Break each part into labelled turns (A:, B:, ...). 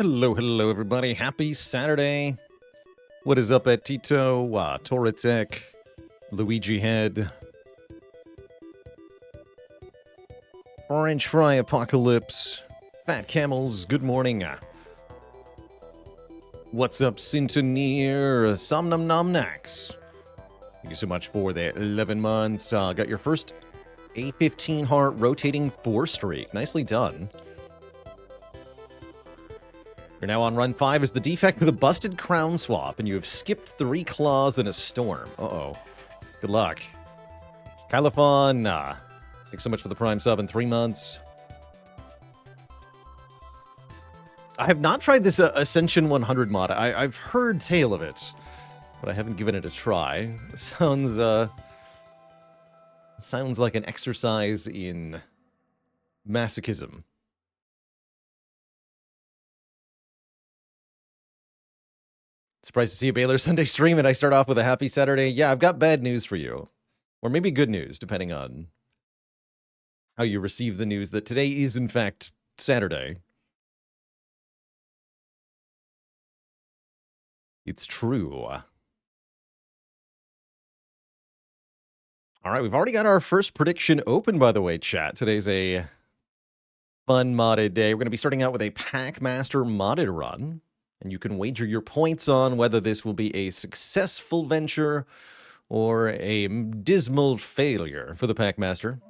A: Hello, hello, everybody. Happy Saturday. What is up at Tito, Toratek, Luigi Head, Orange Fry Apocalypse, Fat Camels, good morning. What's up, Sintoneer, Somnum Nom Nax. Thank you so much for the 11 months. Got your first A15 heart rotating 4 streak. Nicely done. You're now on run 5 as the defect with a busted crown swap, and you have skipped 3 claws in a storm. Uh-oh. Good luck. Kylafon, thanks so much for the Prime sub in 3 months. I have not tried this Ascension 100 mod. I've heard tale of it, but I haven't given it a try. It sounds like an exercise in masochism. Surprised to see a Baalor Sunday stream, and I start off with a happy Saturday. Yeah, I've got bad news for you. Or maybe good news, depending on how you receive the news that today is, in fact, Saturday. It's true. All right, we've already got our first prediction open, by the way, chat. Today's a fun modded day. We're going to be starting out with a Packmaster modded run. And you can wager your points on whether this will be a successful venture or a dismal failure for the Packmaster.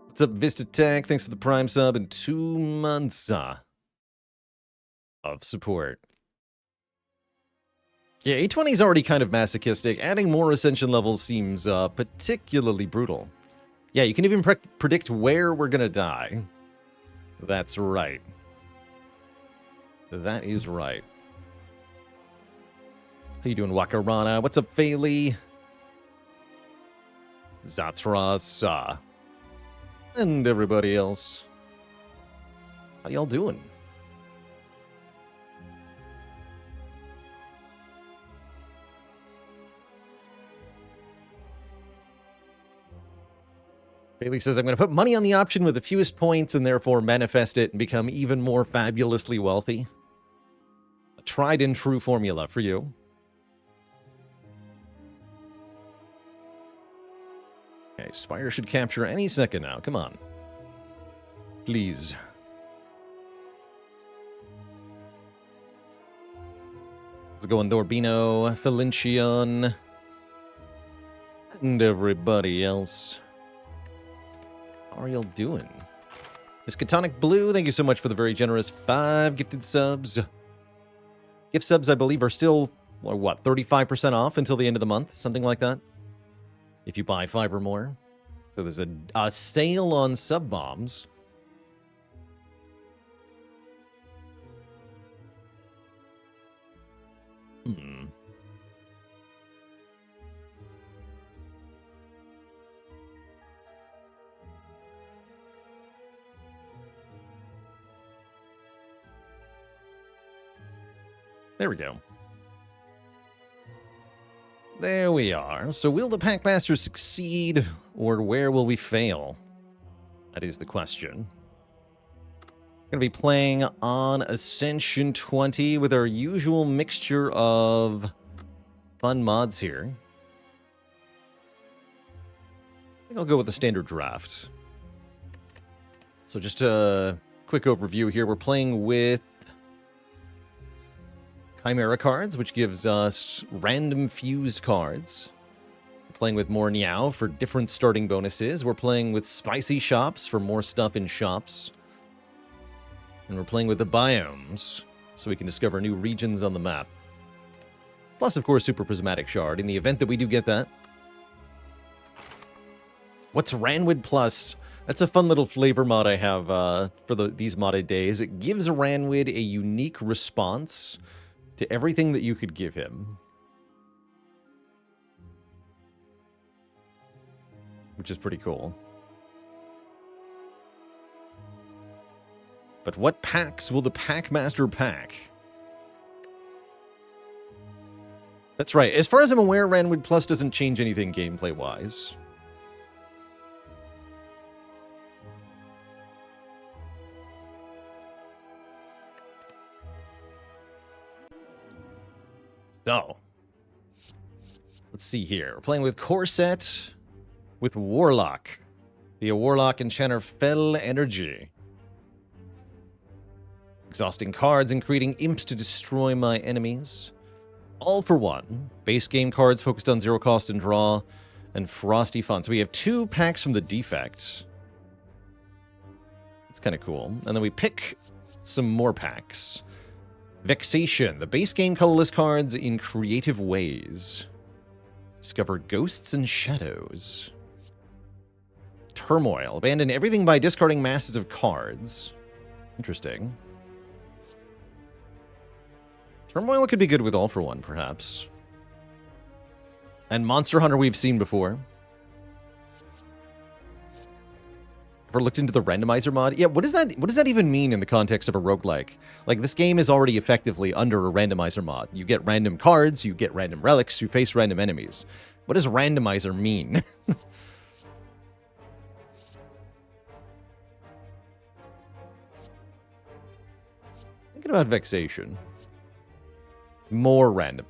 A: What's up, Vista Tech? Thanks for the Prime sub and 2 months of support. Yeah, A20 is already kind of masochistic. Adding more Ascension levels seems particularly brutal. Yeah, you can even predict where we're going to die. That's right. That is right. How you doing, Wakarana? What's up, Fayley? Zatras, and everybody else. How y'all doing? Bailey says, I'm going to put money on the option with the fewest points and therefore manifest it and become even more fabulously wealthy. A tried and true formula for you. Okay, Spire should capture any second now. Come on. Please. Let's go on Thorbino, Felincion, and everybody else. How are y'all doing? Miskatonic Blue, thank you so much for the very generous 5 gifted subs. Gift subs, I believe, are still, or what, 35% off until the end of the month? Something like that? If you buy 5 or more. So there's a sale on sub bombs. There we go. There we are. So will the Packmaster succeed, or where will we fail? That is the question. We're going to be playing on Ascension 20 with our usual mixture of fun mods here. I think I'll go with the standard draft. So just a quick overview here. We're playing with Chimera cards, which gives us random fused cards. We're playing with more Niao for different starting bonuses. We're playing with spicy shops for more stuff in shops. And we're playing with the biomes, so we can discover new regions on the map. Plus, of course, Super Prismatic Shard, in the event that we do get that. What's Ranwood Plus? That's a fun little flavor mod I have for these modded days. It gives Ranwood a unique response to everything that you could give him. Which is pretty cool. But what packs will the Packmaster pack? That's right. As far as I'm aware, Ranwood Plus doesn't change anything gameplay-wise. So, let's see here. We're playing with Corset, with Warlock. Be a Warlock Enchanter Fell Energy. Exhausting cards and creating imps to destroy my enemies. All for one. Base game cards focused on zero cost and draw, and Frosty Fun. So we have 2 packs from the defect. It's kind of cool. And then we pick some more packs. Vexation. The base game colorless cards in creative ways. Discover ghosts and shadows. Turmoil. Abandon everything by discarding masses of cards. Interesting. Turmoil could be good with all for one, perhaps. And Monster Hunter we've seen before. Ever looked into the randomizer mod? Yeah, what does that even mean in the context of a roguelike? Like, this game is already effectively under a randomizer mod. You get random cards, you get random relics, you face random enemies. What does randomizer mean? Thinking about Vexation. It's more random.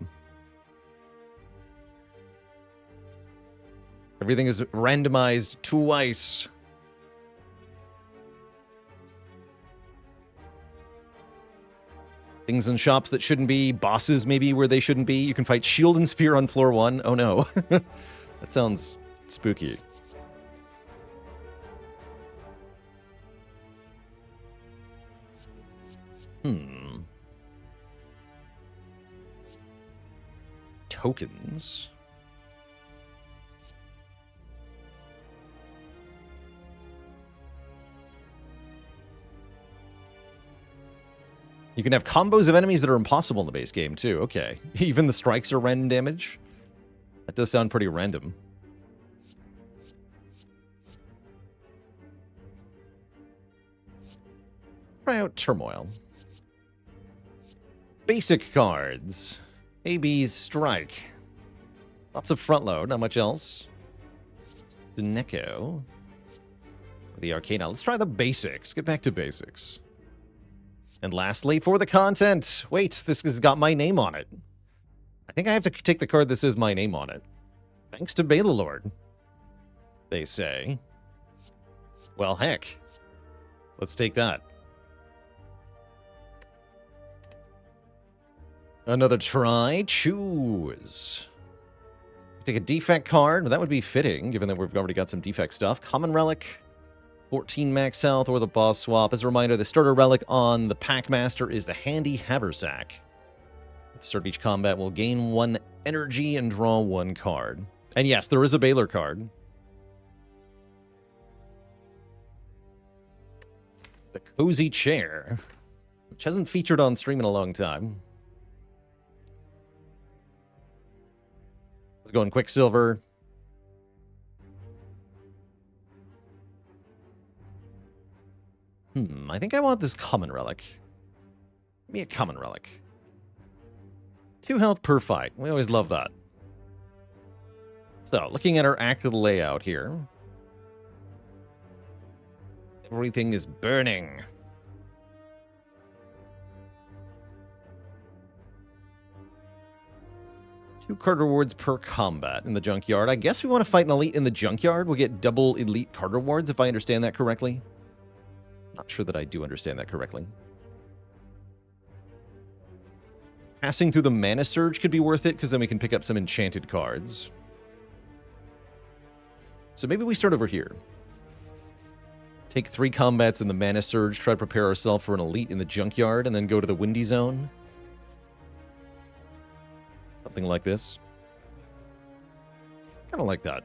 A: Everything is randomized twice. Things in shops that shouldn't be. Bosses maybe where they shouldn't be. You can fight Shield and Spear on floor 1. Oh no. That sounds spooky. Tokens. You can have combos of enemies that are impossible in the base game, too. Okay. Even the strikes are random damage? That does sound pretty random. Try out Turmoil. Basic cards. AB's Strike. Lots of front load, not much else. The Neko. The Arcana. Let's try the basics. Get back to basics. And lastly, for the content. Wait, this has got my name on it. I think I have to take the card that says my name on it. Thanks to Baalor, they say. Well, heck. Let's take that. Another try. Choose. Take a defect card. That would be fitting, given that we've already got some defect stuff. Common Relic. 14 max health or the boss swap. As a reminder, the starter relic on the Packmaster is the Handy Haversack. At the start of each combat, will gain 1 energy and draw 1 card. And yes, there is a Baalor card. The Cozy Chair, which hasn't featured on stream in a long time. Let's go in Quicksilver. I think I want this Common Relic. Give me a Common Relic. 2 health per fight. We always love that. So, looking at our active layout here. Everything is burning. Two card rewards per combat in the Junkyard. I guess we want to fight an elite in the Junkyard. We'll get double elite card rewards, if I understand that correctly. Not sure that I do understand that correctly. Passing through the Mana Surge could be worth it, because then we can pick up some enchanted cards. So maybe we start over here. Take 3 combats in the Mana Surge, try to prepare ourselves for an elite in the Junkyard, and then go to the Windy Zone. Something like this. Kind of like that.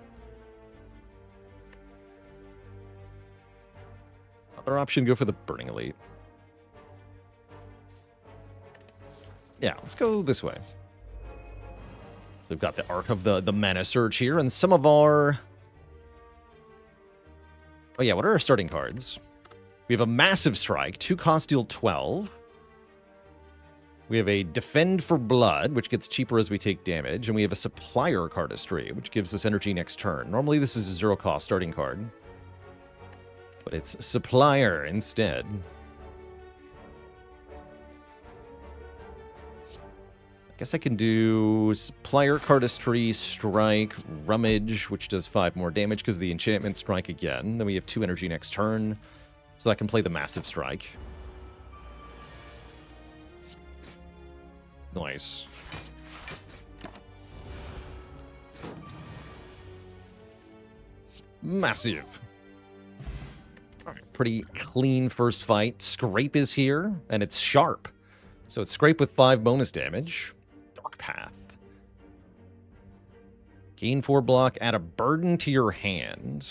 A: Other option, go for the Burning Elite. Yeah, let's go this way. So we've got the Arc of the Mana Surge here, and some of our... Oh yeah, what are our starting cards? We have a Massive Strike, 2 cost, deal 12. We have a Defend for Blood, which gets cheaper as we take damage, and we have a Supplier Cardistry, which gives us energy next turn. Normally this is a 0 cost starting card, but it's Supplier instead. Guess I can do Supplier, Cardistry, Strike, Rummage, which does 5 more damage because of the enchantment. Strike again. Then we have 2 energy next turn, so I can play the Massive Strike. Nice. Massive. All right, pretty clean first fight. Scrape is here, and it's sharp. So it's Scrape with 5 bonus damage. Dark Path. Gain 4 block, add a burden to your hand.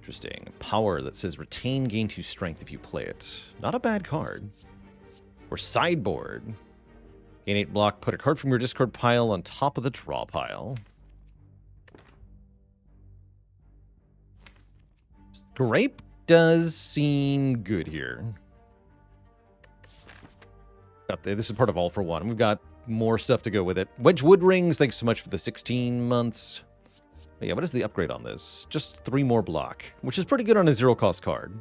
A: Interesting. Power that says retain gain 2 strength if you play it. Not a bad card. Or Sideboard. Gain 8 block, put a card from your discard pile on top of the draw pile. Scrape does seem good here. This is part of All for One. We've got more stuff to go with it. Wedgwood Rings, thanks so much for the 16 months. But yeah, what is the upgrade on this? Just 3 more block, which is pretty good on a 0-cost card.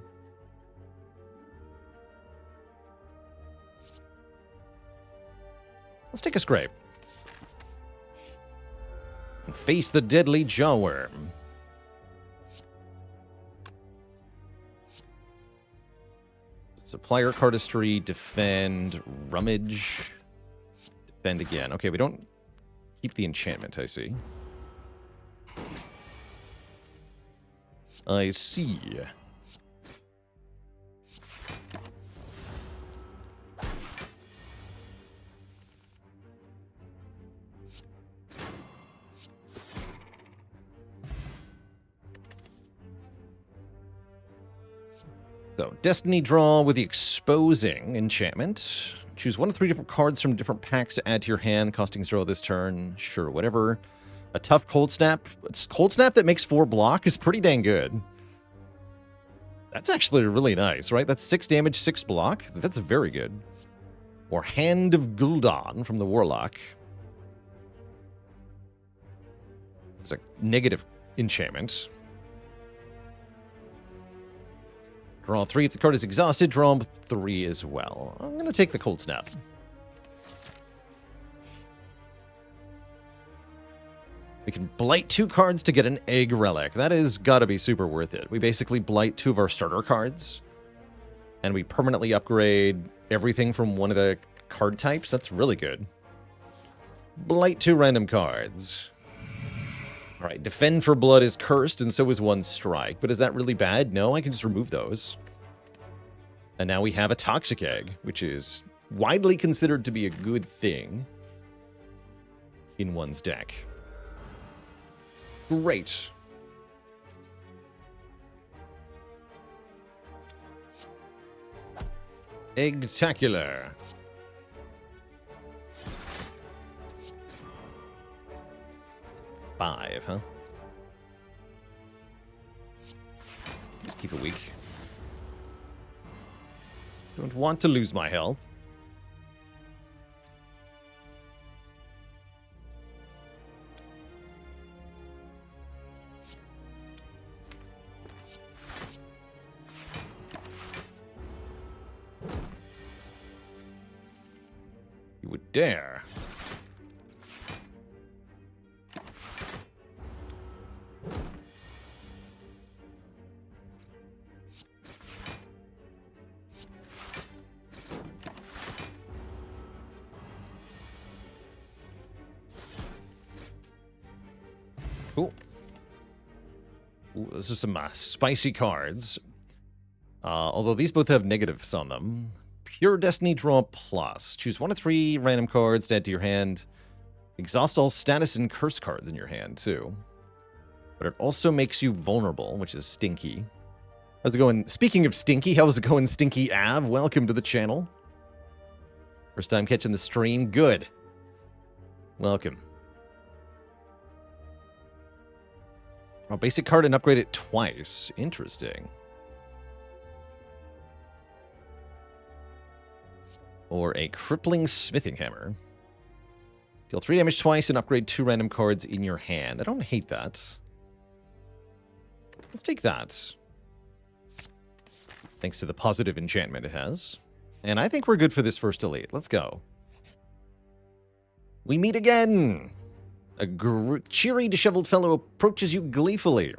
A: Let's take a Scrape. And face the deadly Jawworm. Supplier, Cardistry, Defend, Rummage, Defend again. Okay, we don't keep the enchantment, I see. I see. So, Destiny Draw with the Exposing enchantment. Choose 1 of 3 different cards from different packs to add to your hand, costing 0 this turn. Sure, whatever. A tough Cold Snap. Cold Snap that makes 4 block is pretty dang good. That's actually really nice, right? That's 6 damage, 6 block. That's very good. Or Hand of Gul'dan from the Warlock. It's a negative enchantment. Draw 3 if the card is exhausted. Draw 3 as well. I'm going to take the Cold Snap. We can blight 2 cards to get an Egg Relic. That has got to be super worth it. We basically blight 2 of our starter cards. And we permanently upgrade everything from one of the card types. That's really good. Blight 2 random cards. All right, Defend for Blood is cursed, and so is 1 Strike. But is that really bad? No, I can just remove those. And now we have a Toxic Egg, which is widely considered to be a good thing in one's deck. Great. Eggtacular. Five, huh? Just keep it weak. Don't want to lose my health. You would dare. Cool. Ooh, this is some spicy cards. Although these both have negatives on them. Pure Destiny Draw Plus. Choose 1 of 3 random cards to add to your hand. Exhaust all status and curse cards in your hand, too. But it also makes you vulnerable, which is stinky. How's it going? Speaking of stinky, how's it going, Stinky Av? Welcome to the channel. First time catching the stream? Good. Welcome. Oh, basic card and upgrade it twice. Interesting. Or a Crippling Smithing Hammer. Deal 3 damage twice and upgrade 2 random cards in your hand. I don't hate that. Let's take that. Thanks to the positive enchantment it has. And I think we're good for this first elite. Let's go. We meet again! A cheery, disheveled fellow approaches you gleefully.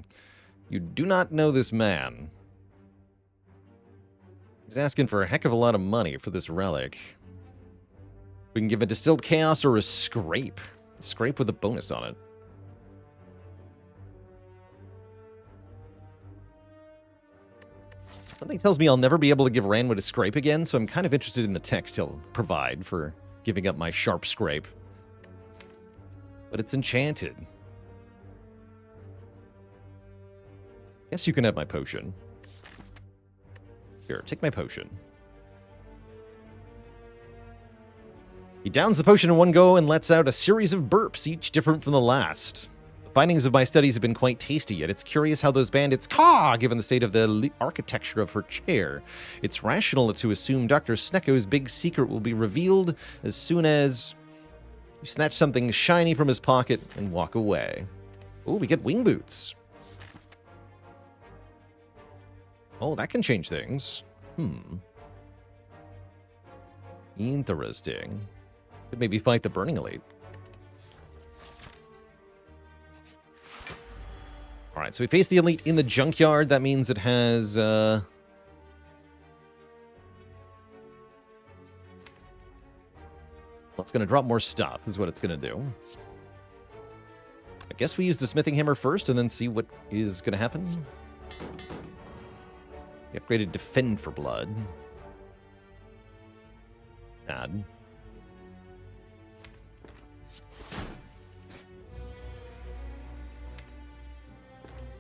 A: You do not know this man. He's asking for a heck of a lot of money for this relic. We can give a distilled chaos or a scrape. A scrape with a bonus on it. Something tells me I'll never be able to give Ranwood a scrape again, so I'm kind of interested in the text he'll provide for giving up my sharp scrape. But it's enchanted. Guess you can have my potion. Here, take my potion. He downs the potion in one go and lets out a series of burps, each different from the last. The findings of my studies have been quite tasty, yet it's curious how those bandits caw, given the state of the architecture of her chair. It's rational to assume Dr. Snecko's big secret will be revealed as soon as you snatch something shiny from his pocket and walk away. Oh, we get wing boots. Oh, that can change things. Interesting. Could maybe fight the Burning Elite. Alright, so we face the Elite in the junkyard. That means it has, well, it's going to drop more stuff, is what it's going to do. I guess we use the smithing hammer first and then see what is going to happen. The upgraded Defend for Blood. Sad.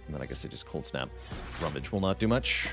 A: And then I guess I just Cold Snap. Rummage will not do much.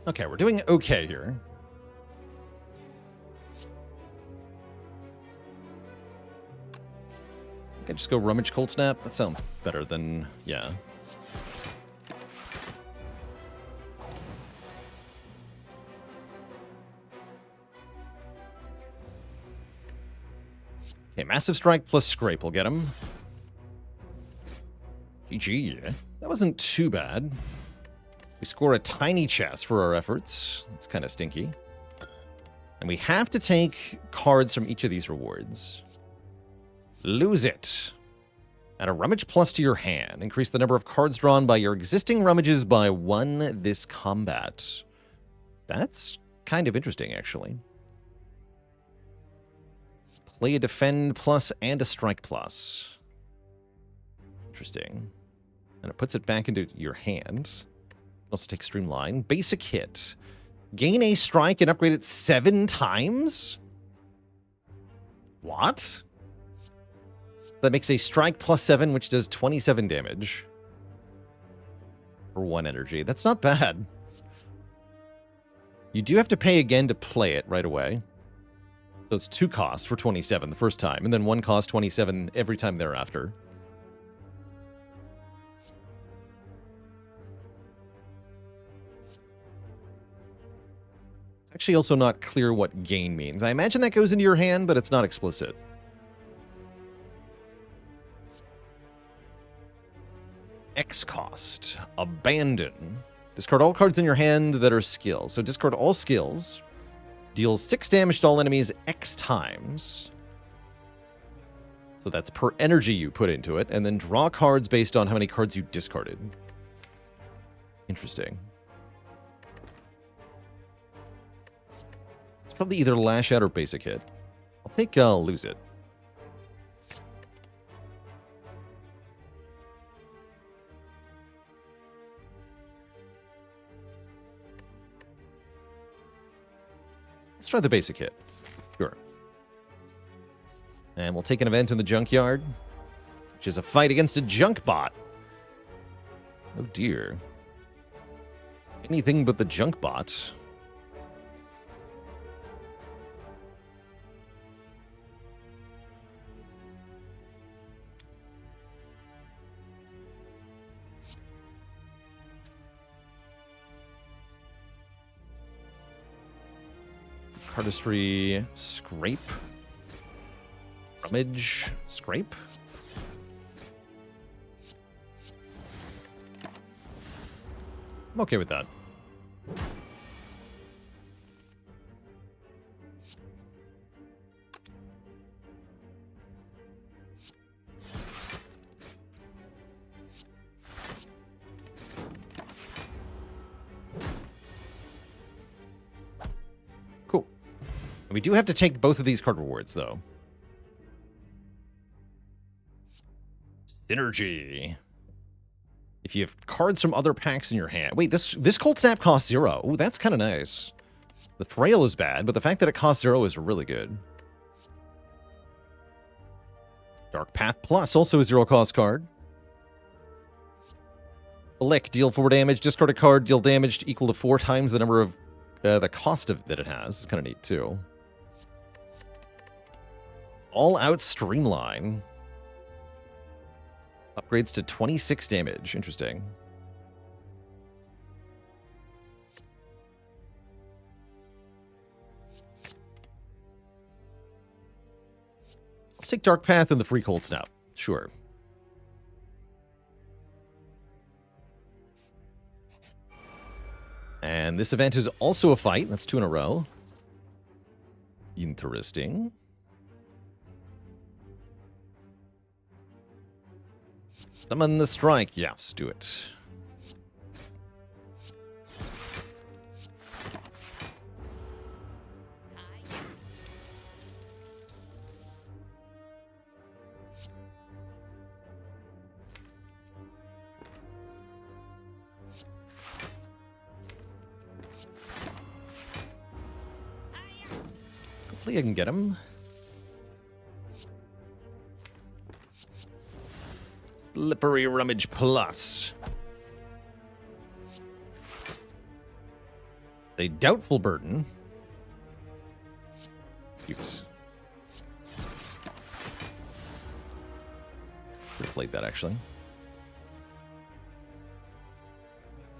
A: Okay, we're doing okay here. I can just go Rummage Cold Snap. That sounds better than, yeah. Okay, Massive Strike plus Scrape will get him. GG. That wasn't too bad. We score a tiny chest for our efforts. That's kind of stinky. And we have to take cards from each of these rewards. Lose it. Add a Rummage plus to your hand. Increase the number of cards drawn by your existing rummages by 1 this combat. That's kind of interesting, actually. Play a Defend plus and a Strike plus. Interesting. And it puts it back into your hand. Also take Streamline. Basic hit. Gain a strike and upgrade it 7 times? What? That makes a strike plus 7, which does 27 damage. For 1 energy. That's not bad. You do have to pay again to play it right away. So it's 2 costs for 27 the first time, and then 1 cost 27 every time thereafter. Actually also not clear what gain means. I imagine that goes into your hand, but it's not explicit. X cost. Abandon. Discard all cards in your hand that are skills. So discard all skills. Deals 6 damage to all enemies X times. So that's per energy you put into it. And then draw cards based on how many cards you discarded. Interesting. Probably either Lash Out or Basic Hit. I'll take Lose It. Let's try the Basic Hit. Sure. And we'll take an event in the Junkyard, which is a fight against a junk bot. Oh dear. Anything but the junk bot. Cardistry, scrape. Rummage, scrape. I'm okay with that. Cool. We do have to take both of these card rewards, though. Synergy. If you have cards from other packs in your hand. Wait, this Cold Snap costs 0. Ooh, that's kind of nice. The Frail is bad, but the fact that it costs 0 is really good. Dark Path Plus, also a 0-cost card. Flick, deal 4 damage. Discard a card, deal damage equal to 4 times the number of the cost of that it has. It's kind of neat, too. All-out Streamline. Upgrades to 26 damage. Interesting. Let's take Dark Path and the free Cold Snap. Sure. And this event is also a fight. That's 2 in a row. Interesting. Summon the strike. Yes, do it. Hopefully I can get him. Slippery Rummage Plus. A Doubtful Burden. Oops. Should have played that, actually.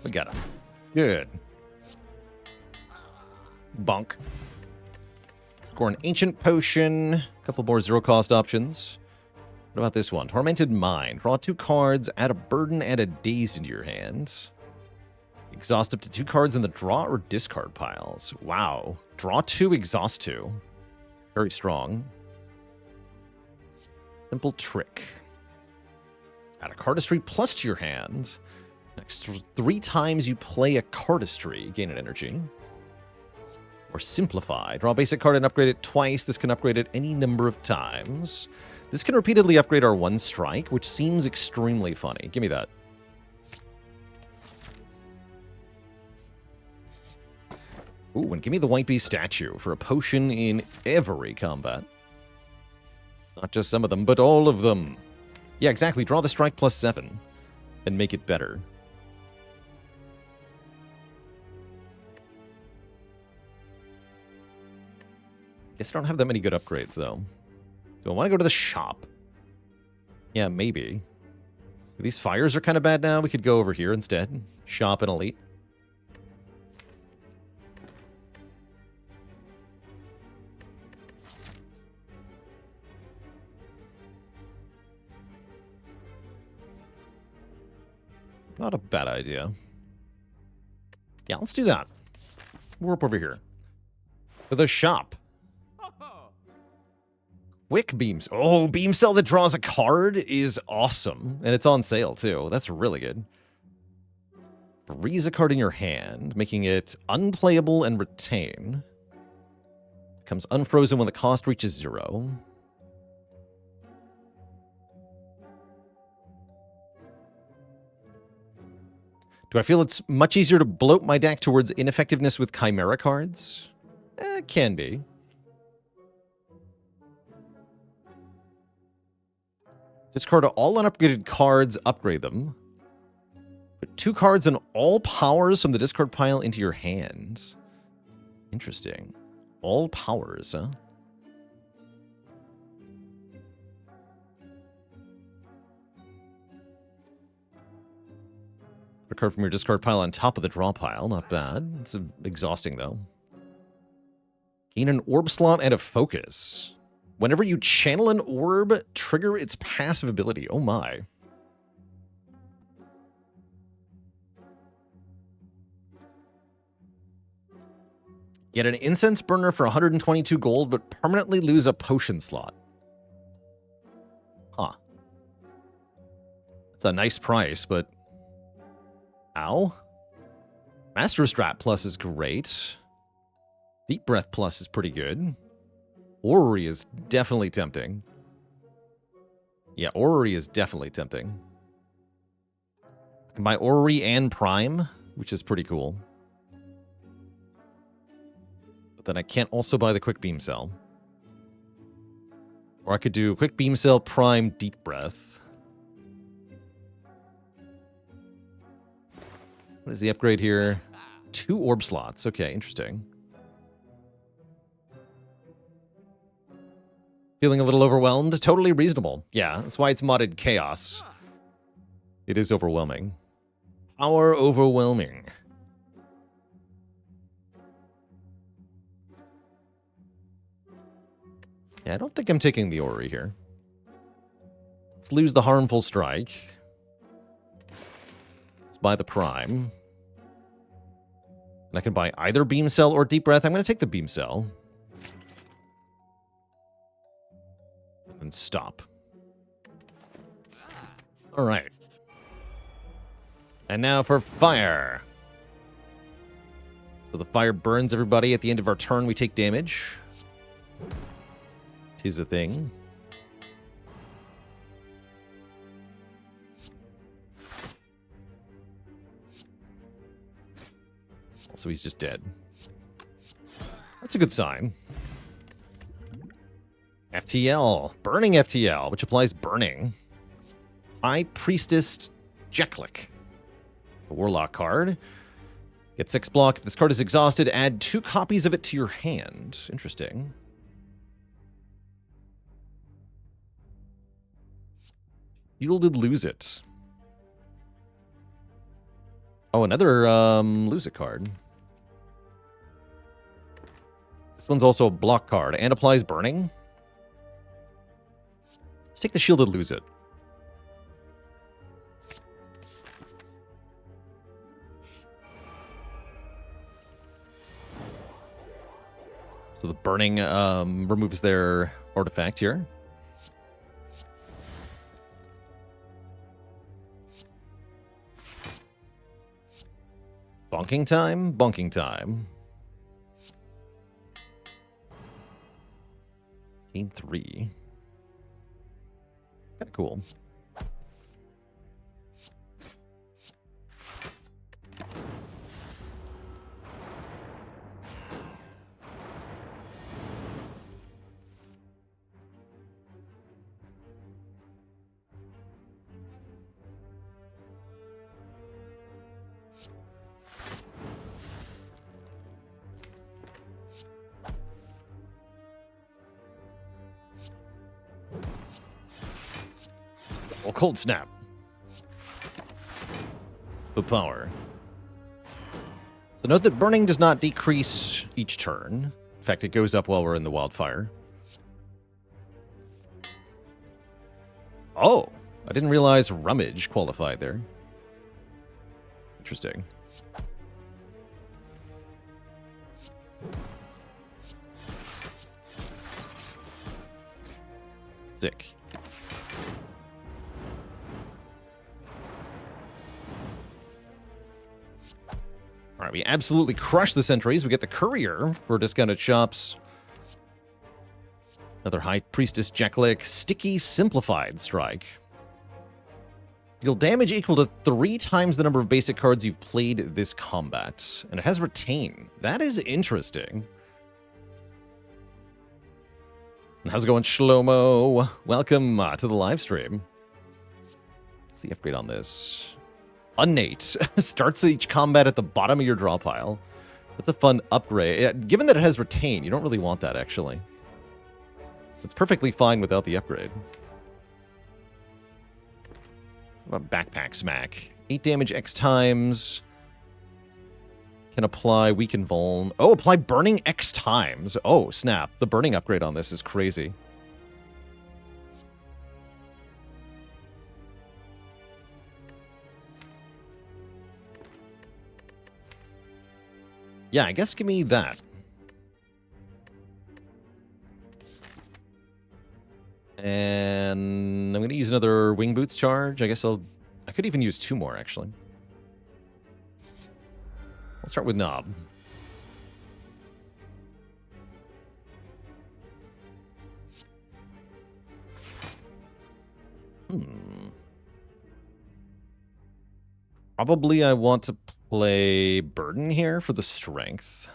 A: We got him. Good. Bonk. Score an Ancient Potion. A couple more 0-cost options. What about this one? Tormented Mind. Draw 2 cards, add a Burden and a Daze into your hand. Exhaust up to 2 cards in the draw or discard piles. Wow. Draw 2, exhaust 2. Very strong. Simple Trick. Add a Cardistry plus to your hand. Next 3 times you play a Cardistry, gain an energy. Or Simplify. Draw a basic card and upgrade it twice. This can upgrade it any number of times. This can repeatedly upgrade our 1 strike, which seems extremely funny. Give me that. Ooh, and give me the White Beast statue for a potion in every combat. Not just some of them, but all of them. Yeah, exactly. Draw the strike plus 7 and make it better. Guess I don't have that many good upgrades, though. Do I want to go to the shop? Yeah, maybe. These fires are kind of bad now. We could go over here instead. Shop and elite. Not a bad idea. Yeah, let's do that. Let's warp over here. To the shop. Quick Beams. Oh, Beam Cell that draws a card is awesome. And it's on sale, too. That's really good. Freeze a card in your hand, making it unplayable and retain. Becomes unfrozen when the cost reaches 0. Do I feel it's much easier to bloat my deck towards ineffectiveness with Chimera cards? Can be. Discard all unupgraded cards, upgrade them. Put 2 cards and all powers from the discard pile into your hand. Interesting. All powers, huh? Put a card from your discard pile on top of the draw pile. Not bad. It's exhausting, though. Gain an orb slot and a focus. Whenever you channel an orb, trigger its passive ability. Oh my. Get an incense burner for 122 gold, but permanently lose a potion slot. Huh. That's a nice price, but... Ow. Master Strat Plus is great. Deep Breath Plus is pretty good. Orrery is definitely tempting. Yeah, Orrery is definitely tempting. I can buy Orrery and Prime, which is pretty cool. But then I can't also buy the Quick Beam Cell. Or I could do Quick Beam Cell, Prime, Deep Breath. What is the upgrade here? 2 orb slots. Okay, interesting. Feeling a little overwhelmed? Totally reasonable. Yeah, that's why it's modded Chaos. It is overwhelming. Power overwhelming. Yeah, I don't think I'm taking the Orrery here. Let's lose the Harmful Strike. Let's buy the Prime. And I can buy either Beam Cell or Deep Breath. I'm going to take the Beam Cell. And stop. All right. And now for fire. So the fire burns everybody. At the end of our turn, we take damage. Tis a thing. So he's just dead. That's a good sign. FTL. Burning FTL, which applies burning. High Priestess Jeklik. The Warlock card. Get 6 block. If this card is exhausted, add 2 copies of it to your hand. Interesting. Yielded Lose It. Oh, another Lose It card. This one's also a block card and applies burning. Let's take the Shielded Lose It. So the burning removes their artifact here. Bonking time? Bonking time. Game 3. Kinda cool. Well, Cold Snap. The power. So note that burning does not decrease each turn. In fact, it goes up while we're in the wildfire. Oh, I didn't realize Rummage qualified there. Interesting. Sick. All right, we absolutely crush the sentries. We get the Courier for discounted shops. Another High Priestess Jeklik. Sticky Simplified Strike. Deal damage equal to 3 times the number of basic cards you've played this combat. And it has Retain. That is interesting. And how's it going, Shlomo? Welcome to the live stream. What's the upgrade on this? Unnate. Starts each combat at the bottom of your draw pile. That's a fun upgrade. Yeah, given that it has Retain, you don't really want that, actually. It's perfectly fine without the upgrade. What about Backpack Smack? 8 damage X times. Can apply weaken vuln. Oh, apply burning X times. Oh, snap. The burning upgrade on this is crazy. Yeah, I guess give me that. And I'm going to use another wing boots charge. I guess I could even use 2 more, actually. Let's start with Knob. Probably I want to play Burden here for the strength.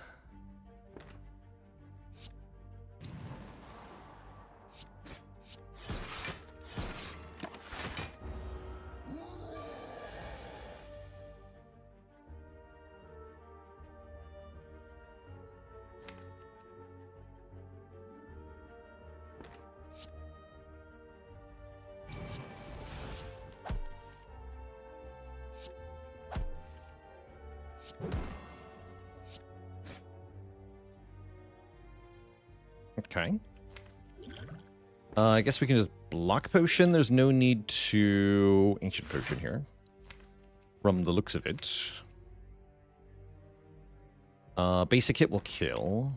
A: Okay. I guess we can just block potion. There's no need to ancient potion here. From the looks of it. Basic hit will kill.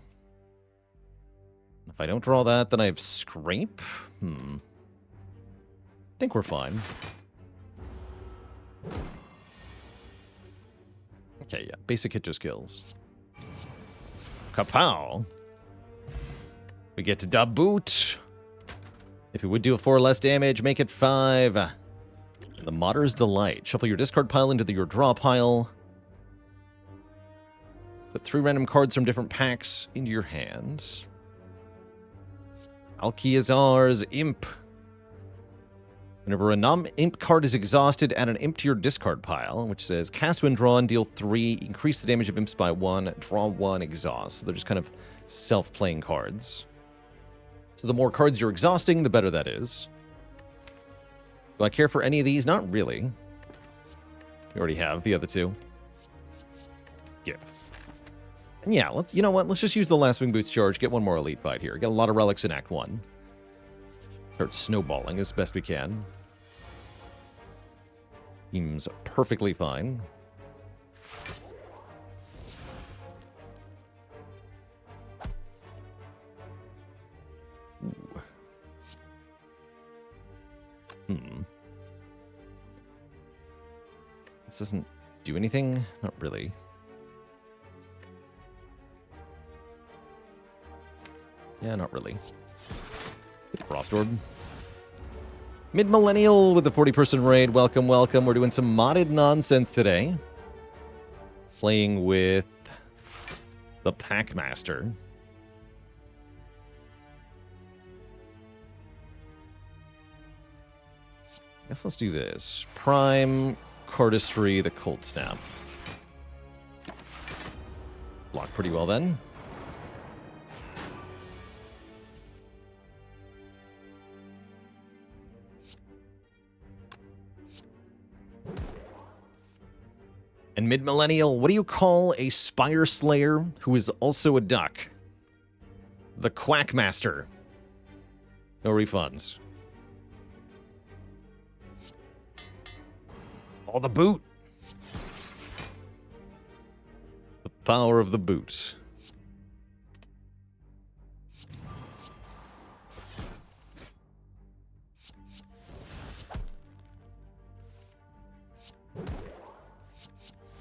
A: If I don't draw that, then I have scrape. I think we're fine. Okay, yeah. Basic hit just kills. Kapow! We get to dub boot. If it would do a 4 less damage, make it 5. The Modder's Delight. Shuffle your discard pile into your draw pile. Put 3 random cards from different packs into your hand. Alkiazar's Imp. Whenever a non-imp card is exhausted, add an imp to your discard pile, which says cast when drawn, deal 3, increase the damage of imps by 1, draw 1, exhaust. So they're just kind of self-playing cards. So the more cards you're exhausting, the better that is. Do I care for any of these? Not really. We already have the other 2. Skip. And yeah, you know what? Let's just use the last Wing Boots charge, get 1 more Elite Fight here. Get a lot of relics in Act 1. Start snowballing as best we can. Seems perfectly fine. This doesn't do anything? Not really. Yeah, not really. Frost Orb. Mid-Millennial with the 40-person raid. Welcome, welcome. We're doing some modded nonsense today. Playing with the Packmaster. Guess let's do this. Prime, Cardistry, the Cold Snap. Block pretty well then. And Mid-Millennial, what do you call a Spire Slayer who is also a duck? The Quackmaster. No refunds. Oh, the boot. The power of the boot.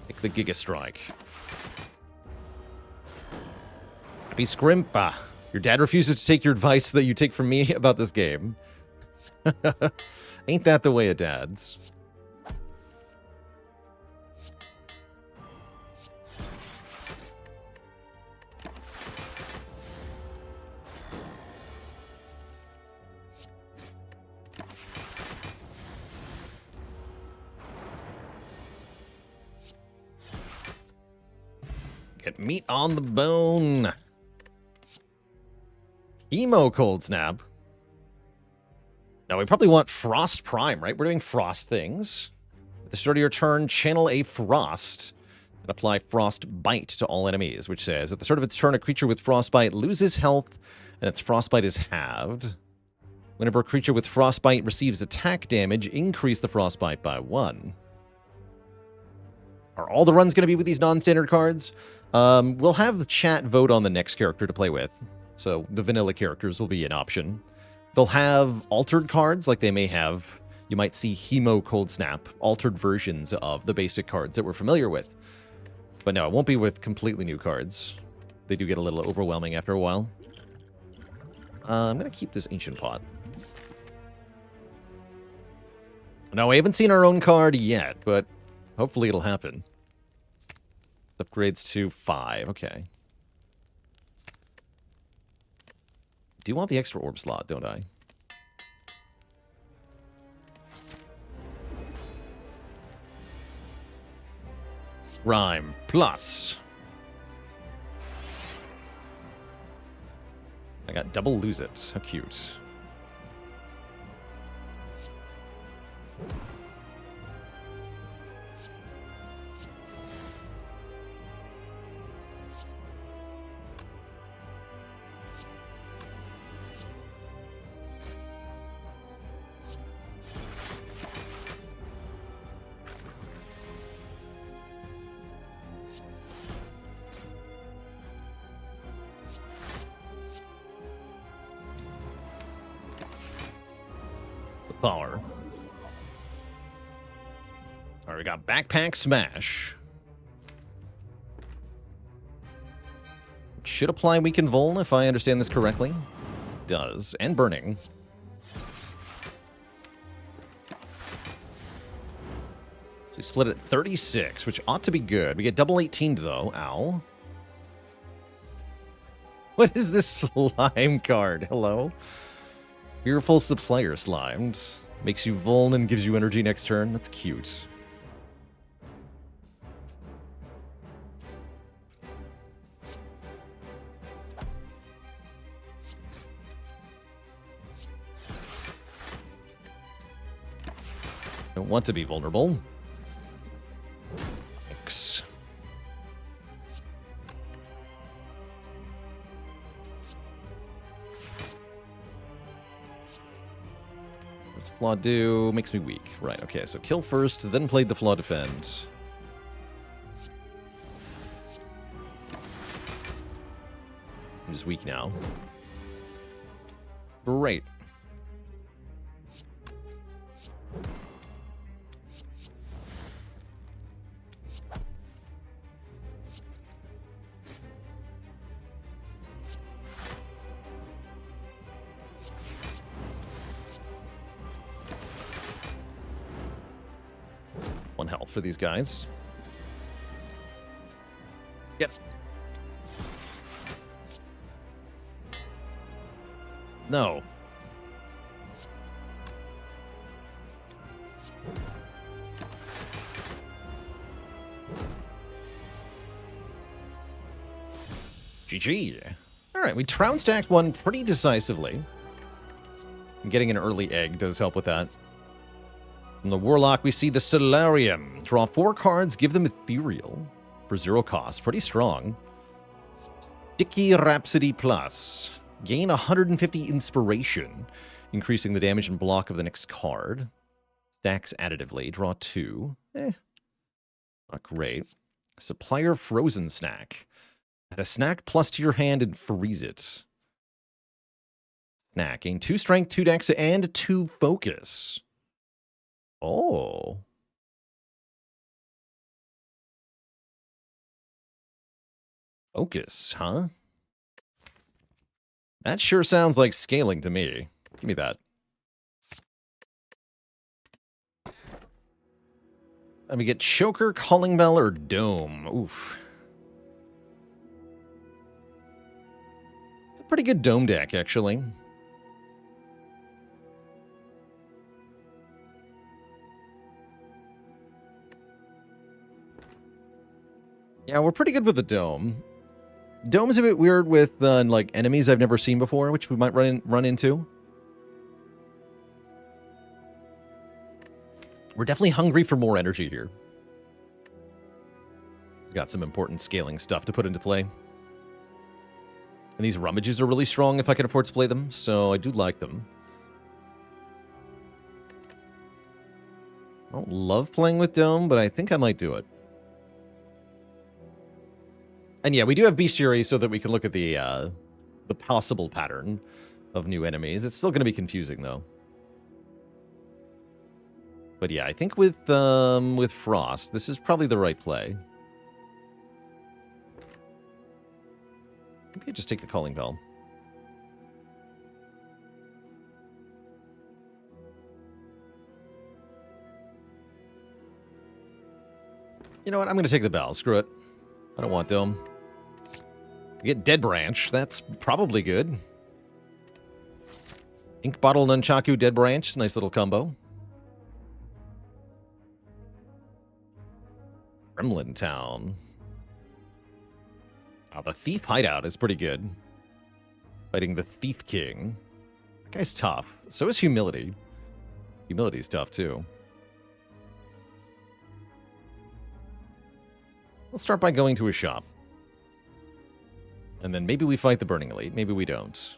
A: Take the Giga Strike. Happy Scrimpa. Your dad refuses to take your advice that you take from me about this game. Ain't that the way of dads? Get meat on the bone. Emo Cold Snap. Now, we probably want Frost Prime, right? We're doing Frost things. At the start of your turn, channel a Frost. And apply Frostbite to all enemies, which says, at the start of its turn, a creature with Frostbite loses health, and its Frostbite is halved. Whenever a creature with Frostbite receives attack damage, increase the Frostbite by 1. Are all the runs going to be with these non-standard cards? We'll have the chat vote on the next character to play with. So the vanilla characters will be an option. They'll have altered cards, like they may have. You might see Hemo Cold Snap, altered versions of the basic cards that we're familiar with. But no, it won't be with completely new cards. They do get a little overwhelming after a while. I'm going to keep this Ancient Pot. Now, we haven't seen our own card yet, but hopefully it'll happen. Upgrades to 5. Okay. Do want the extra orb slot, don't I? Rhyme plus. I got double lose it. How cute. Baalor. Alright, we got Backpack Smash. Should apply Weaken Vuln, if I understand this correctly. Does. And Burning. So we split it 36, which ought to be good. We get double 18 though. Ow. What is this slime card? Hello? Fearful Supplier Slimed. Makes you vuln and gives you energy next turn. That's cute. Don't want to be vulnerable. Thanks. Flaw do makes me weak. Right, okay, so kill first, then played the Flaw defend. I'm just weak now. Great. Health for these guys. Yep. No. GG. All right, we trounced Act 1 pretty decisively. Getting an early egg does help with that. From the Warlock, we see the Solarium. Draw 4 cards, give them Ethereal for 0 cost. Pretty strong. Sticky Rhapsody Plus. Gain 150 Inspiration, increasing the damage and block of the next card. Stacks additively. Draw 2. Not great. Supplier Frozen Snack. Add a snack plus to your hand and freeze it. Snack. Gain 2 strength, 2 dex, and 2 focus. Oh. Focus, huh? That sure sounds like scaling to me. Give me that. And we get Choker, Calling Bell, or Dome. Oof. It's a pretty good Dome deck, actually. Yeah, we're pretty good with the Dome. Dome's a bit weird with like enemies I've never seen before, which we might run into. We're definitely hungry for more energy here. Got some important scaling stuff to put into play. And these rummages are really strong if I can afford to play them, so I do like them. I don't love playing with Dome, but I think I might do it. And yeah, we do have Bestiary so that we can look at the possible pattern of new enemies. It's still going to be confusing, though. But yeah, I think with Frost, this is probably the right play. Maybe I just take the Calling Bell. You know what? I'm going to take the Bell. Screw it. I don't want Dome. We get Dead Branch. That's probably good. Ink Bottle, Nunchaku, Dead Branch. Nice little combo. Gremlin Town. Oh, the Thief Hideout is pretty good. Fighting the Thief King. That guy's tough. So is Humility. Humility's tough, too. Let's start by going to a shop. And then maybe we fight the Burning Elite. Maybe we don't.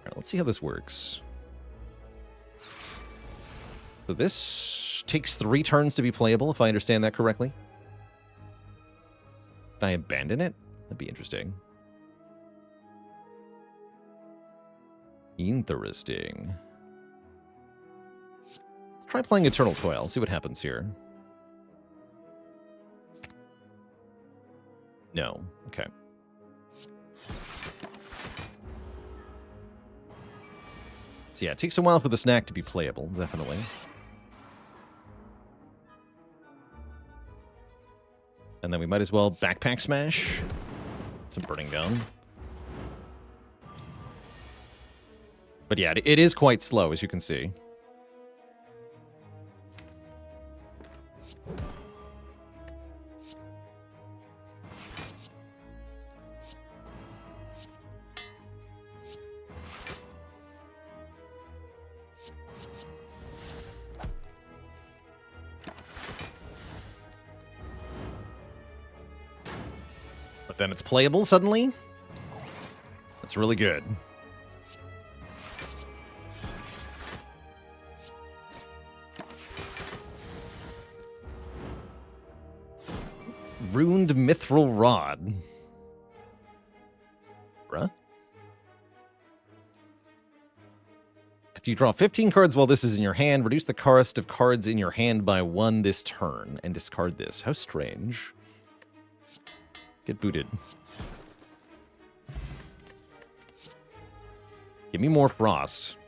A: Alright, let's see how this works. So this takes 3 turns to be playable, if I understand that correctly. Can I abandon it? That'd be interesting. Interesting. Let's try playing Eternal Toil, see what happens here. No. Okay. So yeah, it takes a while for the snack to be playable, definitely. And then we might as well backpack smash. Some burning gun. But yeah, it is quite slow, as you can see. Then it's playable suddenly. That's really good. Ruined Mithril Rod. Bruh. After you draw 15 cards while this is in your hand, reduce the cost of cards in your hand by 1 this turn and discard this. How strange. Get booted. Give me more Frost.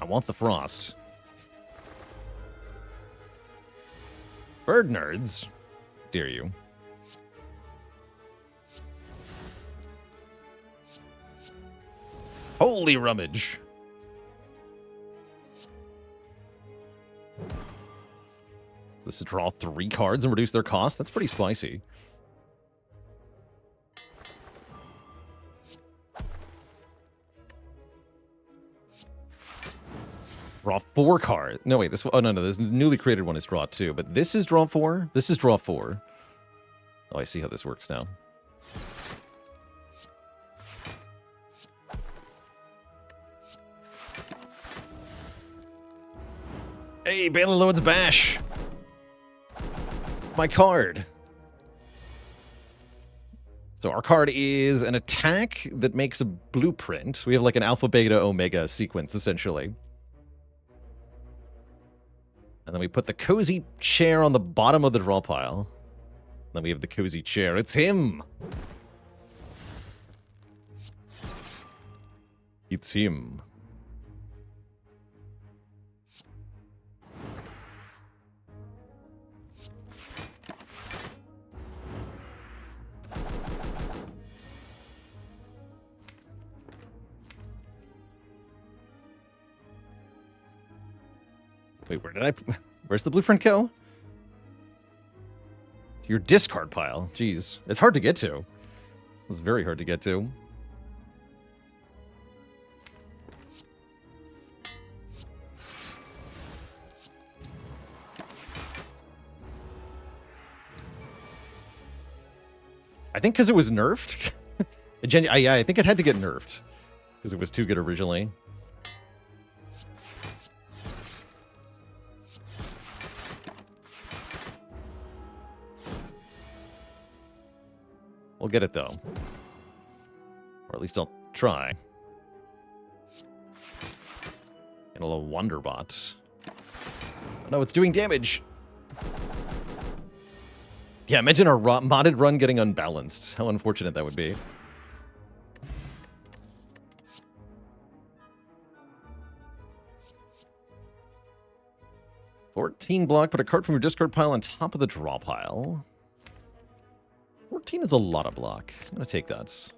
A: I want the Frost. Bird nerds. Dare you. Holy rummage. This is draw 3 cards and reduce their cost. That's pretty spicy. Draw 4 cards. No, wait. This. Oh, no. This newly created one is draw 2. But this is draw 4. This is draw 4. Oh, I see how this works now. Hey, Baalor Lord's Bash. It's my card. So our card is an attack that makes a blueprint. We have like an alpha, beta, omega sequence, essentially. And then we put the cozy chair on the bottom of the draw pile. Then we have the cozy chair. It's him! It's him. Wait, where's the blueprint go? To your discard pile. Jeez. It's hard to get to. It's very hard to get to. I think because it was nerfed. Yeah, I think it had to get nerfed because it was too good originally. We'll get it, though. Or at least I'll try. And a little Wonderbot. Oh, no, it's doing damage. Yeah, imagine our modded run getting unbalanced. How unfortunate that would be. $14 block, put a card from your discard pile on top of the draw pile. 14 is a lot of block. I'm going to take that.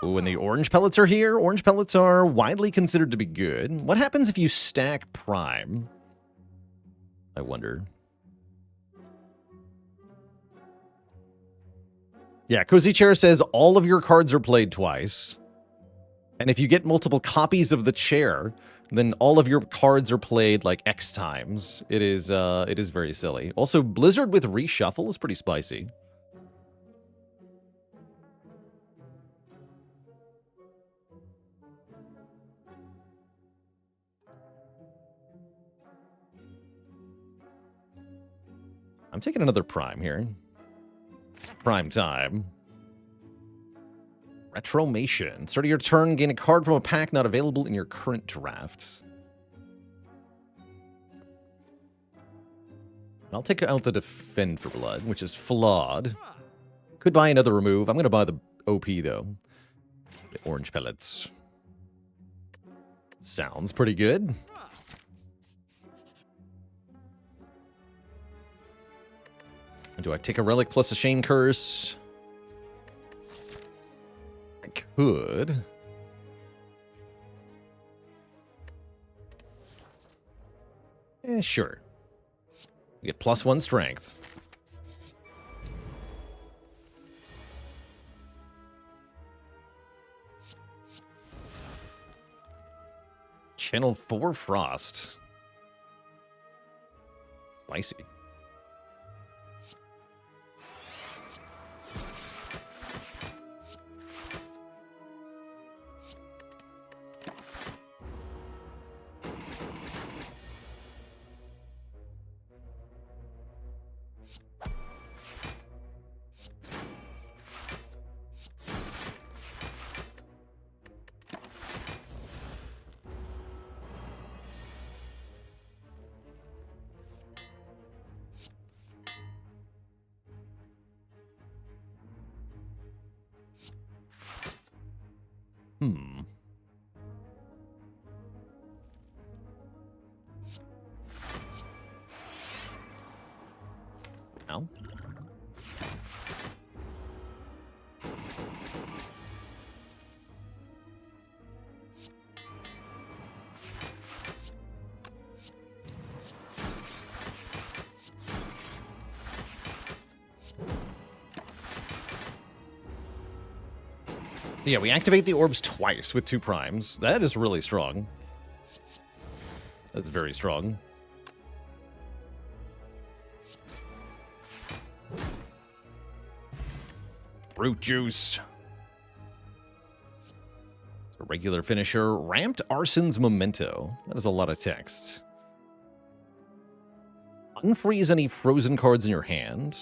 A: Ooh, and the orange pellets are here. Orange pellets are widely considered to be good. What happens if you stack Prime? I wonder. Yeah, Cozy Chair says all of your cards are played twice. And if you get multiple copies of the chair, then all of your cards are played like X times. It is very silly. Also, Blizzard with reshuffle is pretty spicy. I'm taking another Prime here. Prime time. Retromation. Start of your turn, gain a card from a pack not available in your current draft. I'll take out the Defend for Blood, which is flawed. Could buy another remove. I'm going to buy the OP, though. The orange pellets. Sounds pretty good. Do I take a Relic plus a Shame Curse? I could. Sure. You get +1 strength. Channel 4 Frost. Spicy. Now. Yeah, we activate the orbs twice with 2 primes. That is really strong. That's very strong. Fruit juice. A regular finisher. Ramped Arson's Memento. That is a lot of text. Unfreeze any frozen cards in your hand.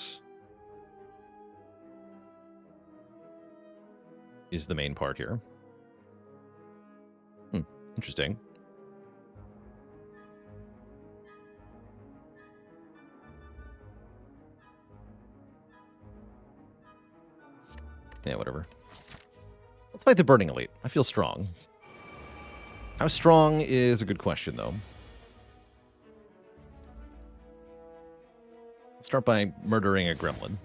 A: Is the main part here. Interesting. Yeah, whatever. Let's fight the Burning Elite. I feel strong. How strong is a good question, though. Let's start by murdering a gremlin.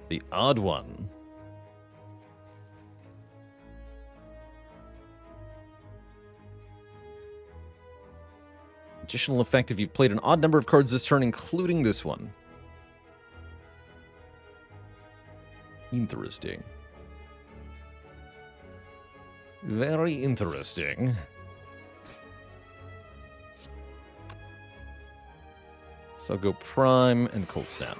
A: The odd one. Additional effect if you've played an odd number of cards this turn, including this one. Interesting. Very interesting. I'll go Prime and Cold Snap.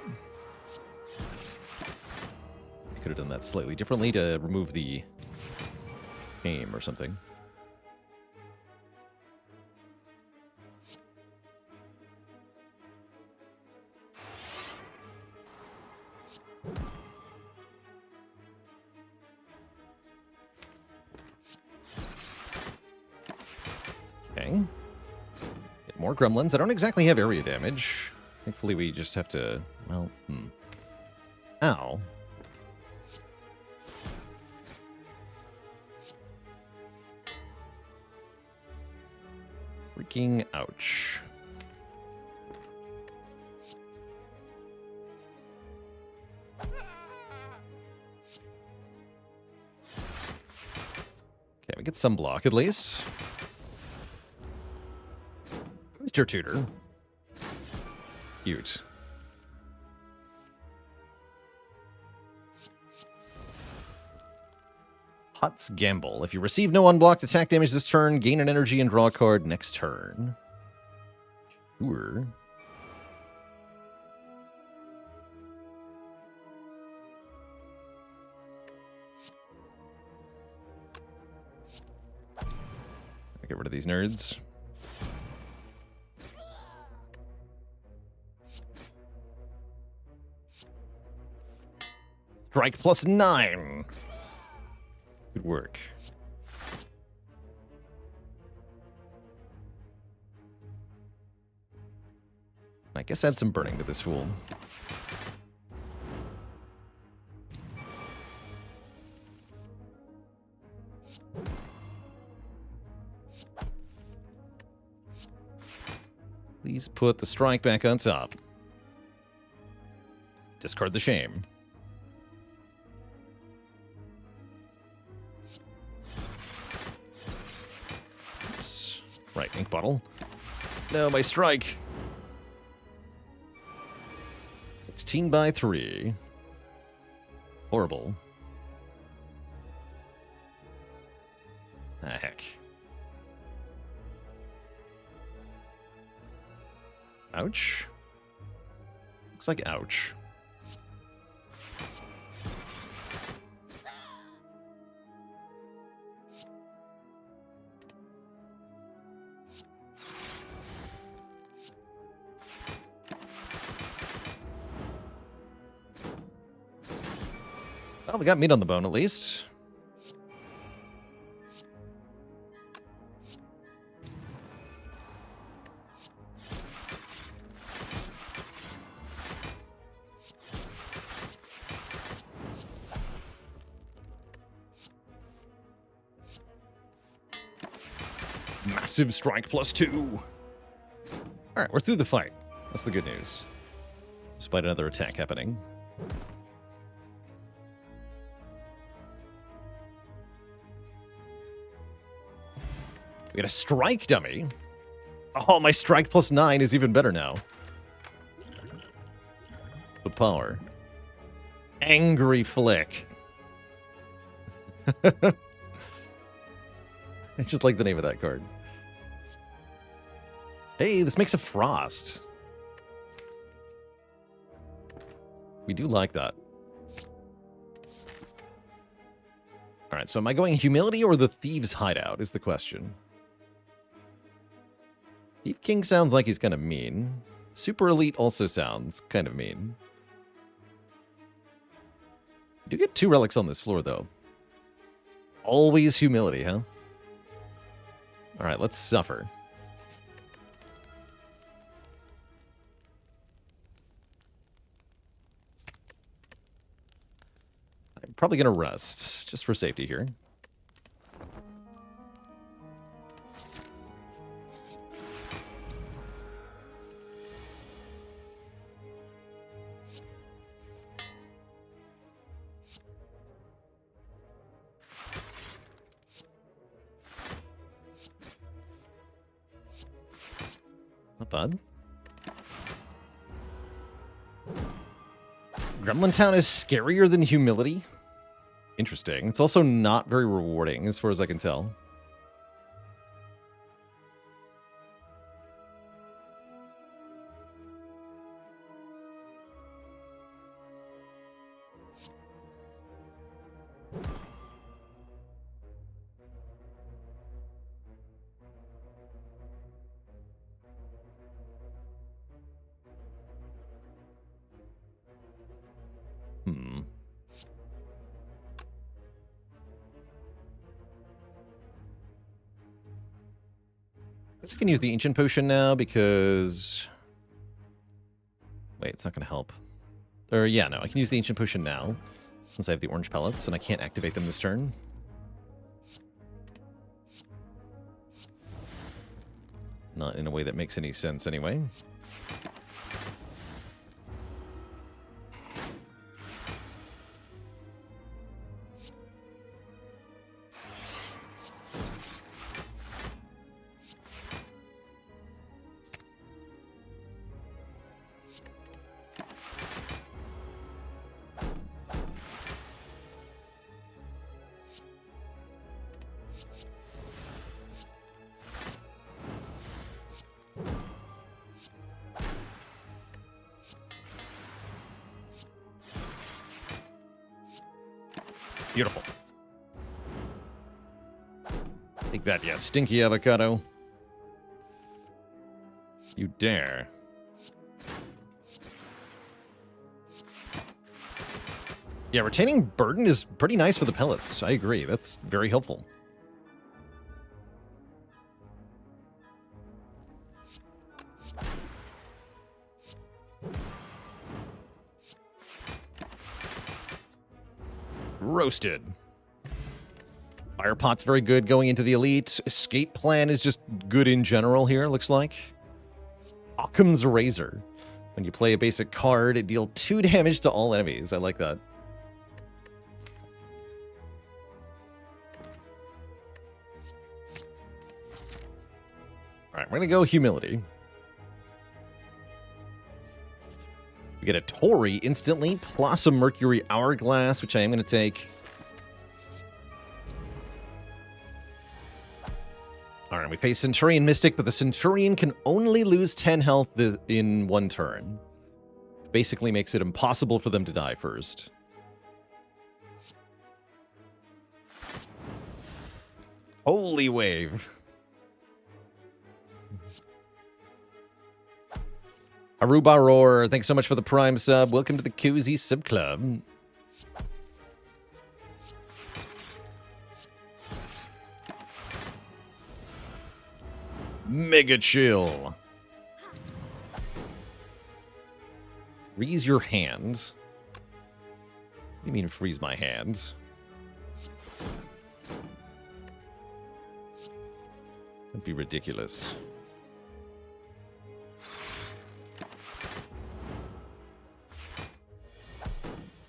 A: Could have done that slightly differently to remove the aim or something. Okay. Get more gremlins. I don't exactly have area damage. Thankfully, we just have to... Well, Ow. Freaking ouch. Okay, we get some block at least. Mr. Tutor. Cute. Hut's Gamble. If you receive no unblocked attack damage this turn, gain an energy and draw a card next turn. Sure. Get rid of these nerds. Strike +9. Good work. I guess add some burning to this fool. Please put the strike back on top. Discard the shame. Oops. Right, ink bottle. No, my strike. 16 by 3. Horrible. Ah, heck. Ouch. Looks like ouch. Well, we got meat on the bone at least. Massive strike +2. Alright, we're through the fight. That's the good news. Despite another attack happening. We got a strike dummy. Oh, my strike +9 is even better now. The power. Angry Flick. I just like the name of that card. Hey, this makes a frost. We do like that. Alright, so am I going Humility or the Thieves' Hideout is the question. Thief King sounds like he's kind of mean. Super Elite also sounds kind of mean. You do get 2 relics on this floor, though. Always Humility, huh? Alright, let's suffer. I'm probably going to rest, just for safety here. Not bad. Gremlin Town is scarier than Humility? Interesting. It's also not very rewarding, as far as I can tell. guess I can use the Ancient Potion now because... Wait, it's not going to help. Or, yeah, no, I can use the Ancient Potion now, since I have the orange pellets, and I can't activate them this turn. Not in a way that makes any sense, anyway. Beautiful. Take that, you stinky avocado. You dare. Yeah, retaining burden is pretty nice for the pellets. I agree. That's very helpful. Roasted. Fire pot's very good going into the elite. Escape plan is just good in general here, looks like. Occam's Razor. When you play a basic card, it deals 2 damage to all enemies. I like that. Alright, we're gonna go Humility. We get a Torii instantly, plus a Mercury Hourglass, which I am going to take. Alright, we face Centurion Mystic, but the Centurion can only lose 10 health in 1 turn. Basically makes it impossible for them to die first. Holy Wave. Haru Baalor, thanks so much for the Prime sub. Welcome to the Cozy Sub Club. Mega Chill. Freeze your hands. What do you mean freeze my hands? That'd be ridiculous.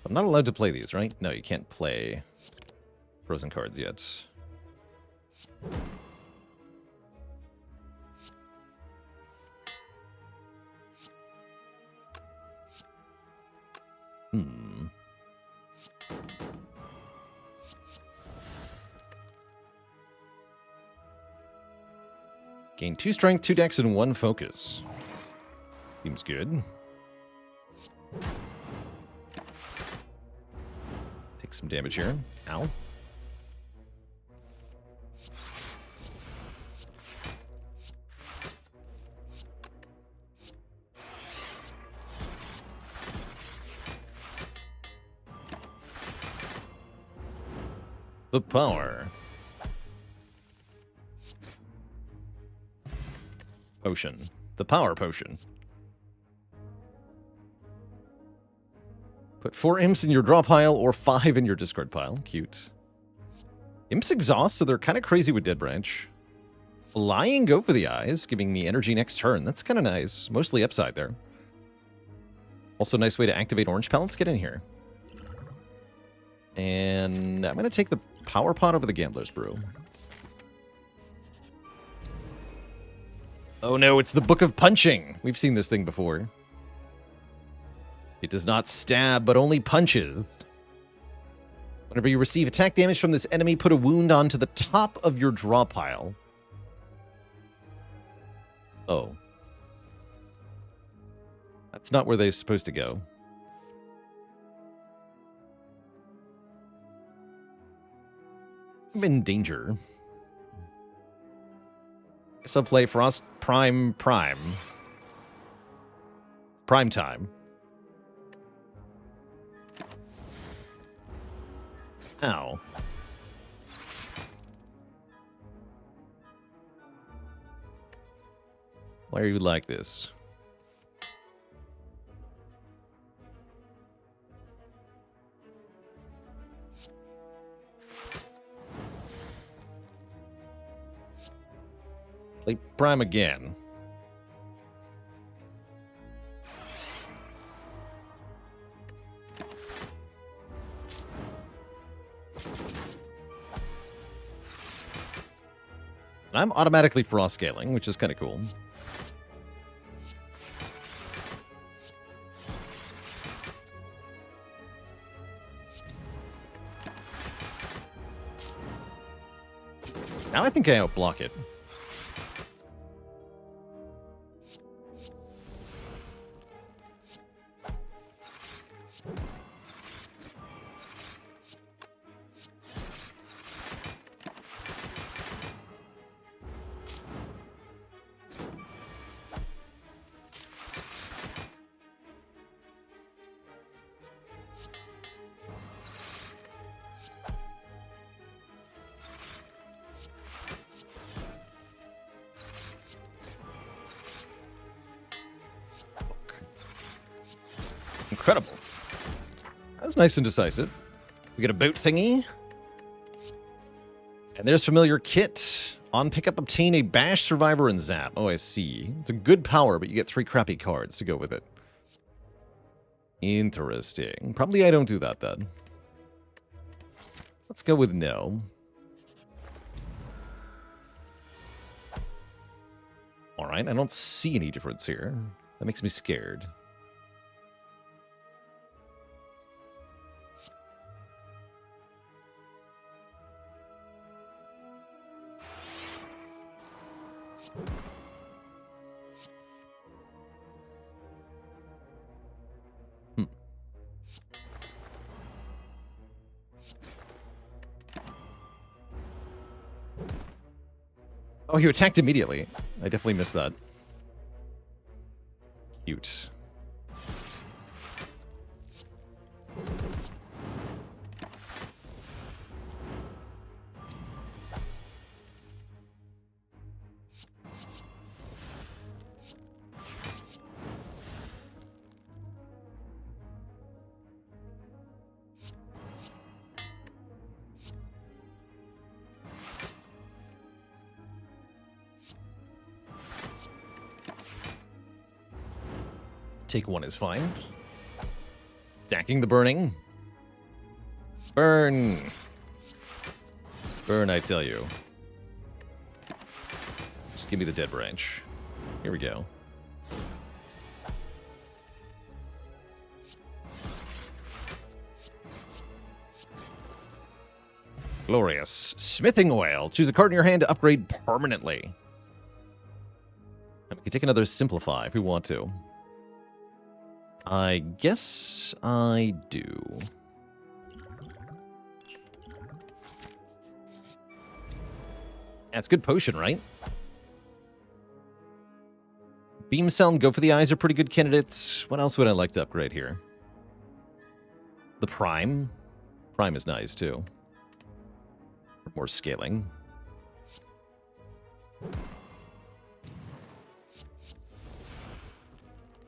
A: I'm not allowed to play these, right? No, you can't play frozen cards yet. Gain 2 strength, 2 dex, and 1 focus. Seems good. Take some damage here. Ow. The power. Potion. The power potion. Put 4 imps in your draw pile or 5 in your discard pile. Cute. Imps exhaust, so they're kind of crazy with Dead Branch. Flying Go for the Eyes, giving me energy next turn. That's kind of nice. Mostly upside there. Also, nice way to activate orange pellets. Get in here. And I'm going to take the Power Pot over the Gambler's Brew. Oh no, it's the Book of Punching. We've seen this thing before. It does not stab, but only punches. Whenever you receive attack damage from this enemy, put a wound onto the top of your draw pile. Oh. That's not where they're supposed to go. I'm in danger. Guess I'll play Frost Prime. Prime time. Ow. Why are you like this? Play Prime again. I'm automatically frost scaling, which is kind of cool. Now I think I outblock it. Incredible. That's nice and decisive. We get a boat thingy. And there's familiar kit. On pickup, obtain a bash, survivor, and zap. Oh, I see. It's a good power, but you get 3 crappy cards to go with it. Interesting. Probably I don't do that then. Let's go with no. Alright, I don't see any difference here. That makes me scared. Oh, you attacked immediately. I definitely missed that. Cute. Take 1 is fine. Stacking the burning. Burn. Burn, I tell you. Just give me the dead branch. Here we go. Glorious. Smithing oil. Choose a card in your hand to upgrade permanently. And we can take another simplify if we want to. I guess I do. That's good potion, right? Beam Cell and Go for the Eyes are pretty good candidates. What else would I like to upgrade here? The Prime. Prime is nice, too. For more scaling.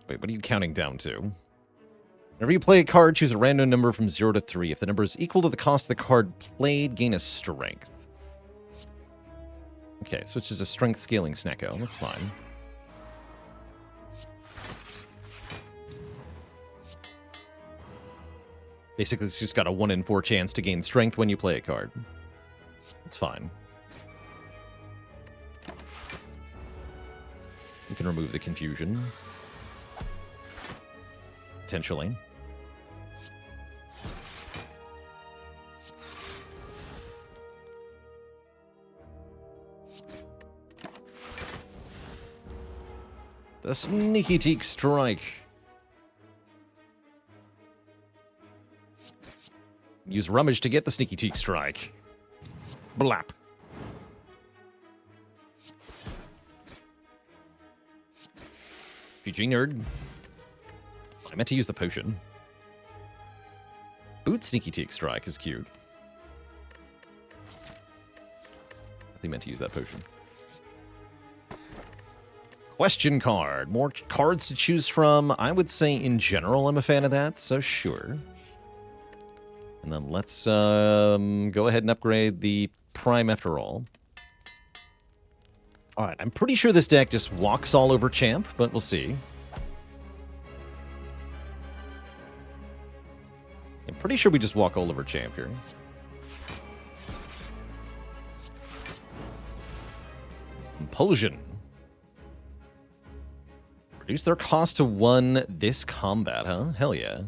A: Wait, what are you counting down to? Whenever you play a card, choose a random number from 0 to 3. If the number is equal to the cost of the card played, gain a strength. Okay, so it's just a strength scaling snacko. That's fine. Basically, it's just got a 1 in 4 chance to gain strength when you play a card. It's fine. You can remove the confusion. Potentially. The Sneaky Teak Strike. Use Rummage to get the Sneaky Teak Strike. Blap. GG, nerd. I meant to use the potion. Boot Sneaky Teak Strike is cute. I think I meant to use that potion. Question card. More cards to choose from. I would say in general I'm a fan of that, so sure. And then let's go ahead and upgrade the Prime after all. Alright, I'm pretty sure this deck just walks all over Champ, but we'll see. I'm pretty sure we just walk all over Champ here. Compulsion. Reduce their cost to 1 this combat, huh? Hell yeah.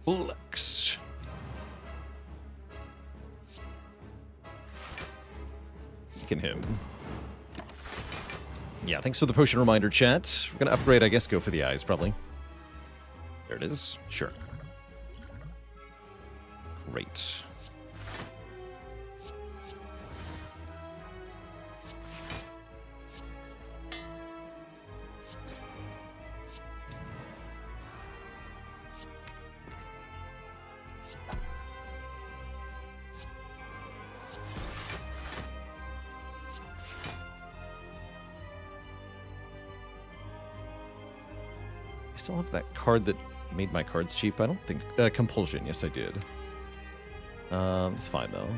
A: Flux. Weaken him. Yeah, thanks for the potion reminder, chat. We're gonna upgrade, I guess, go for the eyes, probably. There it is. Sure. Great. I still have that card that made my cards cheap. I don't think... Compulsion. Yes, I did. It's fine, though.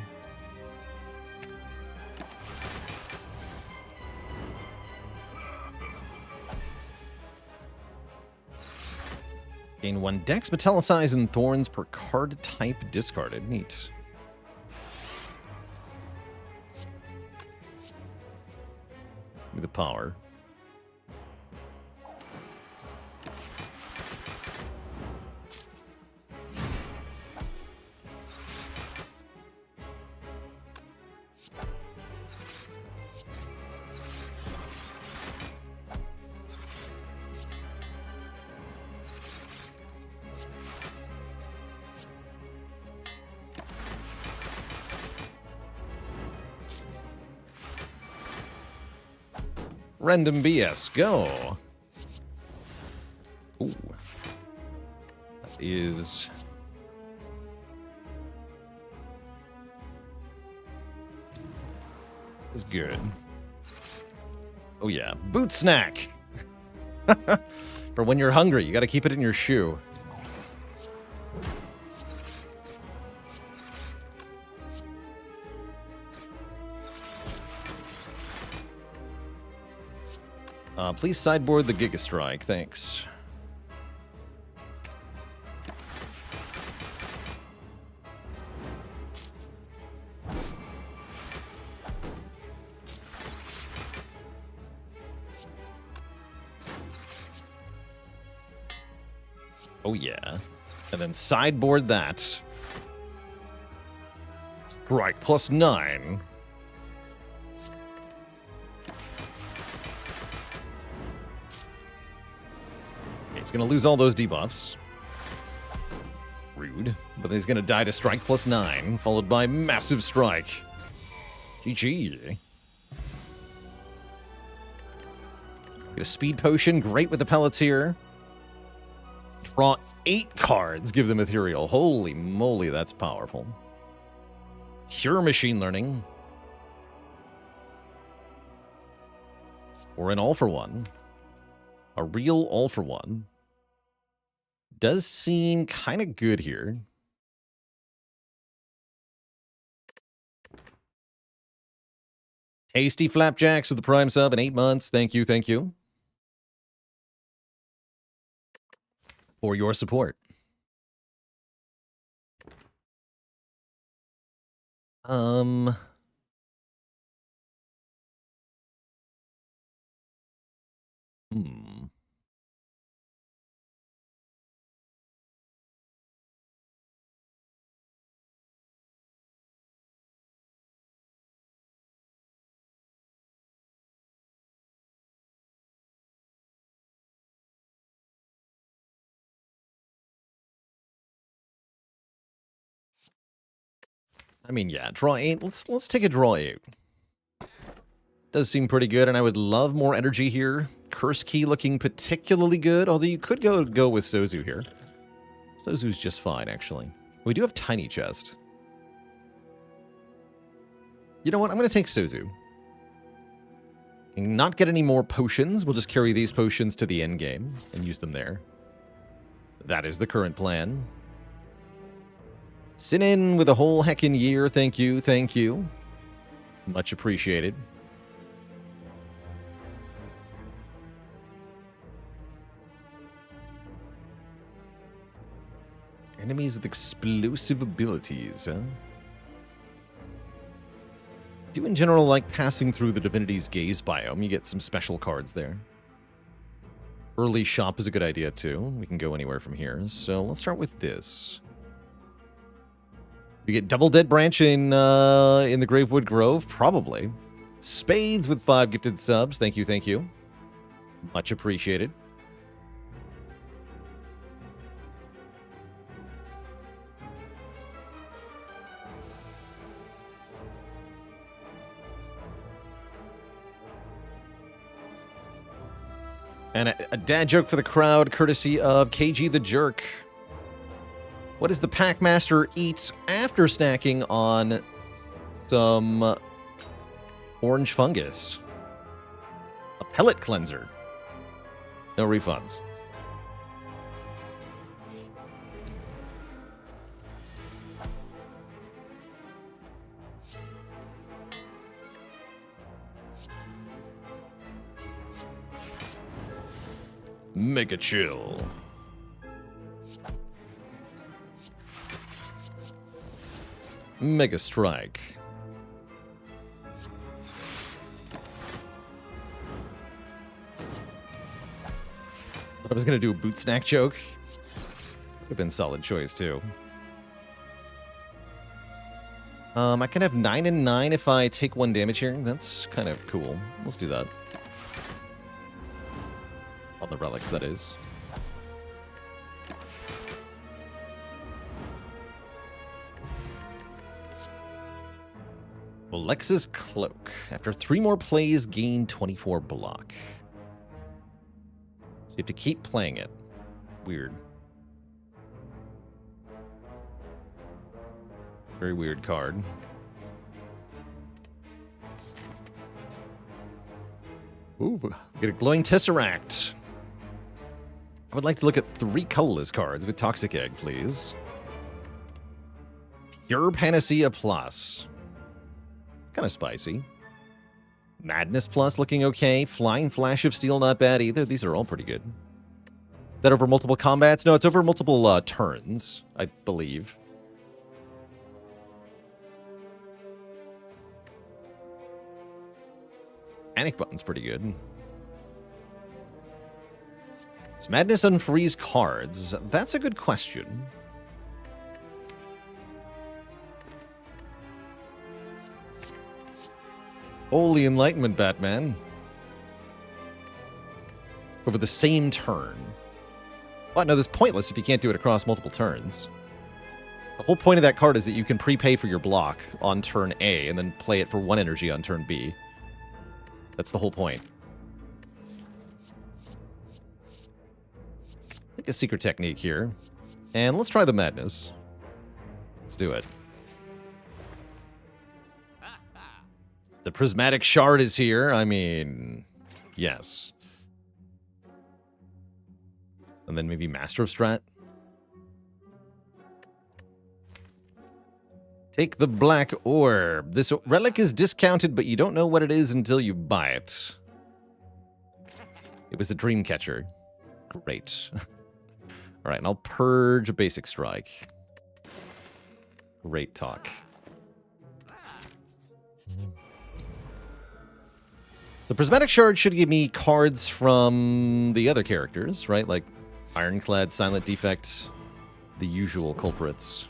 A: Gain 1 Dex, Metallicize, and Thorns per card type discarded. Neat. Give me the power. Random BS, go. Ooh. That is... is good. Oh yeah, boot snack. For when you're hungry, you gotta keep it in your shoe. Please sideboard the Giga Strike, thanks. Oh yeah. And then sideboard that. Strike plus 9. He's going to lose all those debuffs. Rude. But he's going to die to strike plus 9, followed by massive strike. GG. Get a speed potion. Great with the pellets here. Draw 8 cards. Give them ethereal. Holy moly, that's powerful. Pure machine learning. Or an all-for-one. A real all-for-one. Does seem kind of good here. Tasty Flapjacks with the Prime sub in 8 months. Thank you, thank you. For your support. Hmm. I mean, yeah, draw 8. Let's take a draw 8. Does seem pretty good, and I would love more energy here. Curse Key looking particularly good, although you could go with Sozu here. Sozu's just fine, actually. We do have Tiny Chest. You know what? I'm going to take Sozu. Not get any more potions. We'll just carry these potions to the end game and use them there. That is the current plan. Sin in with a whole heckin' year. Thank you, thank you. Much appreciated. Enemies with explosive abilities, huh? Do in general like passing through the Divinity's Gaze biome. You get some special cards there. Early shop is a good idea too. We can go anywhere from here. So let's start with this. You get Double Dead Branch in the Gravewood Grove? Probably. Spades with 5 gifted subs. Thank you, thank you. Much appreciated. And a dad joke for the crowd, courtesy of KG the Jerk. What does the Packmaster eat after snacking on some orange fungus? A pellet cleanser. No refunds. Mega chill. Mega strike. Thought I was gonna do a boot snack joke. Would have been a solid choice too. I can have 9 and 9 if I take 1 damage here. That's kind of cool. Let's do that. On the relics, that is. Alexa's Cloak. After 3 more plays, gain 24 block. So you have to keep playing it. Weird. Very weird card. Ooh, get a Glowing Tesseract. I would like to look at 3 colorless cards with Toxic Egg, please. Pure Panacea Plus. It's kind of spicy. Madness Plus looking okay. Flying Flash of Steel, not bad either. These are all pretty good. Is that over multiple combats? No, it's over multiple turns, I believe. Panic Button's pretty good. Does Madness unfreeze cards? That's a good question. Holy Enlightenment, Batman. Over the same turn. Well, no, that's pointless if you can't do it across multiple turns. The whole point of that card is that you can prepay for your block on turn A and then play it for 1 energy on turn B. That's the whole point. I think a secret technique here. And let's try the Madness. Let's do it. The Prismatic Shard is here. I mean, yes. And then maybe Master of Strat. Take the Black Orb. This relic is discounted, but you don't know what it is until you buy it. It was a Dreamcatcher. Great. All right, and I'll purge a Basic Strike. Great talk. So Prismatic Shard should give me cards from the other characters, right? Like Ironclad, Silent Defect, the usual culprits.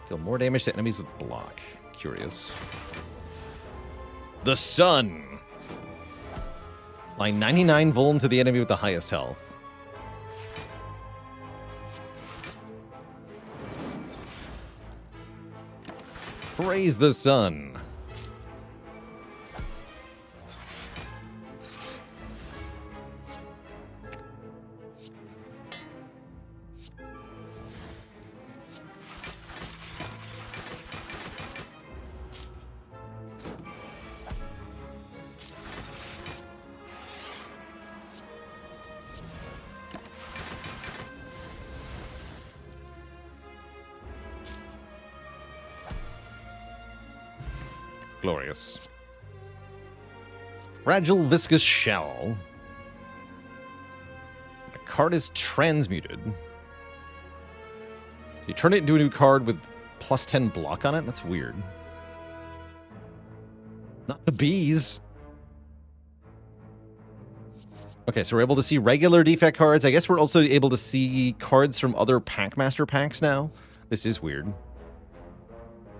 A: Deal more damage to enemies with block. Curious. The Sun! Apply 99 vuln to the enemy with the highest health. Praise the Sun. Glorious. Fragile viscous shell. The card is transmuted. So you turn it into a new card with plus 10 block on it? That's weird. Not the bees. Okay, so we're able to see regular defect cards. I guess we're also able to see cards from other Packmaster packs now. This is weird.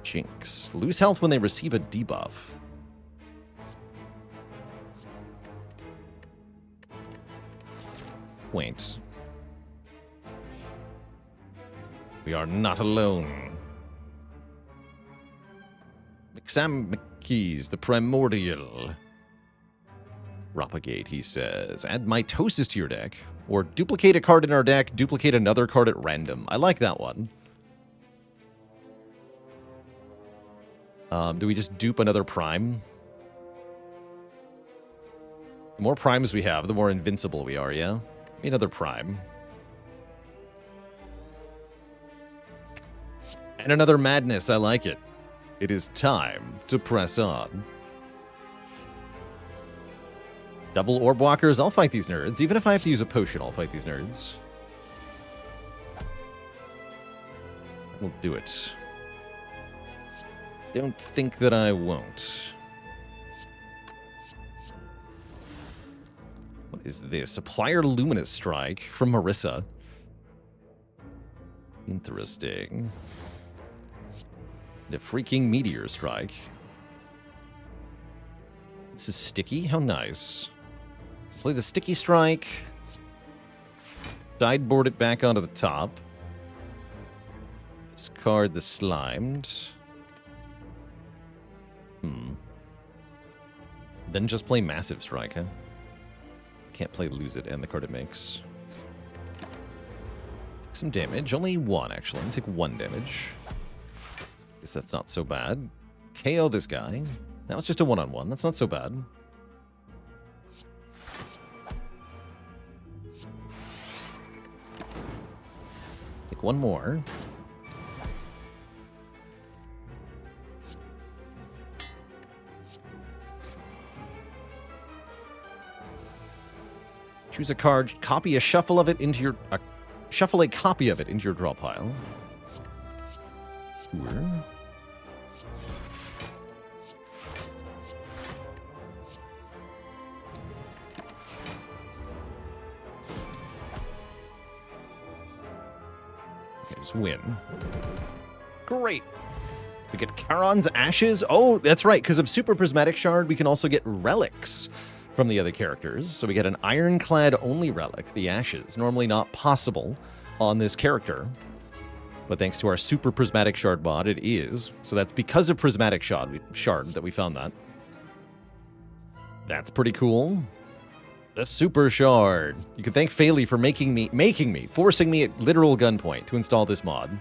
A: Jinx. Lose health when they receive a debuff. Wait. We are not alone. McSamkeys, the primordial. Propagate, he says. Add mitosis to your deck. Or duplicate a card in our deck, duplicate another card at random. I like that one. Do we just dupe another prime? The more primes we have, the more invincible we are, yeah? Maybe another prime. And another madness, I like it. It is time to press on. Double orb walkers, I'll fight these nerds. Even if I have to use a potion, I'll fight these nerds. We'll do it. Don't think that I won't. What is this? Supplier Luminous Strike from Marissa. Interesting. The freaking Meteor Strike. This is sticky? How nice. Play the Sticky Strike. Sideboard it back onto the top. Discard the Slimed. Then just play Massive Strike, huh? Can't play Lose It and the card it makes. Take some damage. Only one, actually. Take 1 damage. Guess that's not so bad. KO this guy. Now it's just a one-on-one. That's not so bad. Take 1 more. Choose a card, copy a shuffle of it into your shuffle a copy of it into your draw pile. Sure. Okay, just win. Great. We get Charon's Ashes. Oh, that's right. Because of Super Prismatic Shard, we can also get relics from the other characters. So we get an Ironclad only relic, the Ashes. Normally not possible on this character. But thanks to our Super Prismatic Shard mod, it is. So that's because of Prismatic Shard that we found that. That's pretty cool. The Super Shard. You can thank Phaley for forcing me at literal gunpoint to install this mod.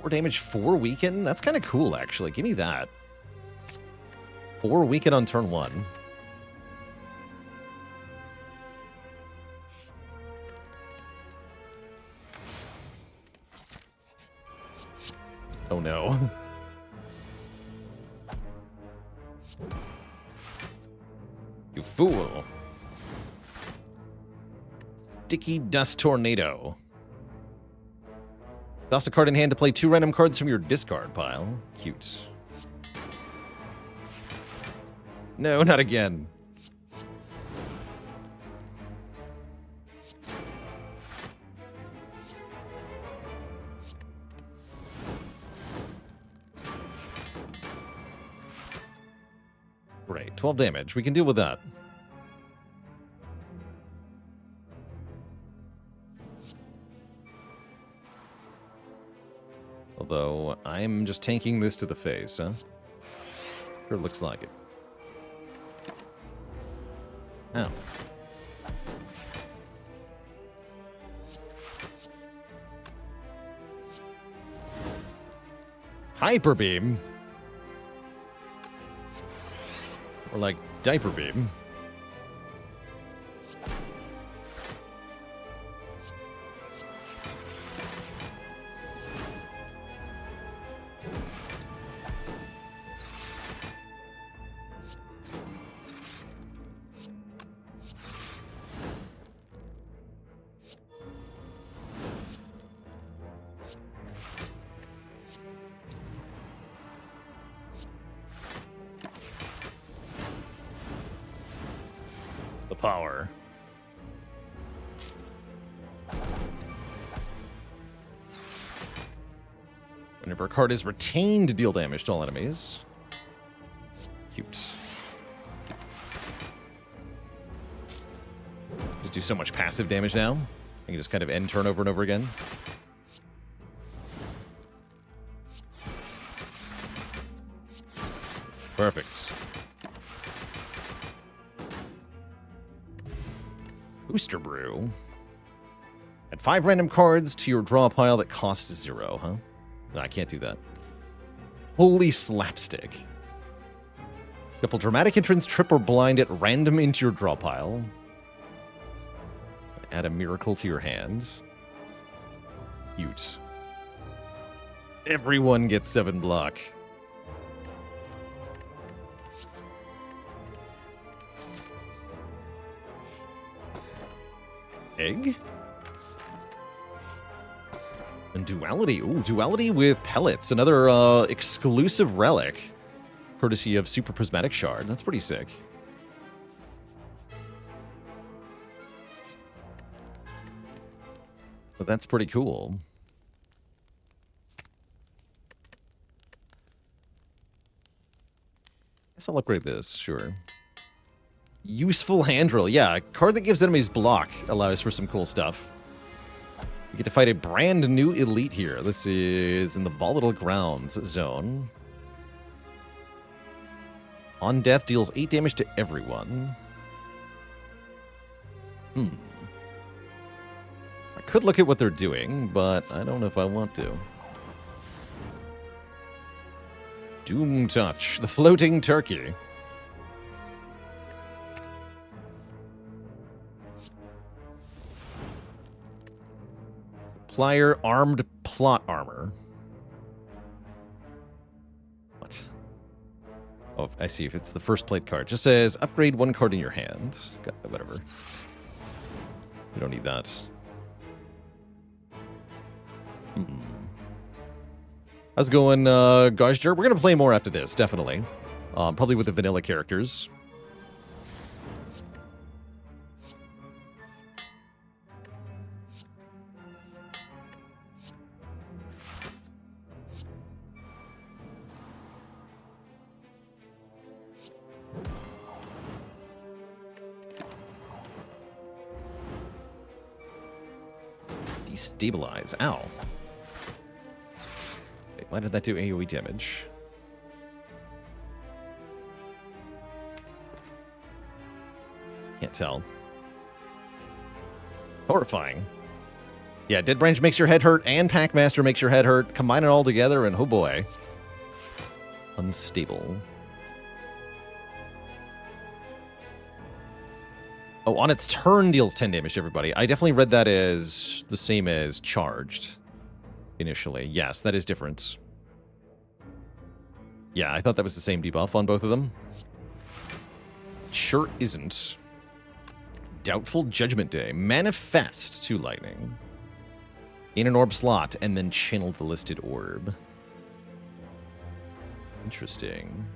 A: Four damage, 4 weaken? That's kind of cool, actually. Give me that. 4 weaken on turn 1. Oh no. You fool. Sticky Dust Tornado. Toss a card in hand to play 2 random cards from your discard pile. Cute. No, not again. Great, 12 damage. We can deal with that. Although, I'm just tanking this to the face, huh? Sure looks like it. Ow. Hyper Beam? Or like Diaper Beam? Power. Whenever a card is retained to deal damage to all enemies. Cute. Just do so much passive damage now. I can just kind of end turn over and over again. Perfect. Booster Brew. Add 5 random cards to your draw pile that cost 0, huh? No, I can't do that. Holy slapstick. Shuffle dramatic entrance, trip, or blind at random into your draw pile. Add a miracle to your hand. Cute. Everyone gets 7 block. Egg? And Duality. Ooh, Duality with Pellets. Another exclusive relic. Courtesy of Super Prismatic Shard. That's pretty sick. But that's pretty cool. Guess I'll upgrade this, sure. Useful Hand Drill. Yeah, a card that gives enemies block allows for some cool stuff. You get to fight a brand new elite here. This is in the Volatile Grounds zone. On death, deals 8 damage to everyone. I could look at what they're doing, but I don't know if I want to. Doom Touch, the Floating Turkey. Supplier Armed Plot Armor. What? Oh, I see. If it's the first played card. Just says, upgrade 1 card in your hand. Whatever. We don't need that. How's it going, Gajjar? We're going to play more after this, definitely. Probably with the vanilla characters. Destabilize. Ow. Wait, why did that do AoE damage? Can't tell. Horrifying. Yeah, Dead Branch makes your head hurt, and Packmaster makes your head hurt. Combine it all together, and oh boy. Unstable. Oh, on its turn deals 10 damage to everybody. I definitely read that as the same as charged initially. Yes, that is different. Yeah, I thought that was the same debuff on both of them. Sure isn't. Doubtful Judgment Day. Manifest 2 lightning. In an orb slot, and then channel the listed orb. Interesting.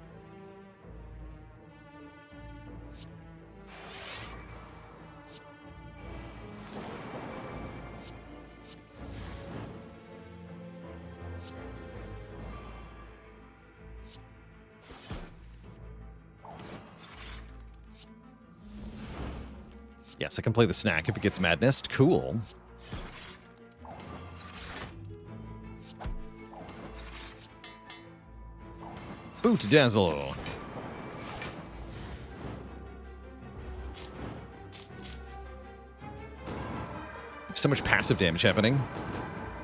A: Yes, I can play the snack if it gets madness. Cool. Boot Dazzle. So much passive damage happening.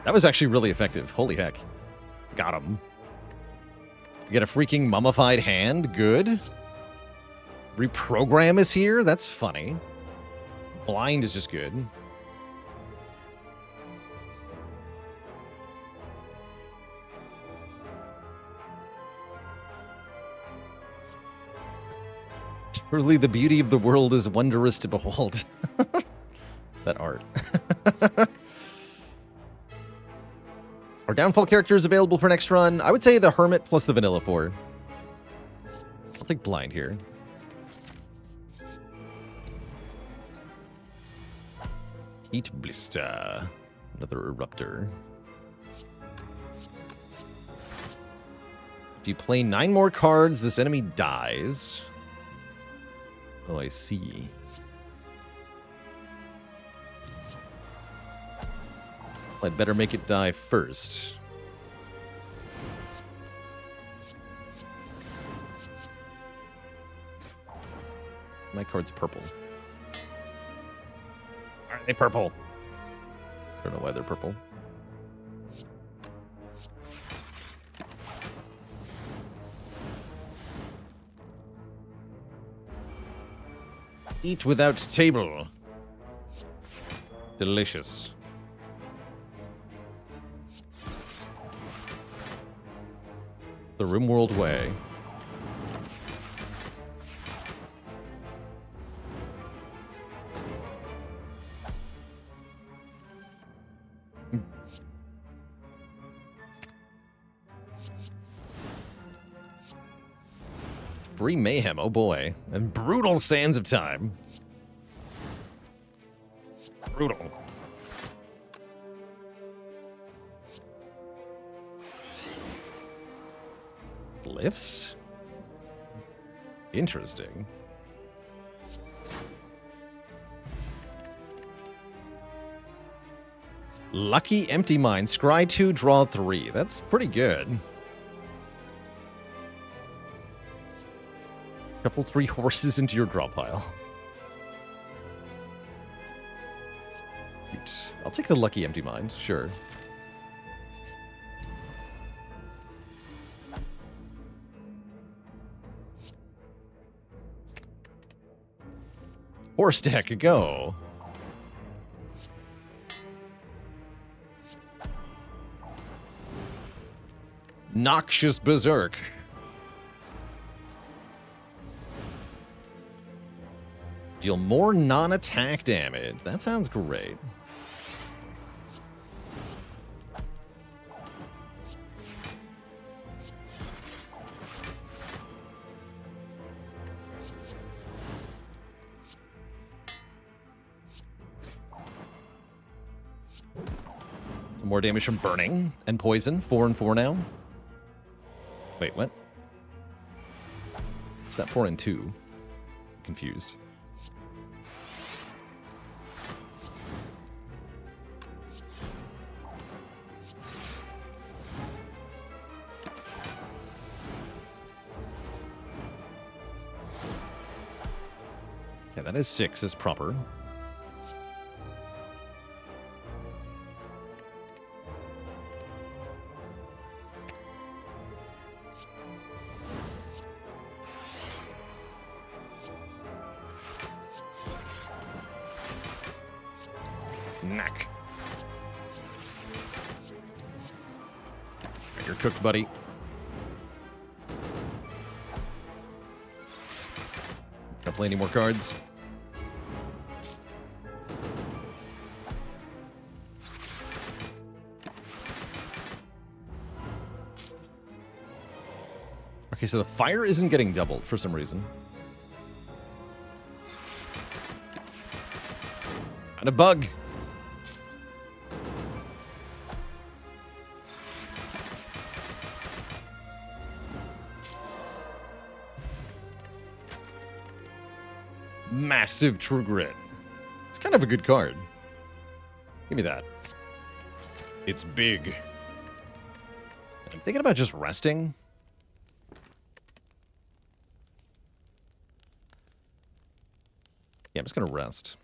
A: That was actually really effective. Holy heck. Got him. You get a freaking mummified hand. Good. Reprogram is here. That's funny. Blind is just good. Truly, the beauty of the world is wondrous to behold. That art. Are downfall characters available for next run? I would say the Hermit plus the Vanilla 4. I'll take Blind here. Heat Blister. Another Eruptor. If you play 9 more cards, this enemy dies. Oh, I see. I'd better make it die first. My card's purple. Are they purple? I don't know why they're purple. Eat without table. Delicious. The RimWorld way. Free Mayhem, oh boy. And Brutal Sands of Time. Brutal. Glyphs? Interesting. Lucky Empty Mind. Scry 2, draw 3. That's pretty good. Shuffle 3 horses into your draw pile. Cute. I'll take the Lucky Empty Mind, sure. Horse deck, go. Noxious Berserk. Deal more non-attack damage. That sounds great. Some more damage from burning and poison. 4 and 4 now. Wait, what? Is that 4 and 2? Confused. Yeah, that is 6 as proper. Knack. You're cooked, buddy. Gonna play any more cards? Okay, so the fire isn't getting doubled for some reason. And a bug. Massive True Grit. of a good card. Give me that. It's big. I'm thinking about just resting. Yeah, I'm just going to rest.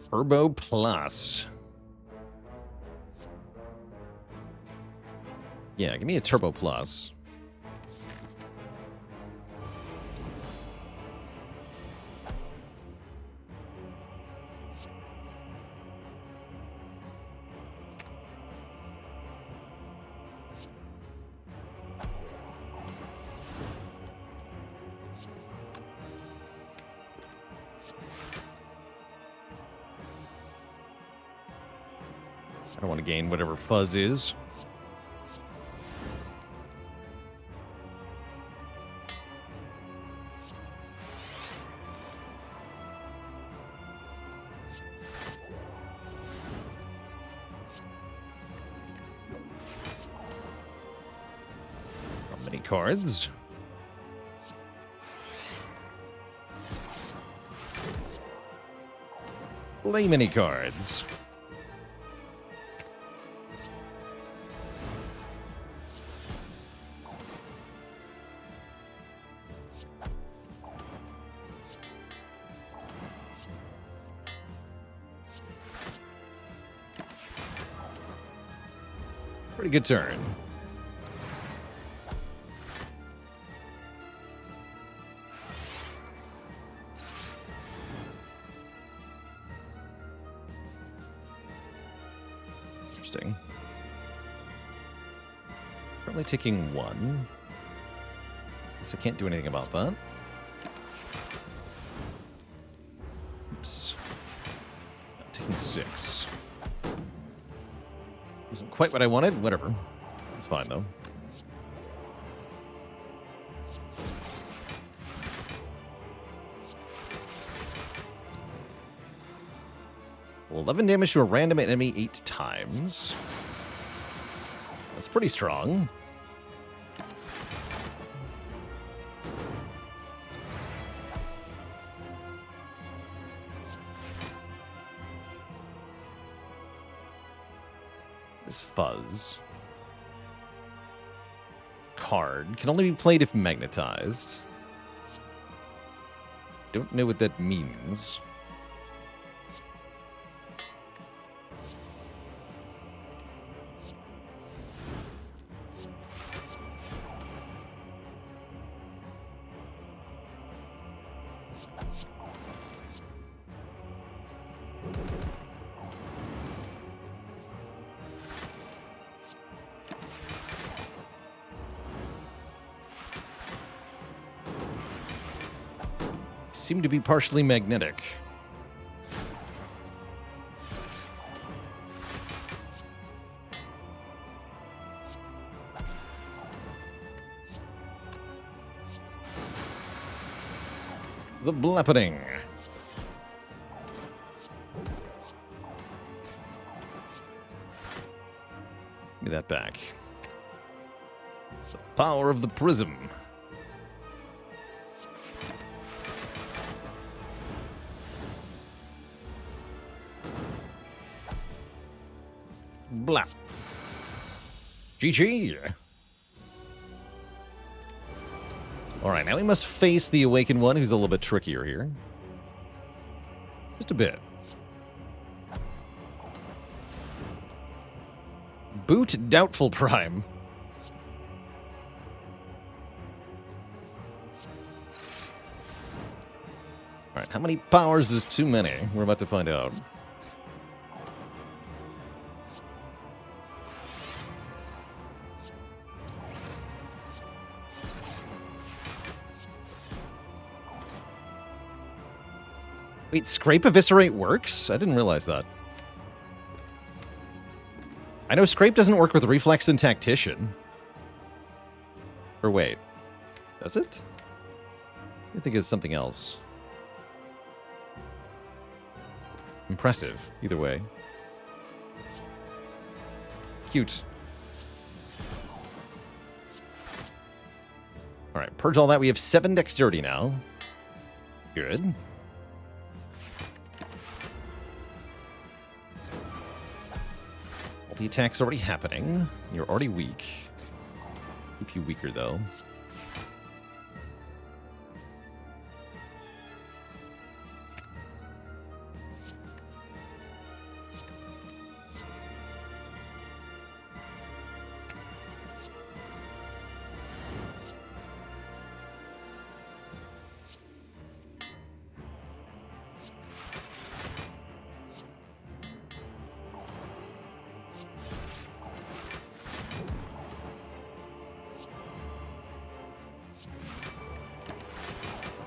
A: Turbo Plus. Yeah, give me a Turbo Plus. I don't want to gain whatever fuzz is. How many cards? Play many cards. Pretty good turn. Interesting. Currently taking 1. Guess I can't do anything about that. Oops. I'm taking 6. Wasn't quite what I wanted. Whatever. It's fine, though. Well, 11 damage to a random enemy 8 times. That's pretty strong. This fuzz card can only be played if magnetized. Don't know what that means. Seem to be partially magnetic. The Blappening. Give me that back. The power of the prism. Blap. GG. Alright, now we must face the Awakened One, who's a little bit trickier here. Just a bit. Boot Doubtful Prime. Alright, how many powers is too many? We're about to find out. Wait, Scrape Eviscerate works? I didn't realize that. I know Scrape doesn't work with Reflex and Tactician. Or wait, does it? I think it's something else. Impressive, either way. Cute. Alright, purge all that. We have 7 dexterity now. Good. The attack's already happening. You're already weak. Keep you weaker, though.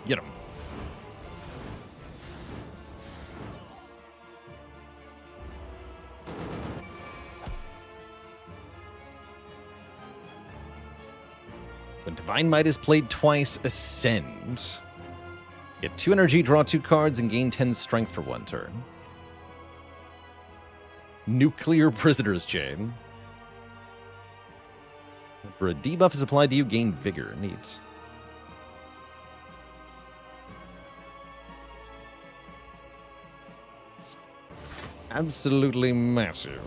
A: Get him. When Divine Might is played twice, Ascend. Get 2 energy, draw 2 cards, and gain 10 strength for 1 turn. Nuclear Prisoner's Chain. For a debuff is applied to you, gain Vigor. Neat. Absolutely massive.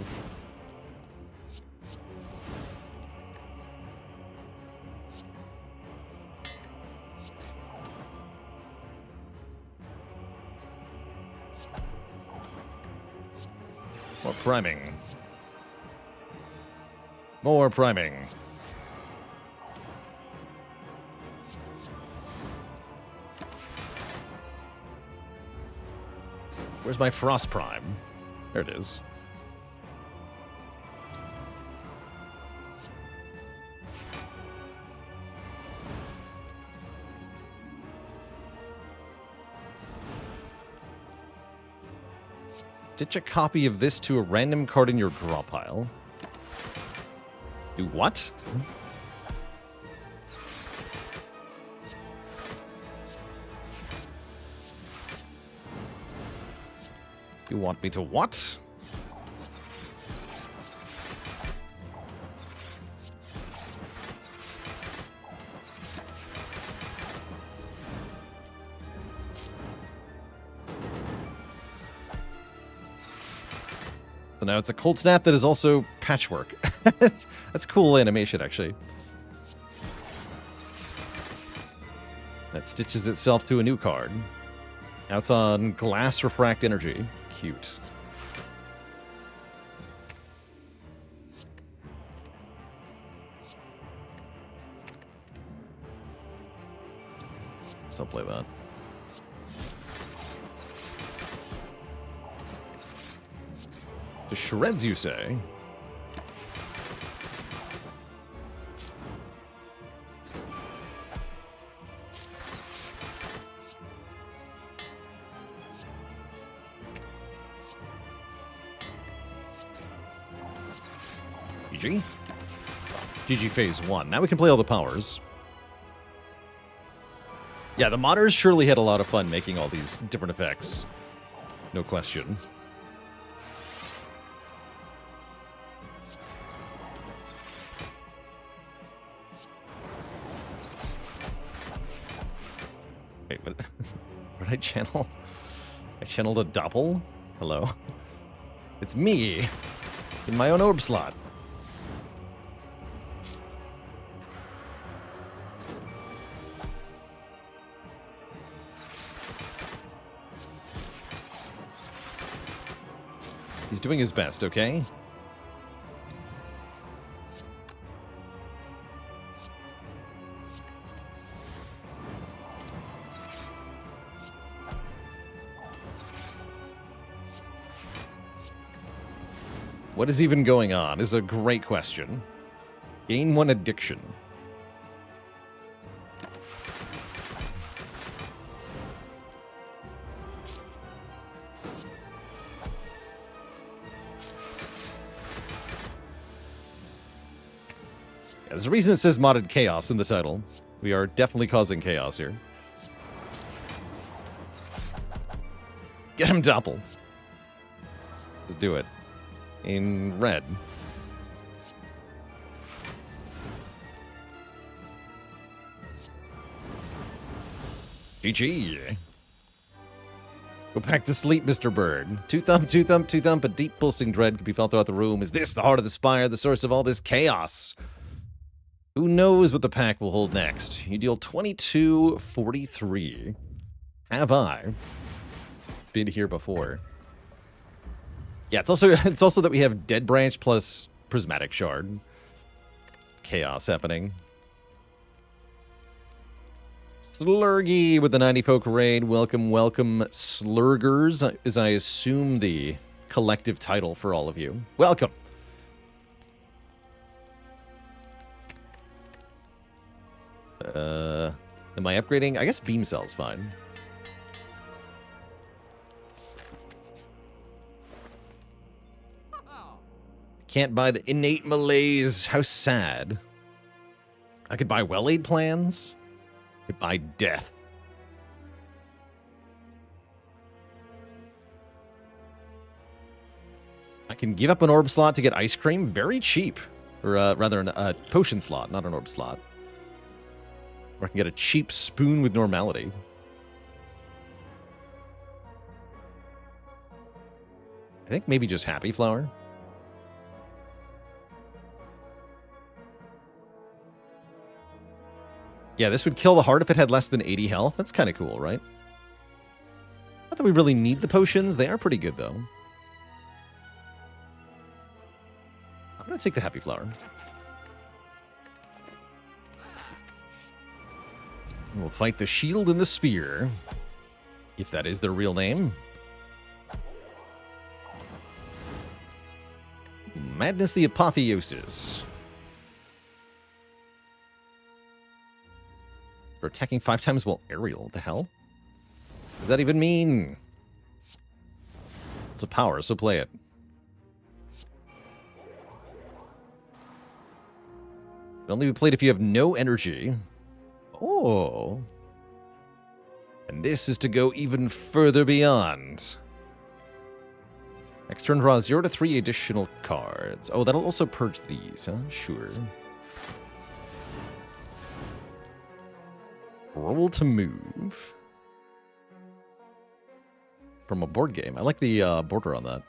A: More priming. More priming. Where's my Frost Prime? There it is. Stitch a copy of this to a random card in your draw pile. Do what? You want me to what? So now it's a Cold Snap that is also Patchwork. That's cool animation, actually. That stitches itself to a new card. Now it's on Glass Refract Energy. Cute. So I'll play that. To shreds, you say? GG. GG phase 1. Now we can play all the powers. Yeah, the modders surely had a lot of fun making all these different effects. No question. Wait, what did I channel? I channeled a doppel? Hello? It's me! In my own orb slot. He's doing his best, okay? What is even going on is a great question. Gain 1 addiction. Yeah, there's a reason it says modded chaos in the title. We are definitely causing chaos here. Get him, Doppel. Just do it. In red. GG. Go back to sleep, Mr. Bird. Two thump, two thump, two thump. A deep pulsing dread can be felt throughout the room. Is this the heart of the Spire, the source of all this chaos? Who knows what the pack will hold next? You deal 2243. Have I been here before? Yeah, it's also that we have Dead Branch plus Prismatic Shard. Chaos happening. Slurgy with the 90 folk raid. Welcome, welcome, Slurgers, is I assume the collective title for all of you. Welcome. Am I upgrading? I guess Beam Cell's fine. Can't buy the innate malaise. How sad. I could buy well-aid plans. I could buy death. I can give up an orb slot to get ice cream very cheap. Or rather, a potion slot, not an orb slot. Or I can get a cheap spoon with normality. I think maybe just Happy Flower. Yeah, this would kill the heart if it had less than 80 health. That's kind of cool, right? Not that we really need the potions. They are pretty good, though. I'm going to take the Happy Flower. We'll fight the Shield and the Spear. If that is their real name. Madness the Apotheosis. For attacking 5 times while aerial. What the hell? Does that even mean? It's a power, so play it. Can only be played if you have no energy. Oh. And this is to go even further beyond. Next turn draw 0 to 3 additional cards. Oh, that'll also purge these, huh? Sure. Roll to move. From a board game. I like the border on that.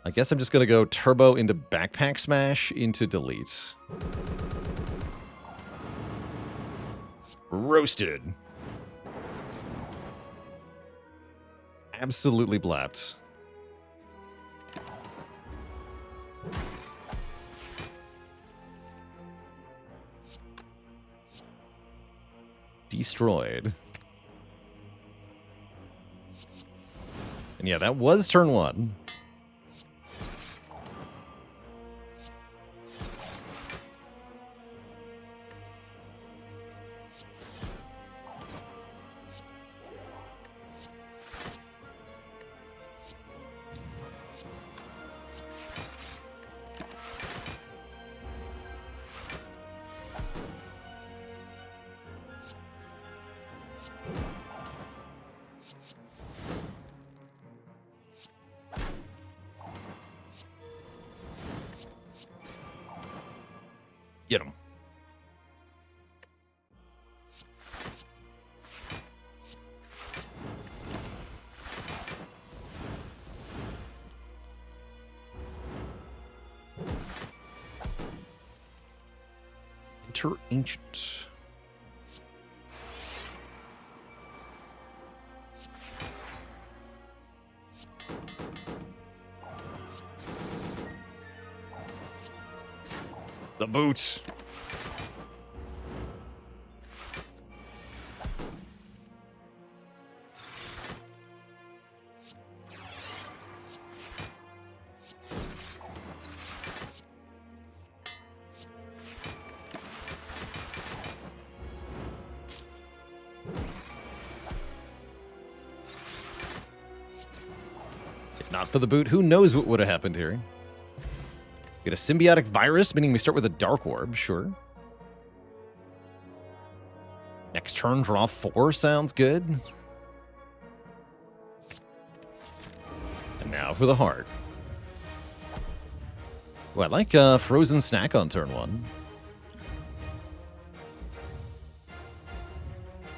A: I guess I'm just going to go turbo into backpack smash into delete. Roasted. Absolutely blapped. Destroyed. And yeah, that was turn 1. Get him. Enter Ancient. The boots. If not for the boot, who knows what would have happened here? Get a symbiotic virus, meaning we start with a dark orb, sure. Next turn, draw 4, sounds good. And now for the heart. Oh, I like Frozen Snack on turn 1.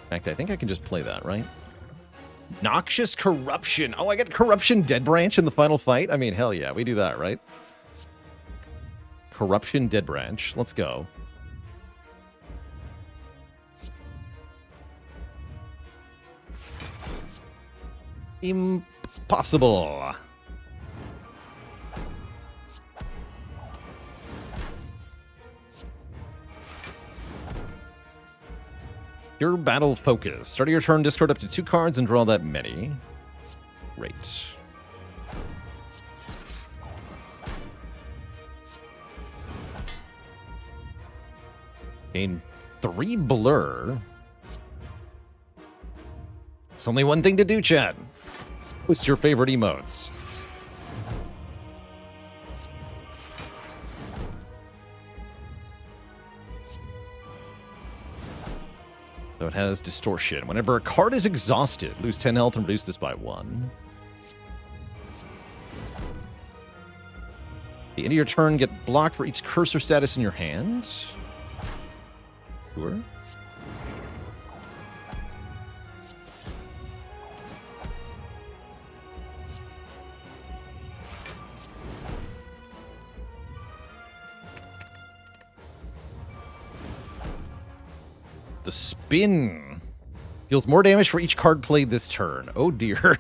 A: In fact, I think I can just play that, right? Noxious Corruption. Oh, I get Corruption Dead Branch in the final fight? I mean, hell yeah, we do that, right? Corruption Dead Branch. Let's go. Impossible. Your battle focus. Start of your turn, discard up to 2 cards and draw that many. Great. Gain 3 blur. There's only one thing to do, chat. Post your favorite emotes. So it has distortion. Whenever a card is exhausted, lose 10 health and reduce this by 1. At the end of your turn, get blocked for each cursor status in your hand. Sure. The spin deals more damage for each card played this turn. Oh dear.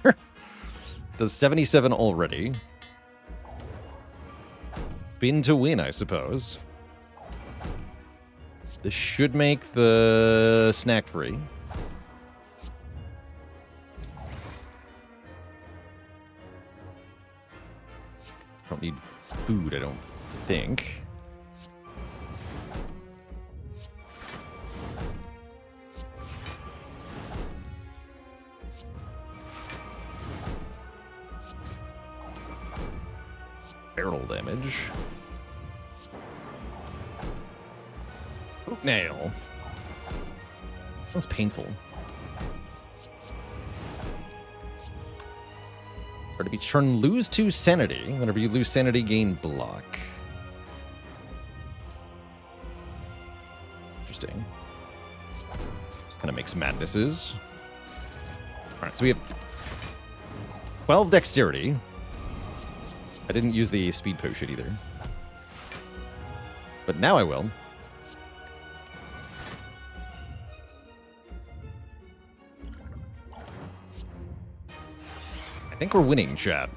A: Does 77 already. Spin to win, I suppose. This should make the snack free. Don't need food, I don't think. Barrel damage. Oak nail. Sounds painful. Start of each turn, lose 2 sanity. Whenever you lose sanity, gain block. Interesting. Kind of makes madnesses. Alright, so we have 12 dexterity. I didn't use the speed potion either. But now I will. I think we're winning, chat.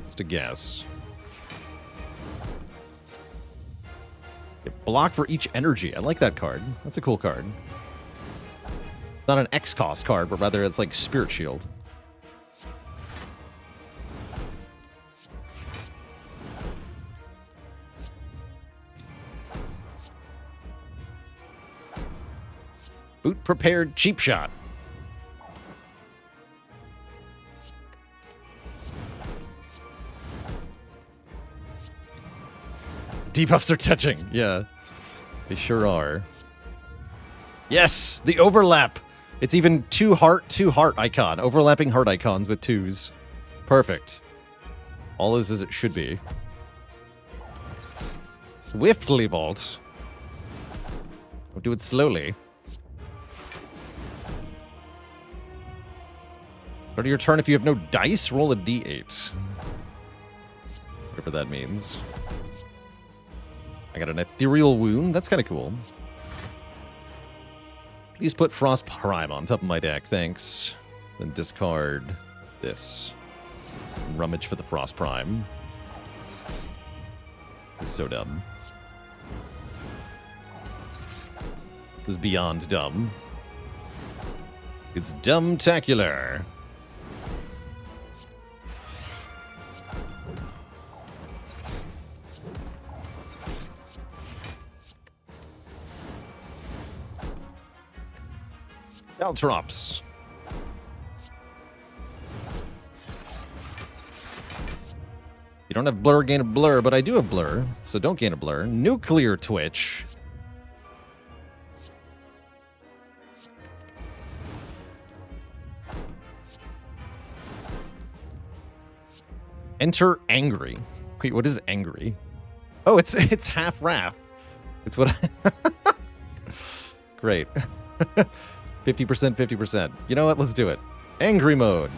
A: Just a guess. Get block for each energy. I like that card. That's a cool card. It's not an X-cost card, but rather it's like Spirit Shield. Boot prepared cheap shot. Debuffs are touching. Yeah, they sure are. Yes, the overlap. It's even 2 heart icon. Overlapping heart icons with 2s. Perfect. All is as it should be. Swiftly vault. I'll do it slowly. Start of your turn, if you have no dice, roll a d8. Whatever that means. I got an ethereal wound. That's kind of cool. Please put Frost Prime on top of my deck, thanks. Then discard this. Rummage for the Frost Prime. This is so dumb. This is beyond dumb. It's dumb-tacular. Caltrops. You don't have blur, gain a blur, but I do have blur, so don't gain a blur. Nuclear Twitch. Enter angry. Wait, what is angry? Oh, it's half wrath. It's what I... Great. 50%, 50%. You know what? Let's do it. Angry mode.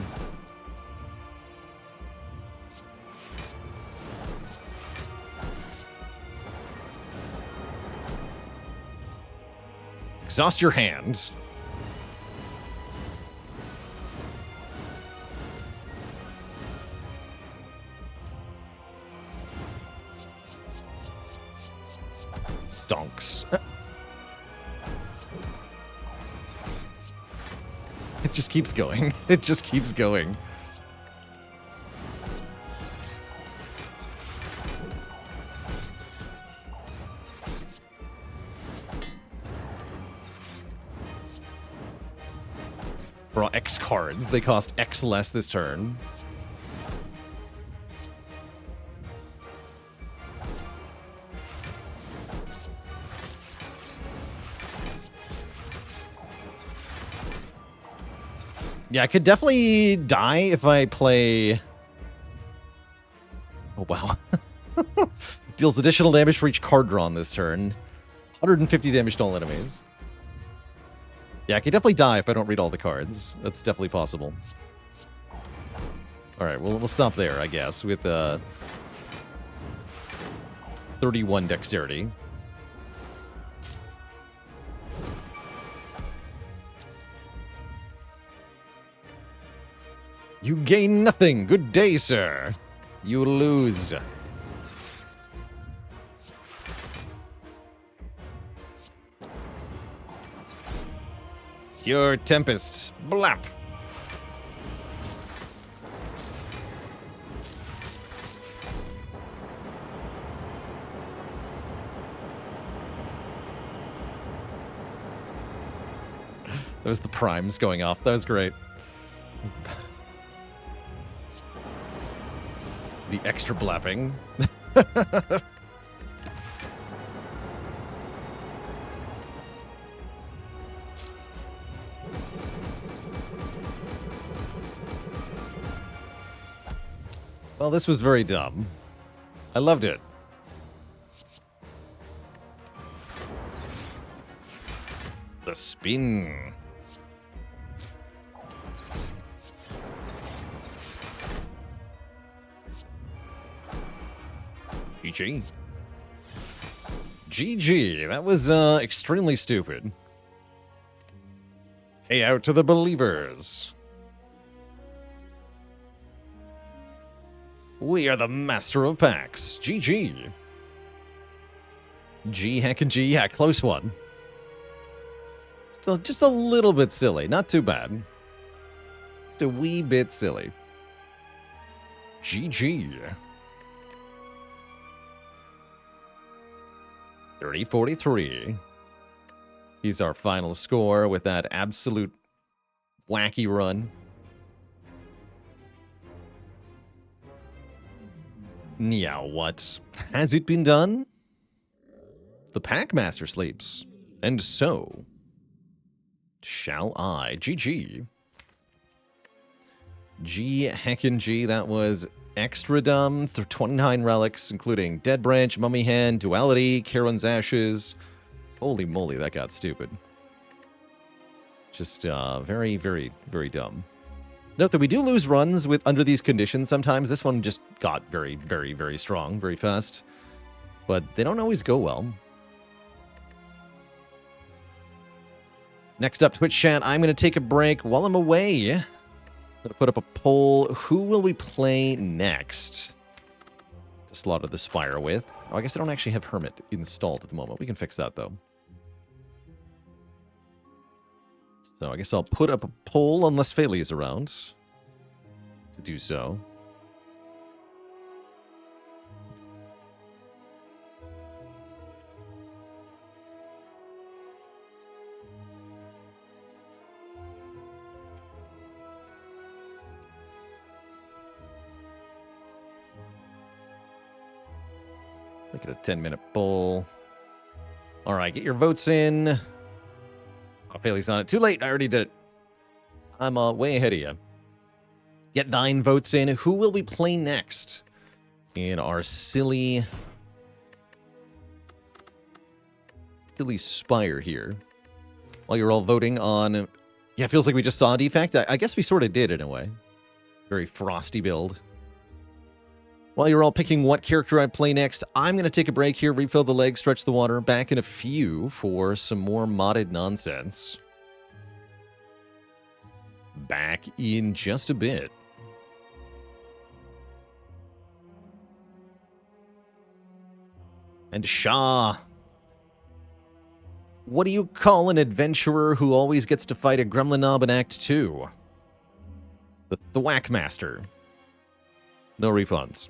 A: Exhaust your hand. Stonks. It just keeps going. It just keeps going. For all X cards, they cost X less this turn. Yeah, I could definitely die if I play... Oh, wow. Deals additional damage for each card drawn this turn. 150 damage to all enemies. Yeah, I could definitely die if I don't read all the cards. That's definitely possible. Alright, well, we'll stop there, I guess, with 31 dexterity. You gain nothing. Good day, sir. You lose. Cure Tempest. Blap. That was the primes going off. That was great. The extra blapping. Well, this was very dumb. I loved it. The spin. GG. GG. That was extremely stupid. Hey out to the believers. We are the master of packs. GG. G heck and G. Yeah, close one. Still just a little bit silly. Not too bad. Just a wee bit silly. GG. 30-43. He's our final score with that absolute wacky run. Yeah, what? Has it been done? The Packmaster sleeps. And so shall I. GG. G heckin' G. That was extra dumb. 29 relics, including Dead Branch, Mummy Hand, Duality, Charon's Ashes. Holy moly, that got stupid. Just very, very, very dumb. Note that we do lose runs with under these conditions sometimes. This one just got very, very, very strong, very fast. But they don't always go well. Next up, Twitch chat, I'm going to take a break. While I'm away, I'm going to put up a poll. Who will we play next to slaughter the Spire with? Oh, I guess I don't actually have Hermit installed at the moment. We can fix that, though. So I guess I'll put up a poll unless Faley is around to do so. Make it a 10-minute poll. All right, get your votes in. Oh, Faley's on it. Too late. I already did it. I'm way ahead of you. Get 9 votes in. Who will we play next in our silly Spire here? While you're all voting on... Yeah, it feels like we just saw a defect. I guess we sort of did in a way. Very frosty build. While you're all picking what character I play next, I'm going to take a break here, refill the legs, stretch the water. Back in a few for some more modded nonsense. Back in just a bit. And Shah. What do you call an adventurer who always gets to fight a gremlin knob in Act 2? The Packmaster. No refunds.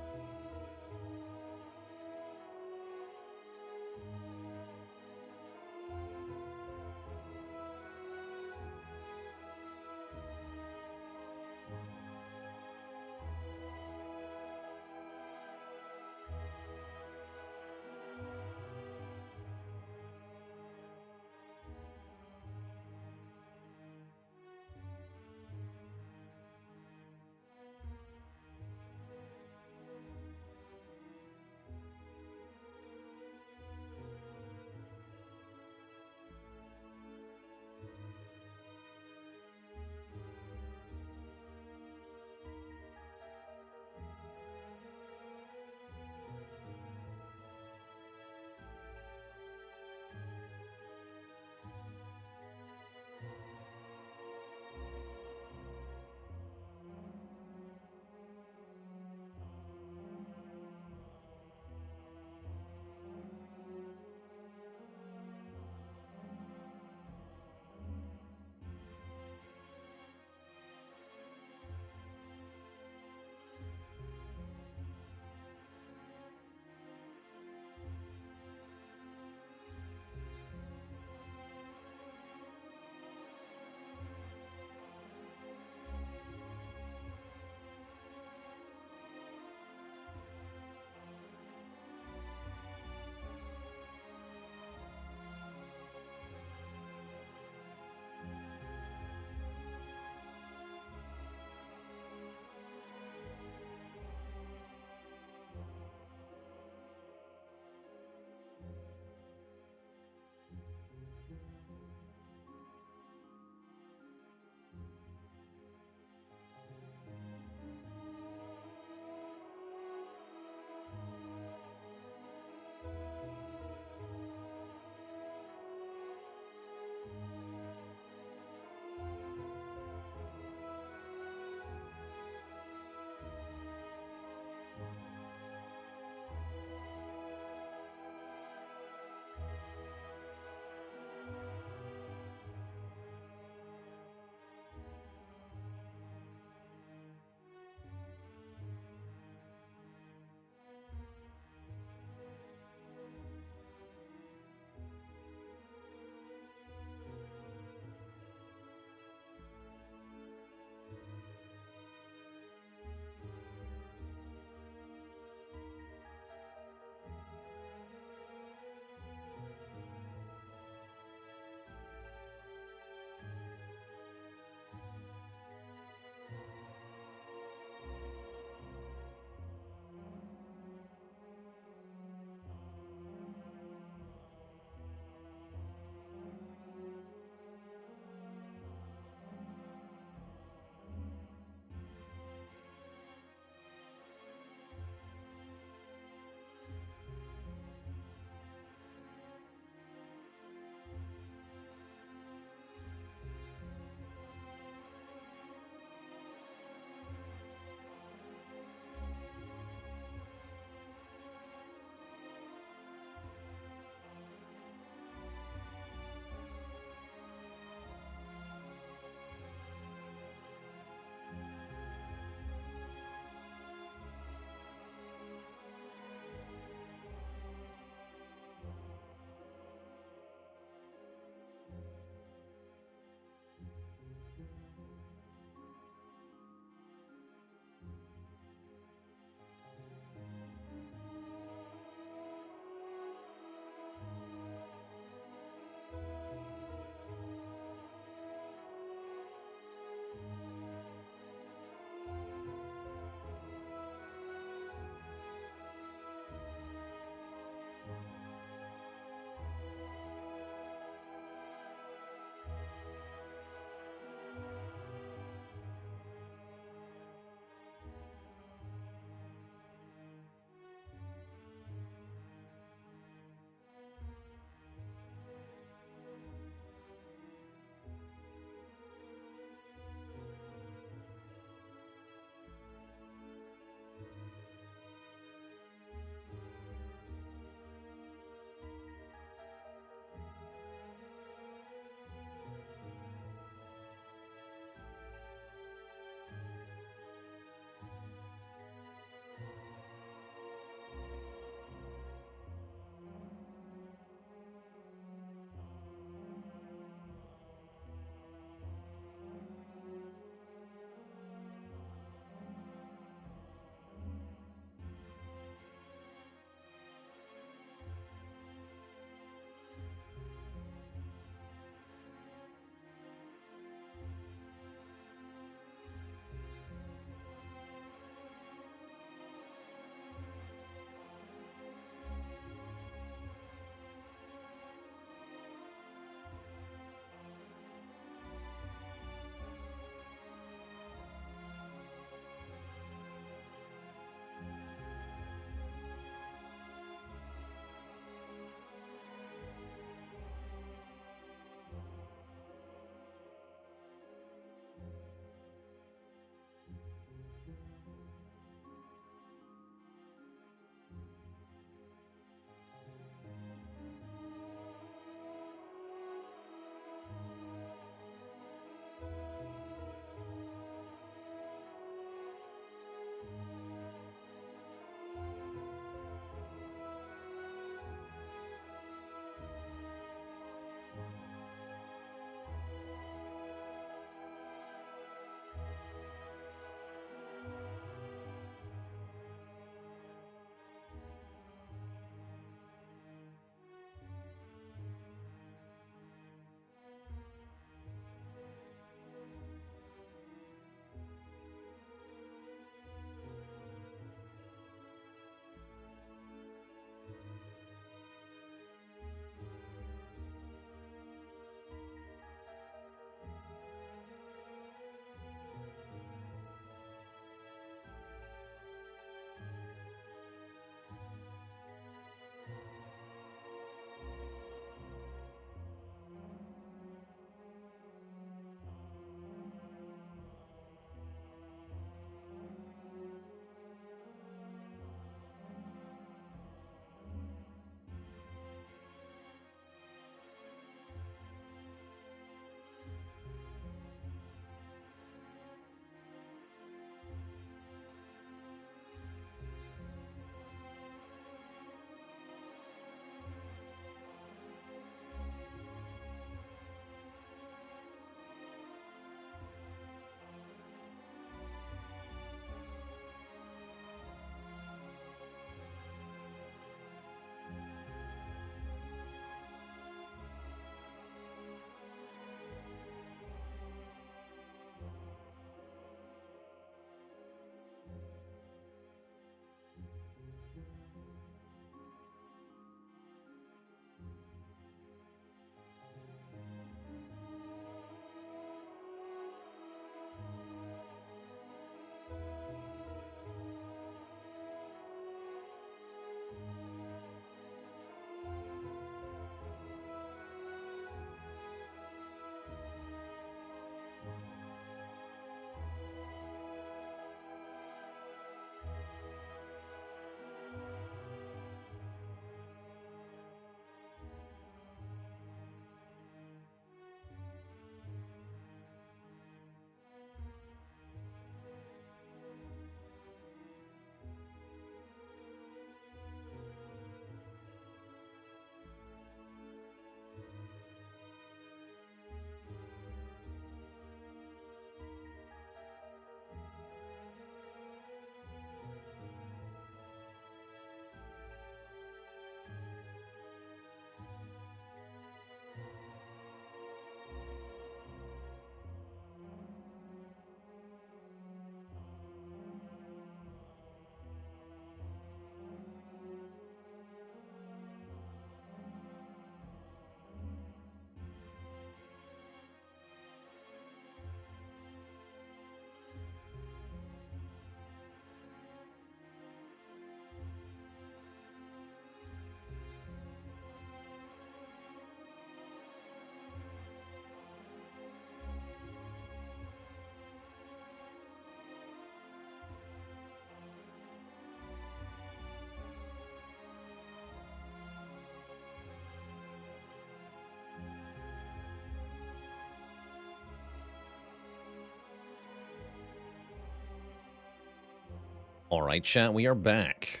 A: All right, chat, we are back.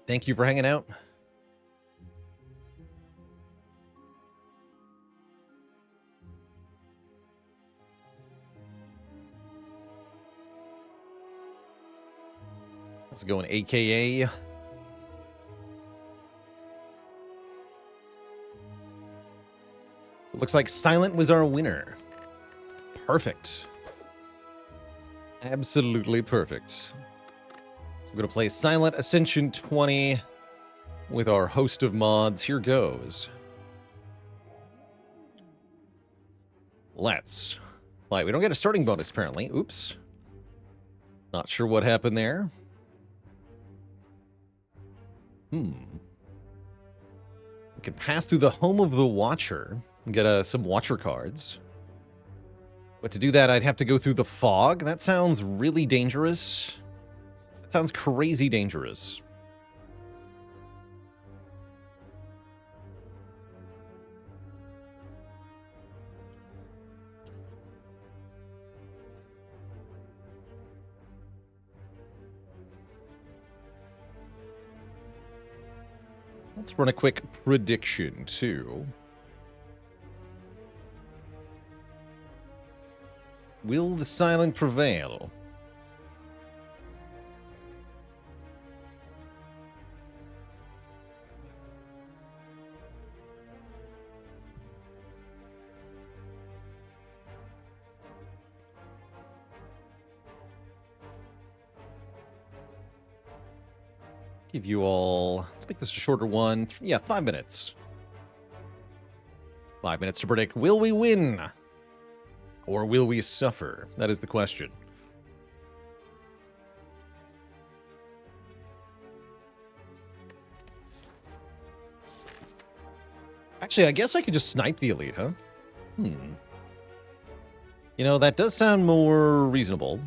A: Thank you for hanging out. Let's go in AKA. So it looks like Silent was our winner. Perfect. Absolutely perfect. So we're going to play Silent Ascension 20 with our host of mods. Here goes. Let's fight. We don't get a starting bonus, apparently. Oops. Not sure what happened there. We can pass through the home of the Watcher and get some Watcher cards. But to do that, I'd have to go through the fog. That sounds really dangerous. That sounds crazy dangerous. Let's run a quick prediction, too. Will the Silent prevail? Give you all... Let's make this a shorter one. Yeah, 5 minutes. 5 minutes to predict. Will we win? Or will we suffer? That is the question. Actually, I guess I could just snipe the elite, huh? You know, that does sound more reasonable.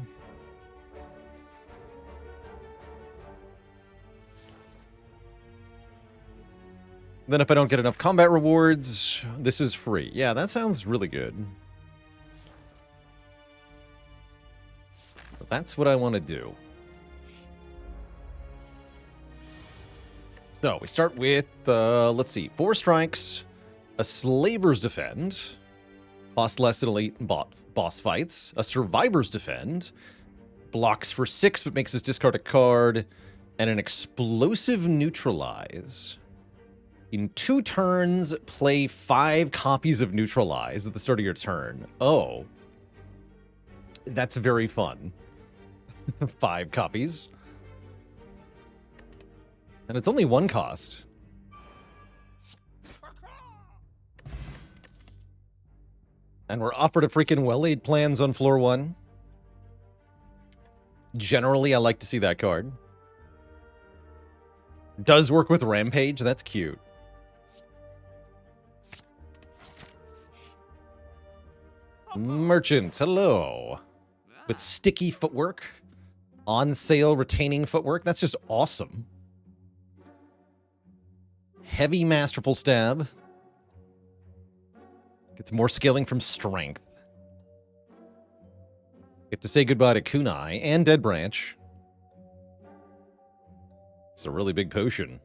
A: Then if I don't get enough combat rewards, this is free. Yeah, that sounds really good. But that's what I want to do. So we start with, let's see, 4 strikes, a Slaver's Defend, cost less than elite boss fights, a Survivor's Defend, blocks for 6 but makes us discard a card, and an Explosive Neutralize. In 2 turns, play 5 copies of Neutralize at the start of your turn. Oh. That's very fun. 5 copies. And it's only 1 cost. And we're offered a freaking well-laid plans on floor 1. Generally, I like to see that card. Does work with Rampage. That's cute. Merchant, hello. With sticky footwork. On sale retaining footwork. That's just awesome. Heavy Masterful Stab. Gets more scaling from Strength. We have to say goodbye to Kunai and Dead Branch. It's a really big potion.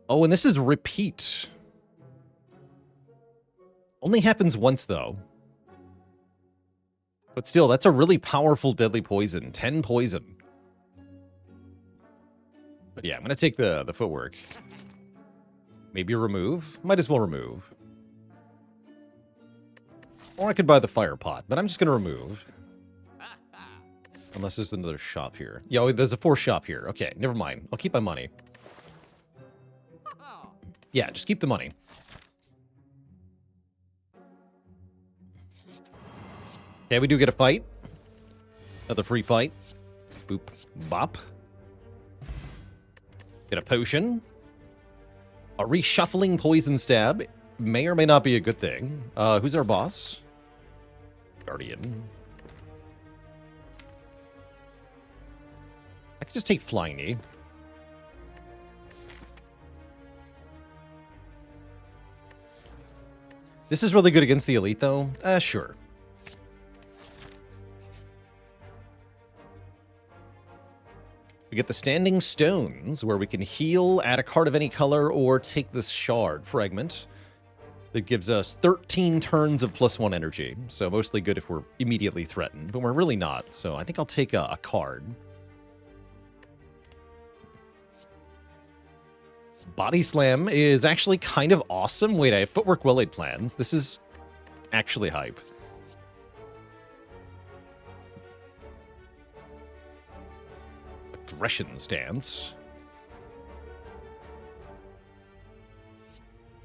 A: Oh, and this is repeat. Only happens once, though. But still, that's a really powerful deadly poison. 10 poison. But yeah, I'm going to take the footwork. Maybe remove. Might as well remove. Or I could buy the fire pot, but I'm just going to remove. Unless there's another shop here. Yeah, there's a 4 shop here. Okay, never mind. I'll keep my money. Yeah, just keep the money. Okay, we do get a fight. Another free fight. Boop. Bop. Get a potion. A reshuffling poison stab. May or may not be a good thing. Who's our boss? Guardian. I could just take Flying Knee. This is really good against the elite, though. Sure. We get the Standing Stones, where we can heal, add a card of any color, or take this shard fragment. That gives us 13 turns of +1 energy, so mostly good if we're immediately threatened, but we're really not, so I think I'll take a card. Body Slam is actually kind of awesome. Wait, I have Footwork Well-Laid Plans. This is actually hype. Aggression Stance.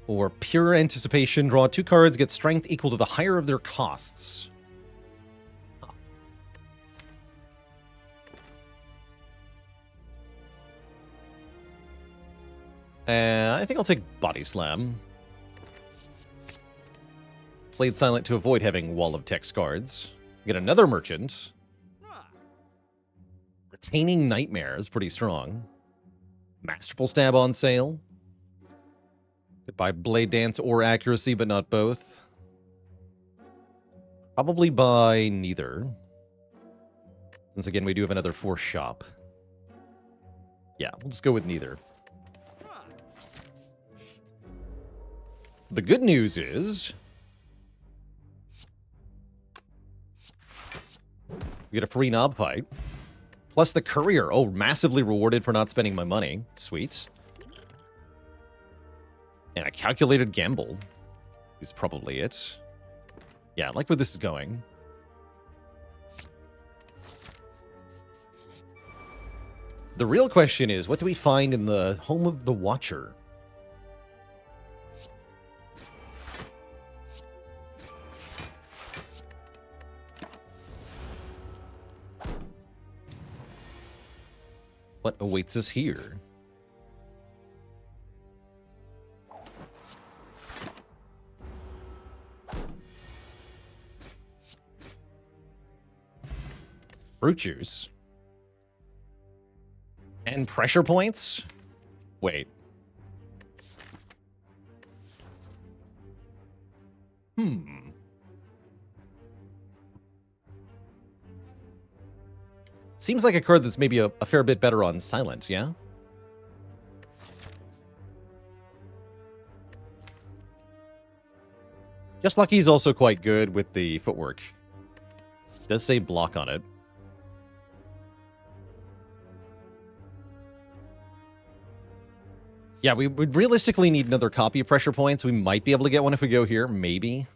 A: Or Pure Anticipation. Draw 2 cards, get strength equal to the higher of their costs. I think I'll take Body Slam. Played Silent to avoid having Wall of Text cards. Get another Merchant. Retaining Nightmare is pretty strong. Masterful Stab on sale. Could buy Blade Dance or Accuracy, but not both. Probably buy neither. Since, again, we do have another Force Shop. Yeah, we'll just go with neither. The good news is we get a free knob fight. Plus the Courier. Oh, massively rewarded for not spending my money. Sweet. And a Calculated Gamble is probably it. Yeah, I like where this is going. The real question is, what do we find in the Home of the Watcher? What awaits us here? Fruit juice. And pressure points? Wait. Seems like a card that's maybe a fair bit better on Silent, yeah? Just Lucky is also quite good with the footwork. Does say block on it. Yeah, we would realistically need another copy of Pressure Points. We might be able to get one if we go here, maybe.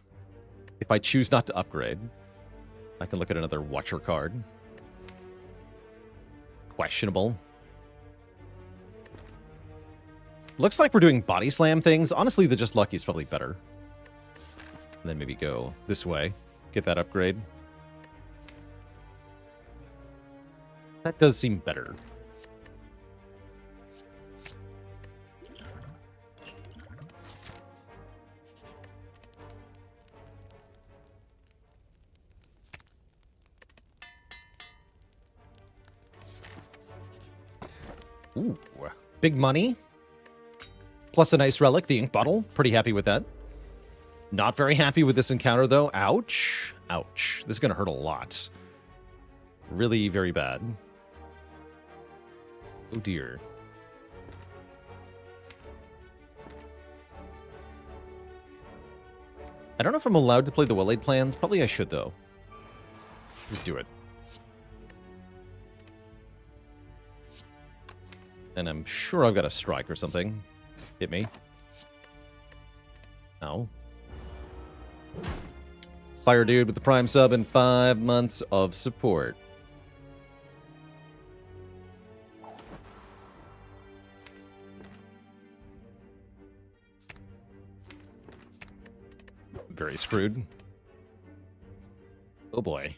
A: If I choose not to upgrade. I can look at another Watcher card. Questionable. Looks like we're doing Body Slam things. Honestly, the Just Lucky is probably better. And then maybe go this way. Get that upgrade. That does seem better. Ooh, big money. Plus a nice relic, the ink bottle. Pretty happy with that. Not very happy with this encounter, though. Ouch. Ouch. This is going to hurt a lot. Really very bad. Oh, dear. I don't know if I'm allowed to play the Well-Laid Plans. Probably I should, though. Just do it. And I'm sure I've got a strike or something. Hit me. Ow. Fire Dude with the Prime sub and 5 months of support. Very screwed. Oh boy.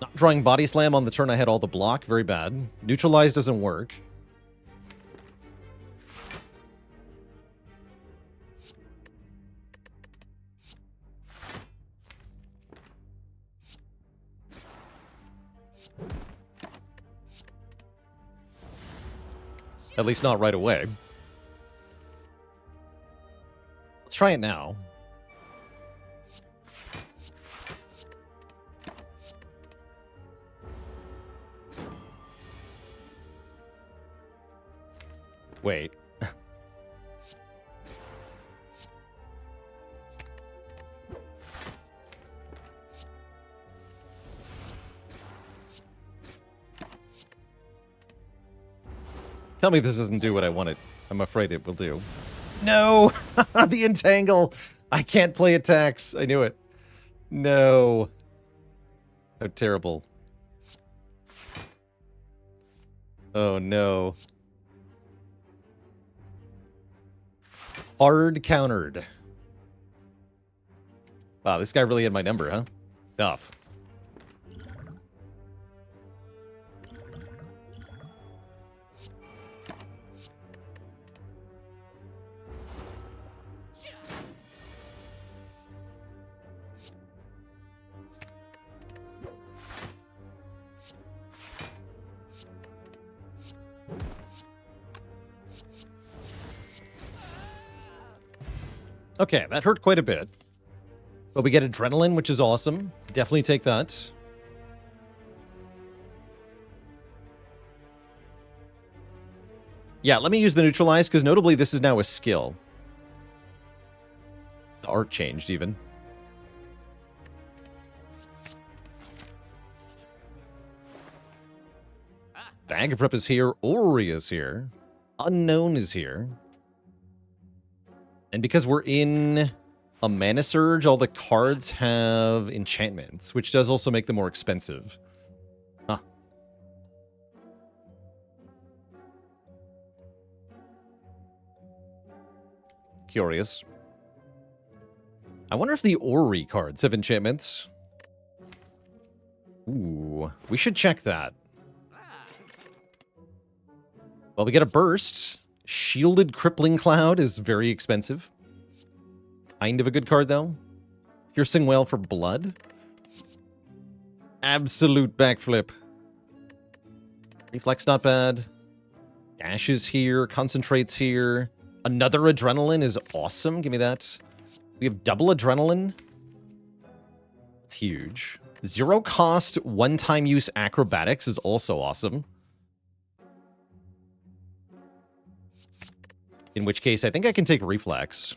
A: Not drawing Body Slam on the turn I had all the block. Very bad. Neutralize doesn't work. At least not right away. Let's try it now. Wait. Tell me this doesn't do what I wanted. I'm afraid it will do. No! The entangle! I can't play attacks. I knew it. No. How terrible. Oh, no. Hard countered. Wow, this guy really had my number, huh? Tough. Okay, that hurt quite a bit. But we get adrenaline, which is awesome. Definitely take that. Yeah, let me use the neutralize, because notably this is now a skill. The art changed, even. Bag of Prep is here. Ori is here. Unknown is here. And because we're in a Mana Surge, all the cards have enchantments, which does also make them more expensive. Huh. Curious. I wonder if the Ori cards have enchantments. Ooh, we should check that. Well, we get a burst. Shielded Crippling Cloud is very expensive. Kind of a good card, though. Piercing Whale for blood. Absolute backflip. Reflex not bad. Dash is here. Concentrates here. Another Adrenaline is awesome. Give me that. We have double Adrenaline. It's huge. Zero cost, one-time use Acrobatics is also awesome. In which case, I think I can take Reflex.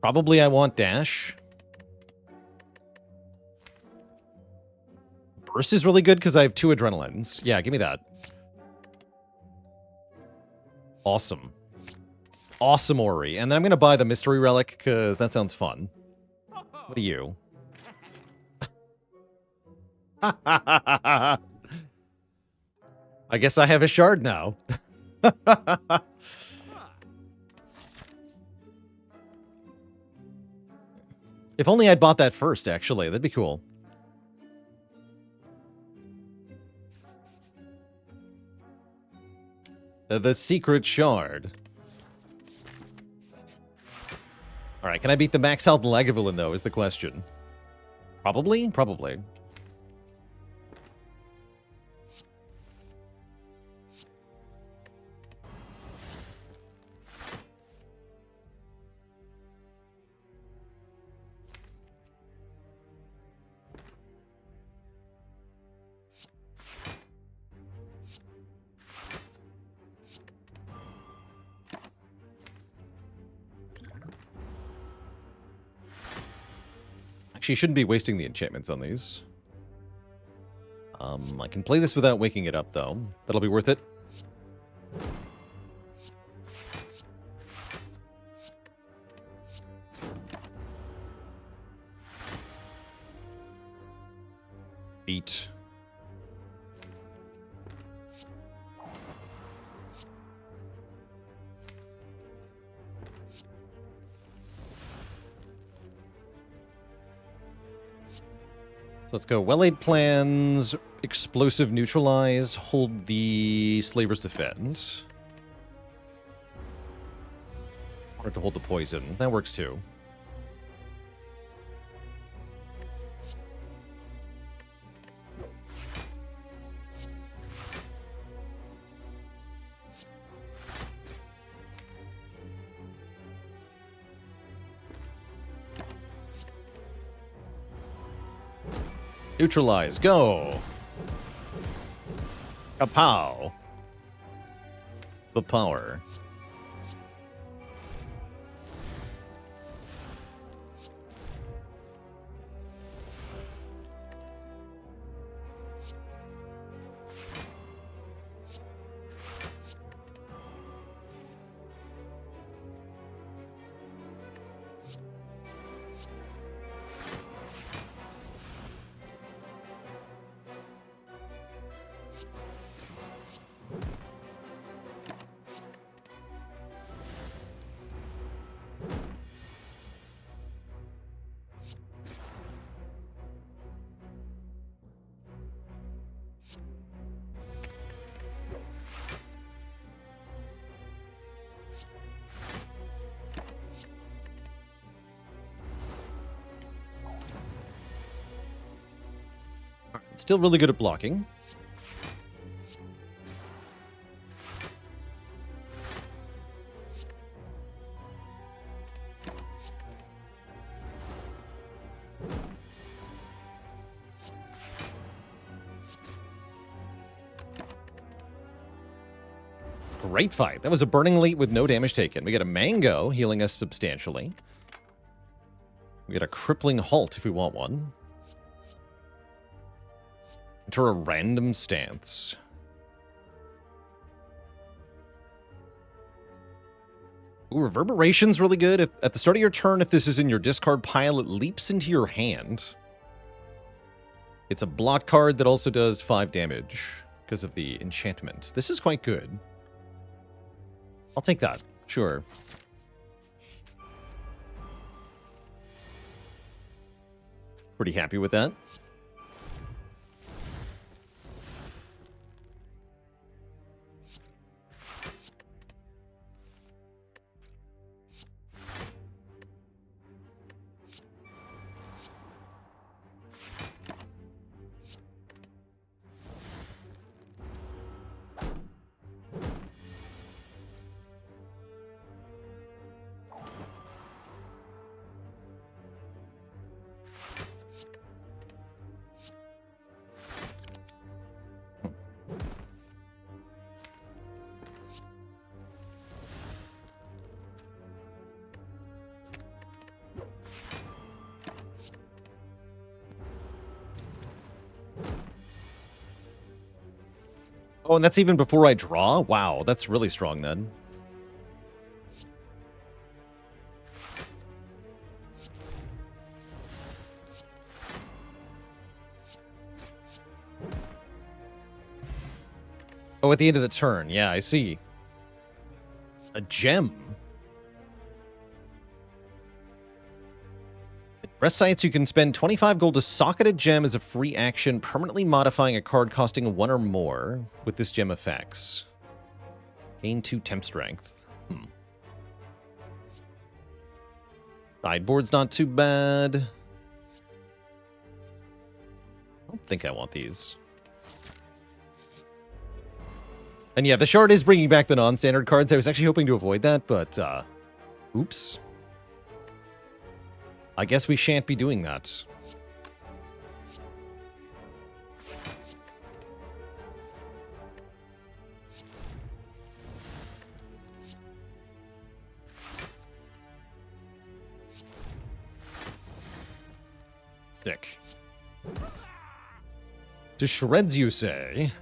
A: Probably I want Dash. Burst is really good because I have 2 Adrenalines. Yeah, give me that. Awesome. Awesome Ori. And then I'm going to buy the Mystery Relic because that sounds fun. What are you? I guess I have a shard now. If only I'd bought that first, actually. That'd be cool. The secret shard. Alright, can I beat the max health Lagavulin, though, is the question. Probably? Probably. Actually, shouldn't be wasting the enchantments on these. I can play this without waking it up, though. That'll be worth it. Beat. So let's go. Well-laid plans, explosive neutralize, hold the slavers defend. Or to hold the poison. That works too. Neutralize. Go. Kapow. The power. Still really good at blocking. Great fight. That was a Burning Elite with no damage taken. We get a Mango healing us substantially. We get a Crippling Halt if we want one. Enter a random stance. Ooh, Reverberation's really good. If, at the start of your turn, if this is in your discard pile, it leaps into your hand. It's a block card that also does 5 damage because of the enchantment. This is quite good. I'll take that. Sure. Pretty happy with that. Oh, and that's even before I draw? Wow, that's really strong then. Oh, at the end of the turn. Yeah, I see. A gem. At rest sites, you can spend 25 gold to socket a gem as a free action, permanently modifying a card costing 1 or more with this gem effects. Gain 2 temp strength. Sideboard's not too bad. I don't think I want these. And yeah, the shard is bringing back the non-standard cards. I was actually hoping to avoid that, but, oops. I guess we shan't be doing that. Sick. To shreds, you say?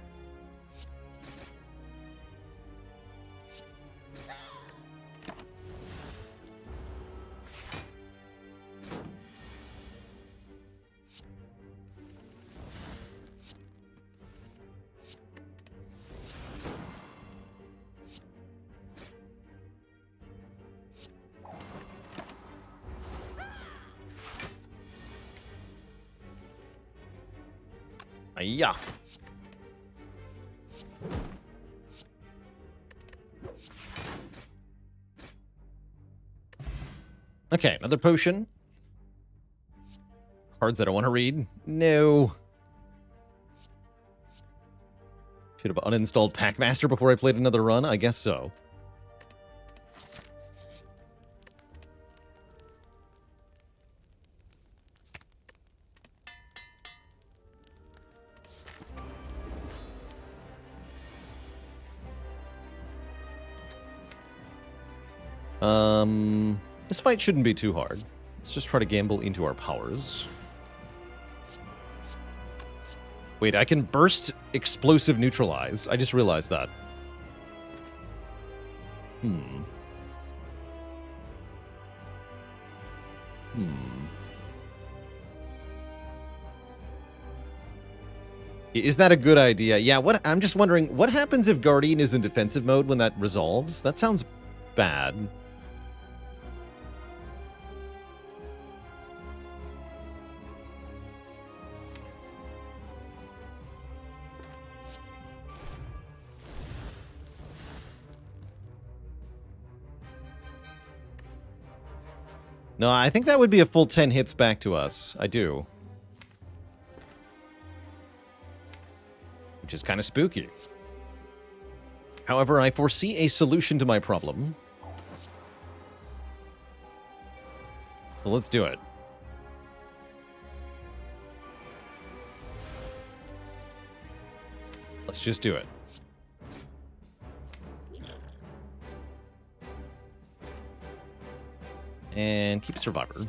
A: Yeah. Okay, another potion. Cards I don't want to read. No. Should have uninstalled Packmaster before I played another run? I guess so. This fight shouldn't be too hard. Let's just try to gamble into our powers. Wait, I can burst explosive neutralize. I just realized that. Is that a good idea? Yeah, I'm just wondering, what happens if Guardian is in defensive mode when that resolves? That sounds bad. No, I think that would be a full 10 hits back to us. I do. Which is kind of spooky. However, I foresee a solution to my problem. So let's do it. Let's just do it. And keep Survivor.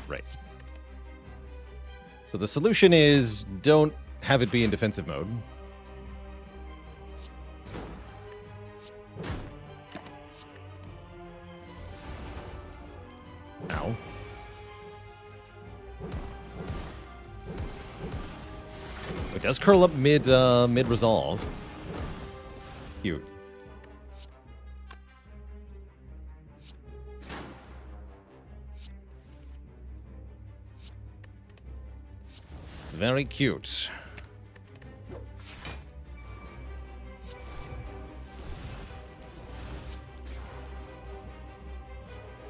A: Right. So the solution is don't have it be in defensive mode. Ow. It does curl up mid resolve. Cute. Very cute.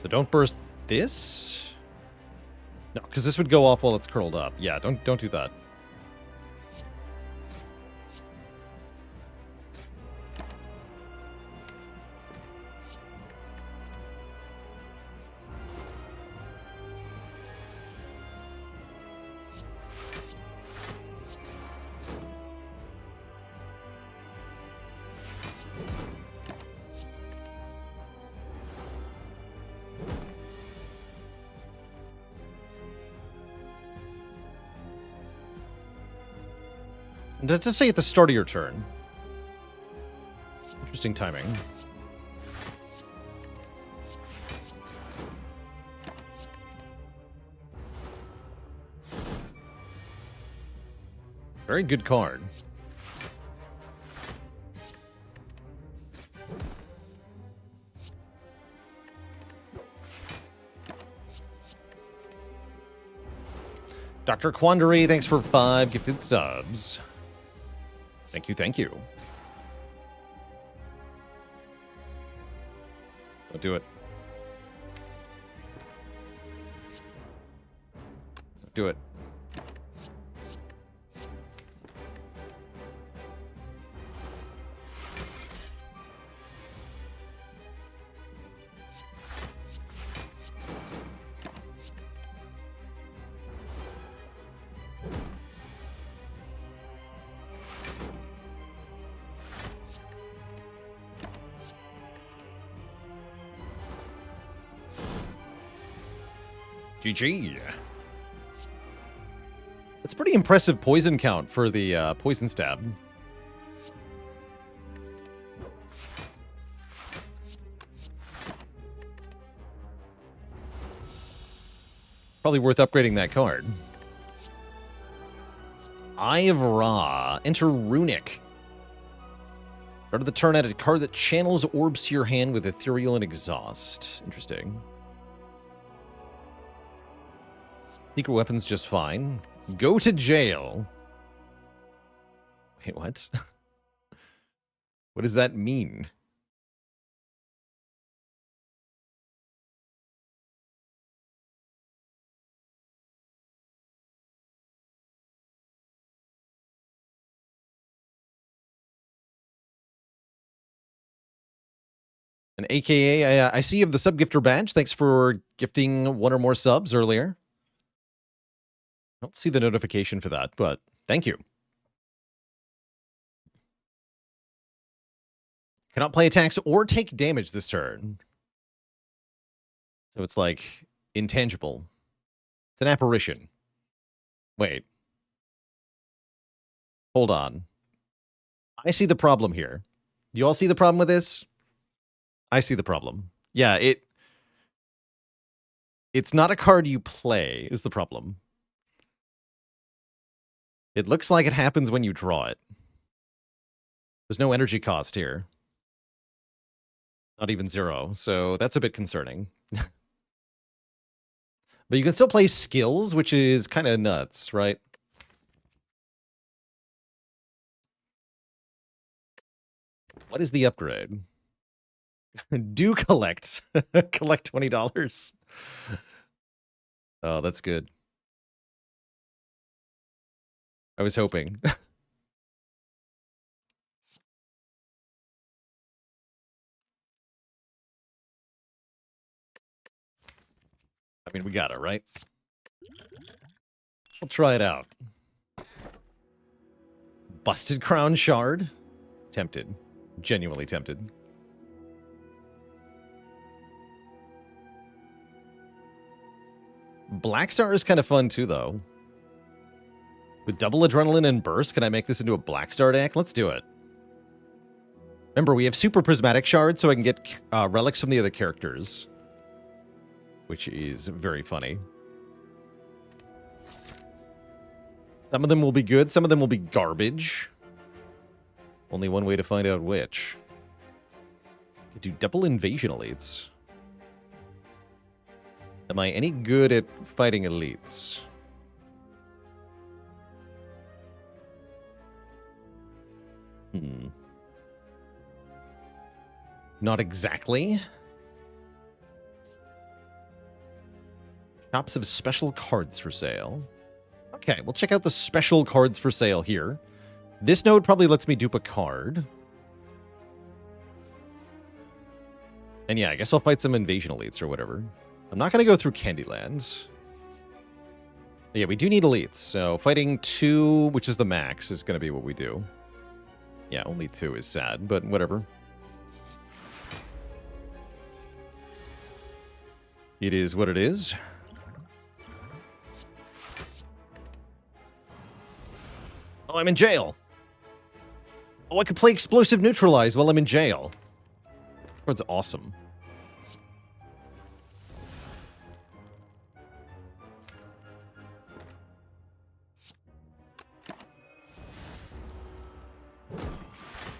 A: So don't burst this? No, because this would go off while it's curled up. Yeah, don't do that. Let's just say at the start of your turn. Interesting timing. Very good card. Dr. Quandary, thanks for 5 gifted subs. Thank you, thank you. Don't do it. Don't do it. GG. That's pretty impressive poison count for the poison stab. Probably worth upgrading that card. Eye of Ra. Enter Runic. Start of the turn, add a card that channels orbs to your hand with Ethereal and Exhaust. Interesting. Secret weapons just fine. Go to jail. Wait, what? What does that mean? An AKA, I see you have the sub-gifter badge. Thanks for gifting 1 or more subs earlier. I don't see the notification for that, but thank you. Cannot play attacks or take damage this turn. So it's like intangible. It's an apparition. Wait. Hold on. I see the problem here. You all see the problem with this? I see the problem. Yeah, it's not a card you play is the problem. It looks like it happens when you draw it. There's no energy cost here. Not even 0, so that's a bit concerning. But you can still play skills, which is kind of nuts, right? What is the upgrade? Do collect. Collect $20. Oh, that's good. I was hoping. I mean, we got it, right? We'll try it out. Busted Crown Shard? Tempted. Genuinely tempted. Black Star is kind of fun too, though. With double Adrenaline and Burst, can I make this into a Black Star deck? Let's do it. Remember, we have Super Prismatic Shard, so I can get relics from the other characters. Which is very funny. Some of them will be good, some of them will be garbage. Only one way to find out which. Could do double Invasion Elites. Am I any good at fighting elites? Not exactly. Shops of special cards for sale. Okay, we'll check out the special cards for sale here. This node probably lets me dupe a card. And yeah, I guess I'll fight some Invasion Elites or whatever. I'm not going to go through Candyland. Yeah, we do need elites, so fighting 2, which is the max, is going to be what we do. Yeah, only 2 is sad, but whatever. It is what it is. Oh, I'm in jail. Oh, I could play Explosive Neutralize while I'm in jail. That's awesome.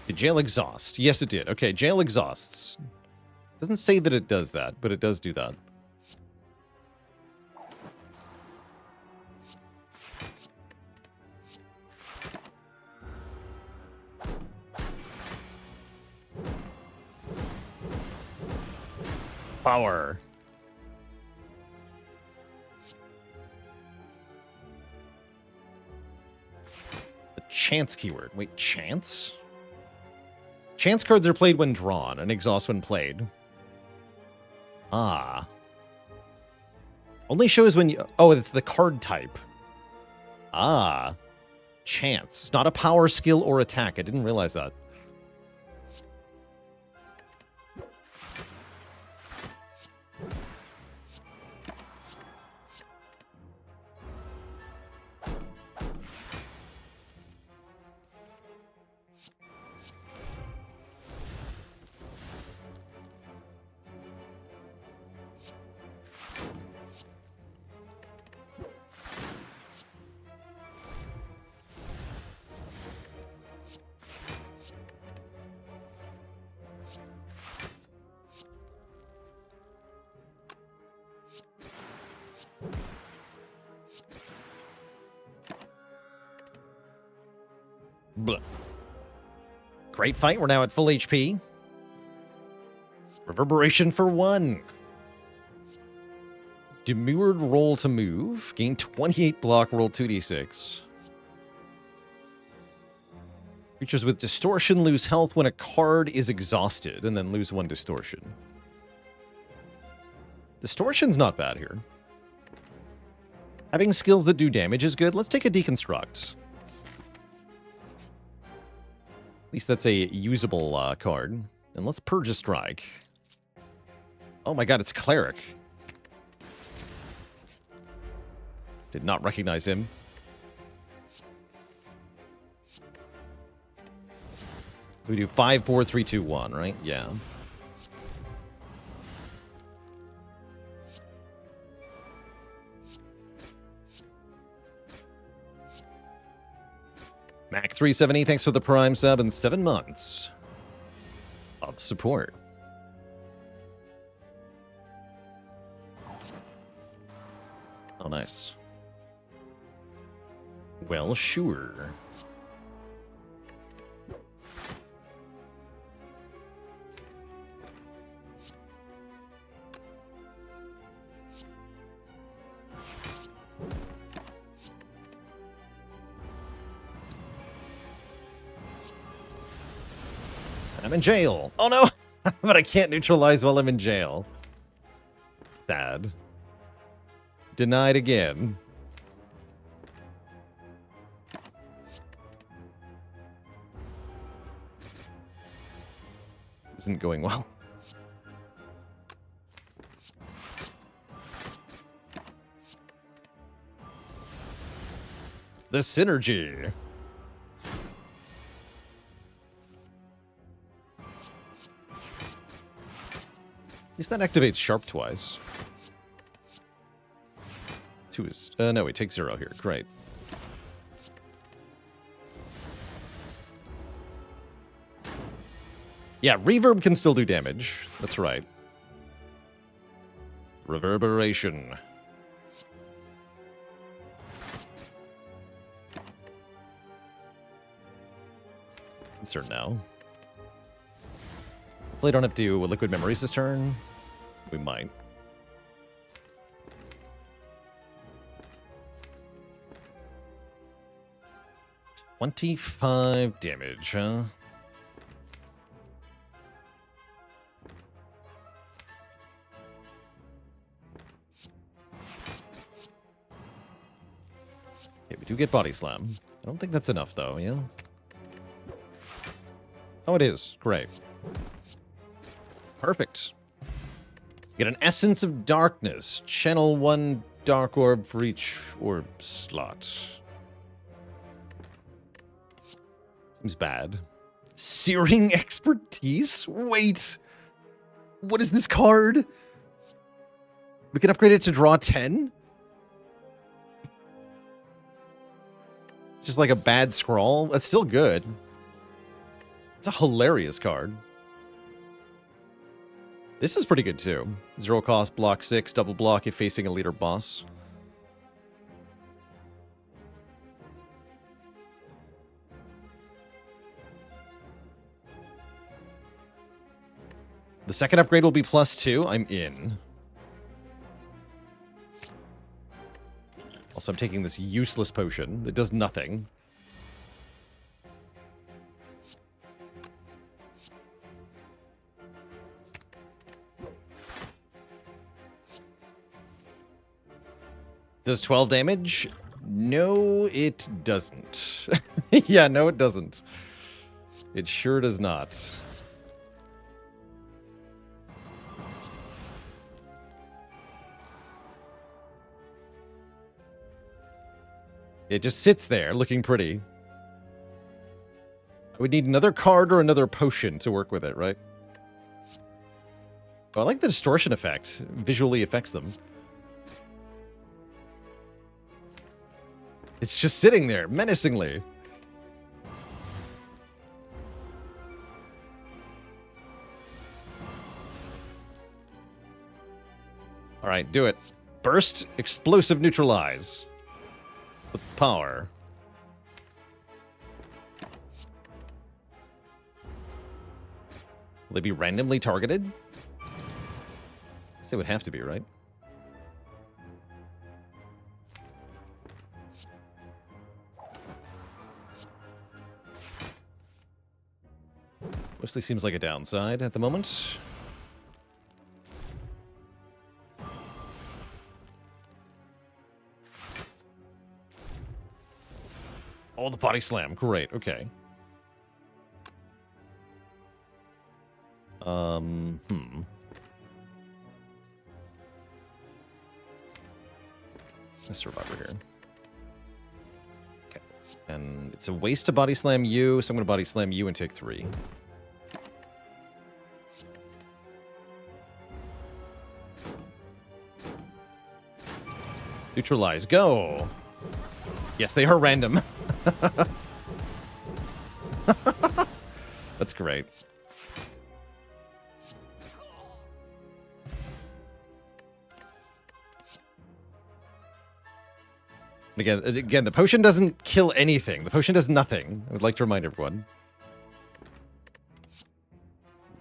A: Did jail exhaust? Yes, it did. Okay, jail exhausts. Doesn't say that it does that, but it does do that. Power. The chance keyword. Wait, chance? Chance cards are played when drawn, and exhaust when played. Ah. Only shows when you... Oh, it's the card type. Ah. Chance. It's not a power, skill, or attack. I didn't realize that. Blah. Great fight. We're now at full HP. Reverberation for 1. Demurred roll to move. Gain 28 block, roll 2d6. Creatures with distortion lose health when a card is exhausted, and then lose 1 distortion. Distortion's not bad here. Having skills that do damage is good. Let's take a deconstruct. At least that's a usable card. And let's Purge a Strike. Oh my god, it's Cleric. Did not recognize him. So we do 5, 4, 3, 2, 1, right? Yeah. Mac370, thanks for the Prime sub and 7 months of support. Oh, nice. Well, sure. I'm in jail. Oh no! But I can't neutralize while I'm in jail. Sad. Denied again. Isn't going well. The synergy. At least that activates Sharp twice. 2 is... no, wait, take 0 here. Great. Yeah, Reverb can still do damage. That's right. Reverberation. Insert now. Hopefully I don't have to do Liquid Memories this turn. We might. $25 damage, huh? Okay, we do get Body Slam. I don't think that's enough, though, yeah? Oh, it is. Great. Perfect. Get an Essence of Darkness. Channel 1 Dark Orb for each orb slot. Seems bad. Searing Expertise? Wait. What is this card? We can upgrade it to draw 10? It's just like a bad scrawl. That's still good. It's a hilarious card. This is pretty good too. 0 cost, block 6, double block if facing a leader boss. The second upgrade will be +2. I'm in. Also, I'm taking this useless potion that does nothing. Does 12 damage? No, it doesn't. Yeah, no, it doesn't. It sure does not. It just sits there, looking pretty. I would need another card or another potion to work with it, right? Oh, I like the distortion effect. Visually affects them. It's just sitting there, menacingly. Alright, do it. Burst, explosive, neutralize. With power. Will they be randomly targeted? I guess they would have to be, right? Mostly seems like a downside at the moment. Oh, the body slam. Great. Okay. A survivor here. Okay. And it's a waste to body slam you, so I'm going to body slam you and take 3. Neutralize, go! Yes, they are random. That's great. Again, the potion doesn't kill anything. The potion does nothing. I would like to remind everyone.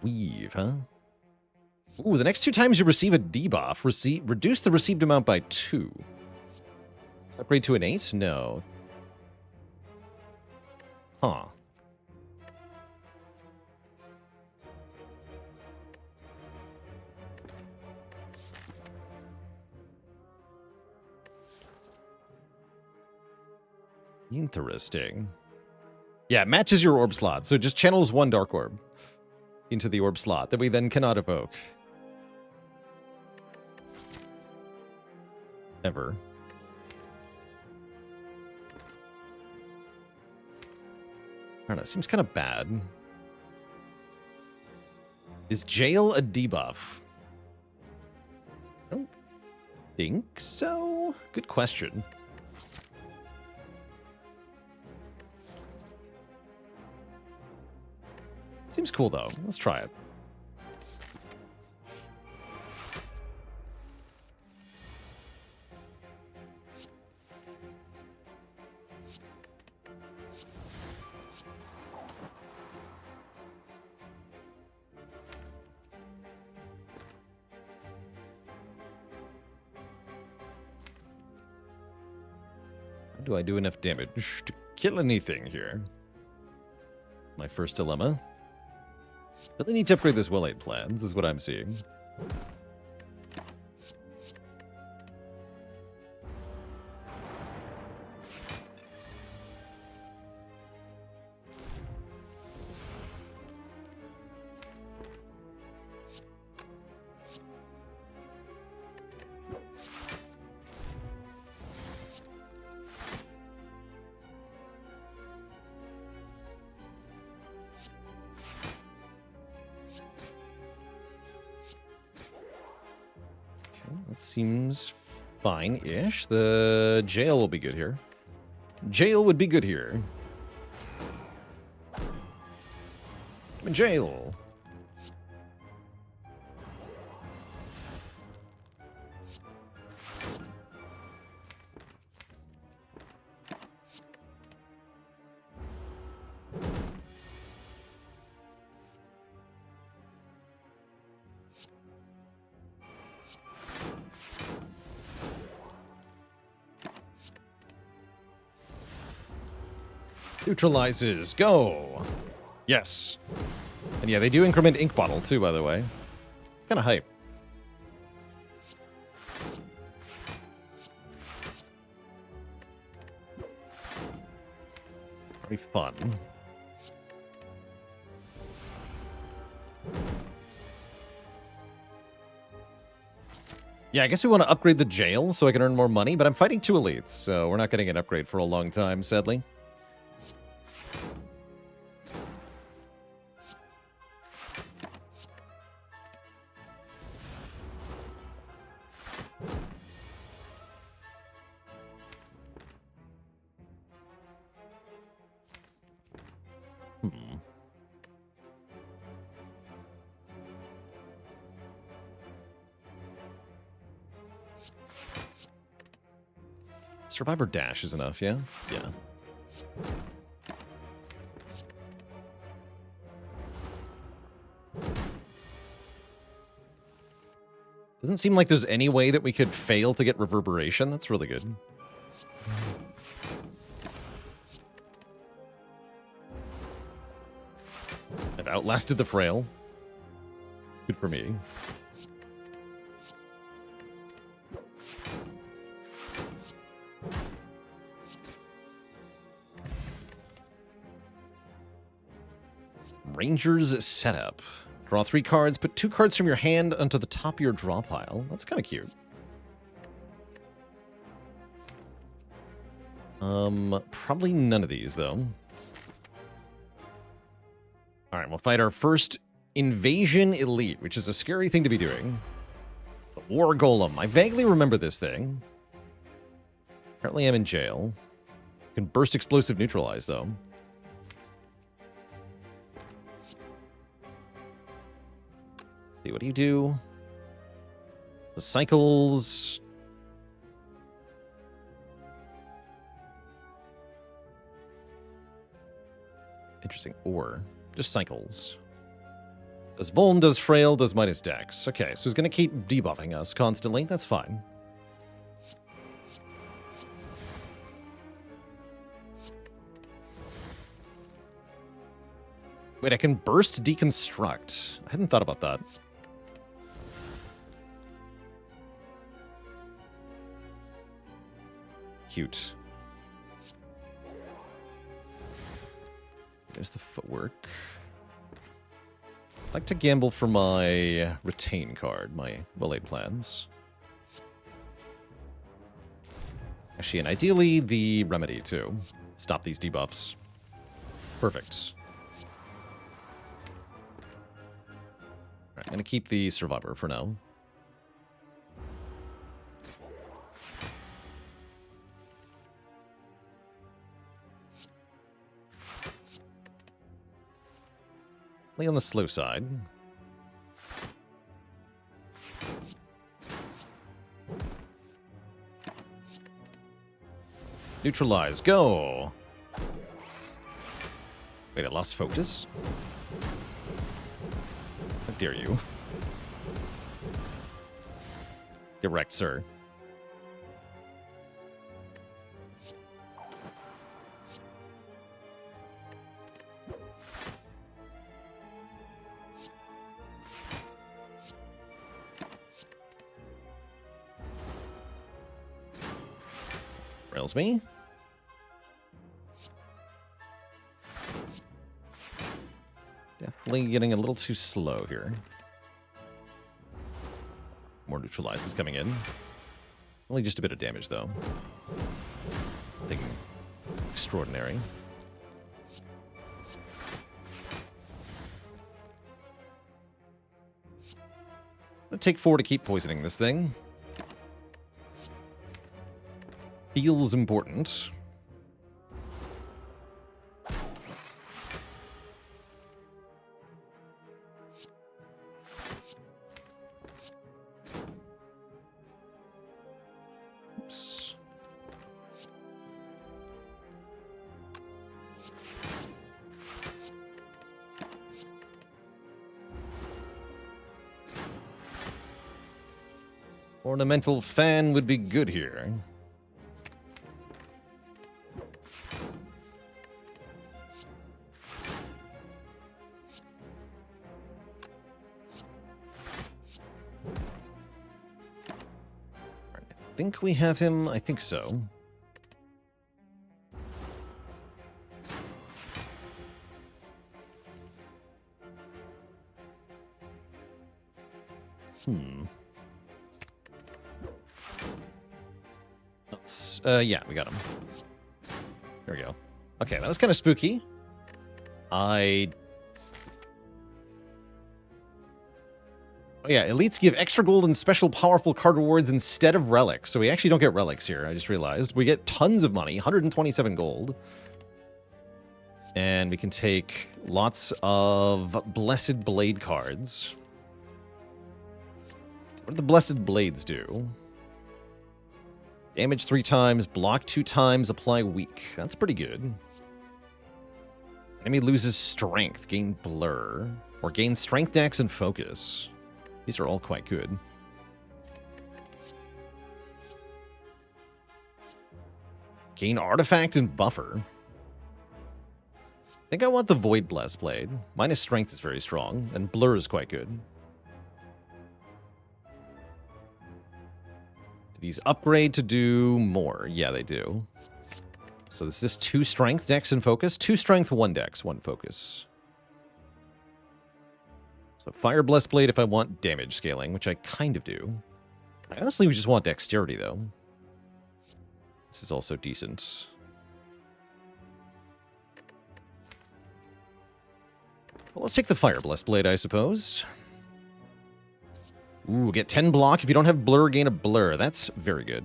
A: Weave, huh? Ooh, the next 2 times you receive a debuff, reduce the received amount by 2. Let's upgrade to an 8? No. Huh. Interesting. Yeah, it matches your orb slot, so it just channels 1 dark orb into the orb slot that we then cannot evoke. Ever. I don't know, it seems kind of bad. Is jail a debuff? I don't think so. Good question. Seems cool, though. Let's try it. How do I do enough damage to kill anything here? My first dilemma. Really need to upgrade this Will 8 plans, is what I'm seeing. That seems fine-ish. The jail will be good here. Jail would be good here. I'm in jail. Neutralizes. Go. Yes. And yeah, they do increment ink bottle too, by the way. Kind of hype. Very fun. Yeah, I guess we want to upgrade the jail so I can earn more money, but I'm fighting 2 elites, so we're not getting an upgrade for a long time, sadly. Survivor dash is enough, yeah? Yeah. Doesn't seem like there's any way that we could fail to get reverberation. That's really good. I've outlasted the frail. Good for me. Rangers setup. Draw 3 cards. Put 2 cards from your hand onto the top of your draw pile. That's kind of cute. Probably none of these, though. All right, we'll fight our first Invasion Elite, which is a scary thing to be doing. The War Golem. I vaguely remember this thing. Apparently I'm in jail. Can burst explosive neutralize, though. Let's see, what do you do? So cycles... Interesting. Or just cycles. Does Vuln, does Frail, does minus Dex. Okay, so he's going to keep debuffing us constantly. That's fine. Wait, I can burst deconstruct. I hadn't thought about that. Cute. There's the footwork. I'd like to gamble for my retain card, my well-laid plans. Actually, and ideally, the remedy, too. Stop these debuffs. Perfect. Alright, I'm going to keep the survivor for now. Play on the slow side. Neutralize, go! Wait, I lost focus? How dare you? Get wrecked, sir. Rails me. Definitely getting a little too slow here. More neutralizes coming in. Only just a bit of damage, though. Nothing extraordinary. I'm gonna take 4 to keep poisoning this thing. Feels important. Oops. Ornamental fan would be good here. I think we have him. I think so. Let's, yeah, we got him. There we go. Okay, that was kind of spooky. Oh yeah, elites give extra gold and special powerful card rewards instead of relics. So we actually don't get relics here, I just realized. We get tons of money, 127 gold. And we can take lots of Blessed Blade cards. What do the Blessed Blades do? Damage 3 times, block 2 times, apply weak. That's pretty good. Enemy loses strength, gain blur, or gain strength, dex, and focus. These are all quite good. Gain artifact and buffer. I think I want the Void Blessed Blade. Minus strength is very strong, and blur is quite good. Do these upgrade to do more? Yeah, they do. So this is 2 strength, dex, and focus. 2 strength, 1 dex, 1 focus. So Fire Blessed Blade if I want damage scaling, which I kind of do. I honestly just want dexterity, though. This is also decent. Well, let's take the Fire Blessed Blade, I suppose. Ooh, get 10 block. If you don't have blur, gain a blur. That's very good.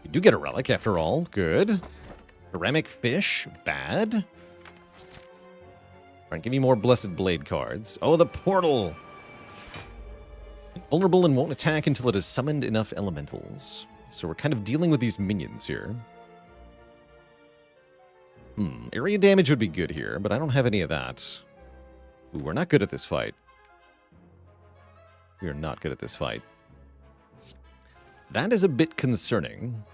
A: You do get a relic, after all. Good. Ceramic Fish. Bad. Alright, give me more Blessed Blade cards. Oh, the portal! Vulnerable and won't attack until it has summoned enough elementals. So we're kind of dealing with these minions here. Area damage would be good here, but I don't have any of that. Ooh, we're not good at this fight. We are not good at this fight. That is a bit concerning.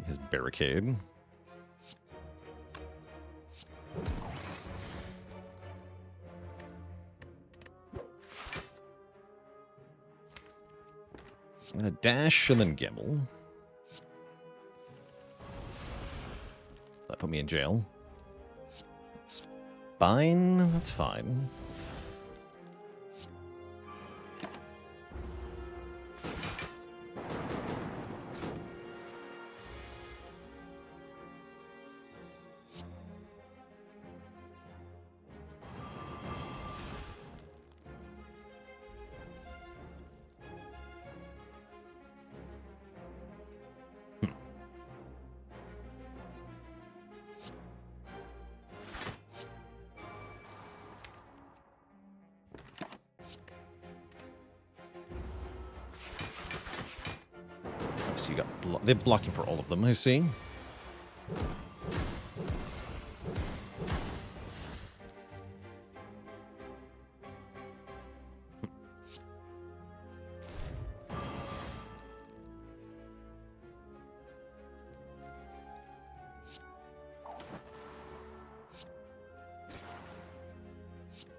A: His barricade. I'm gonna dash and then gamble. That put me in jail. That's fine. That's fine. So you got they're blocking for all of them, I see.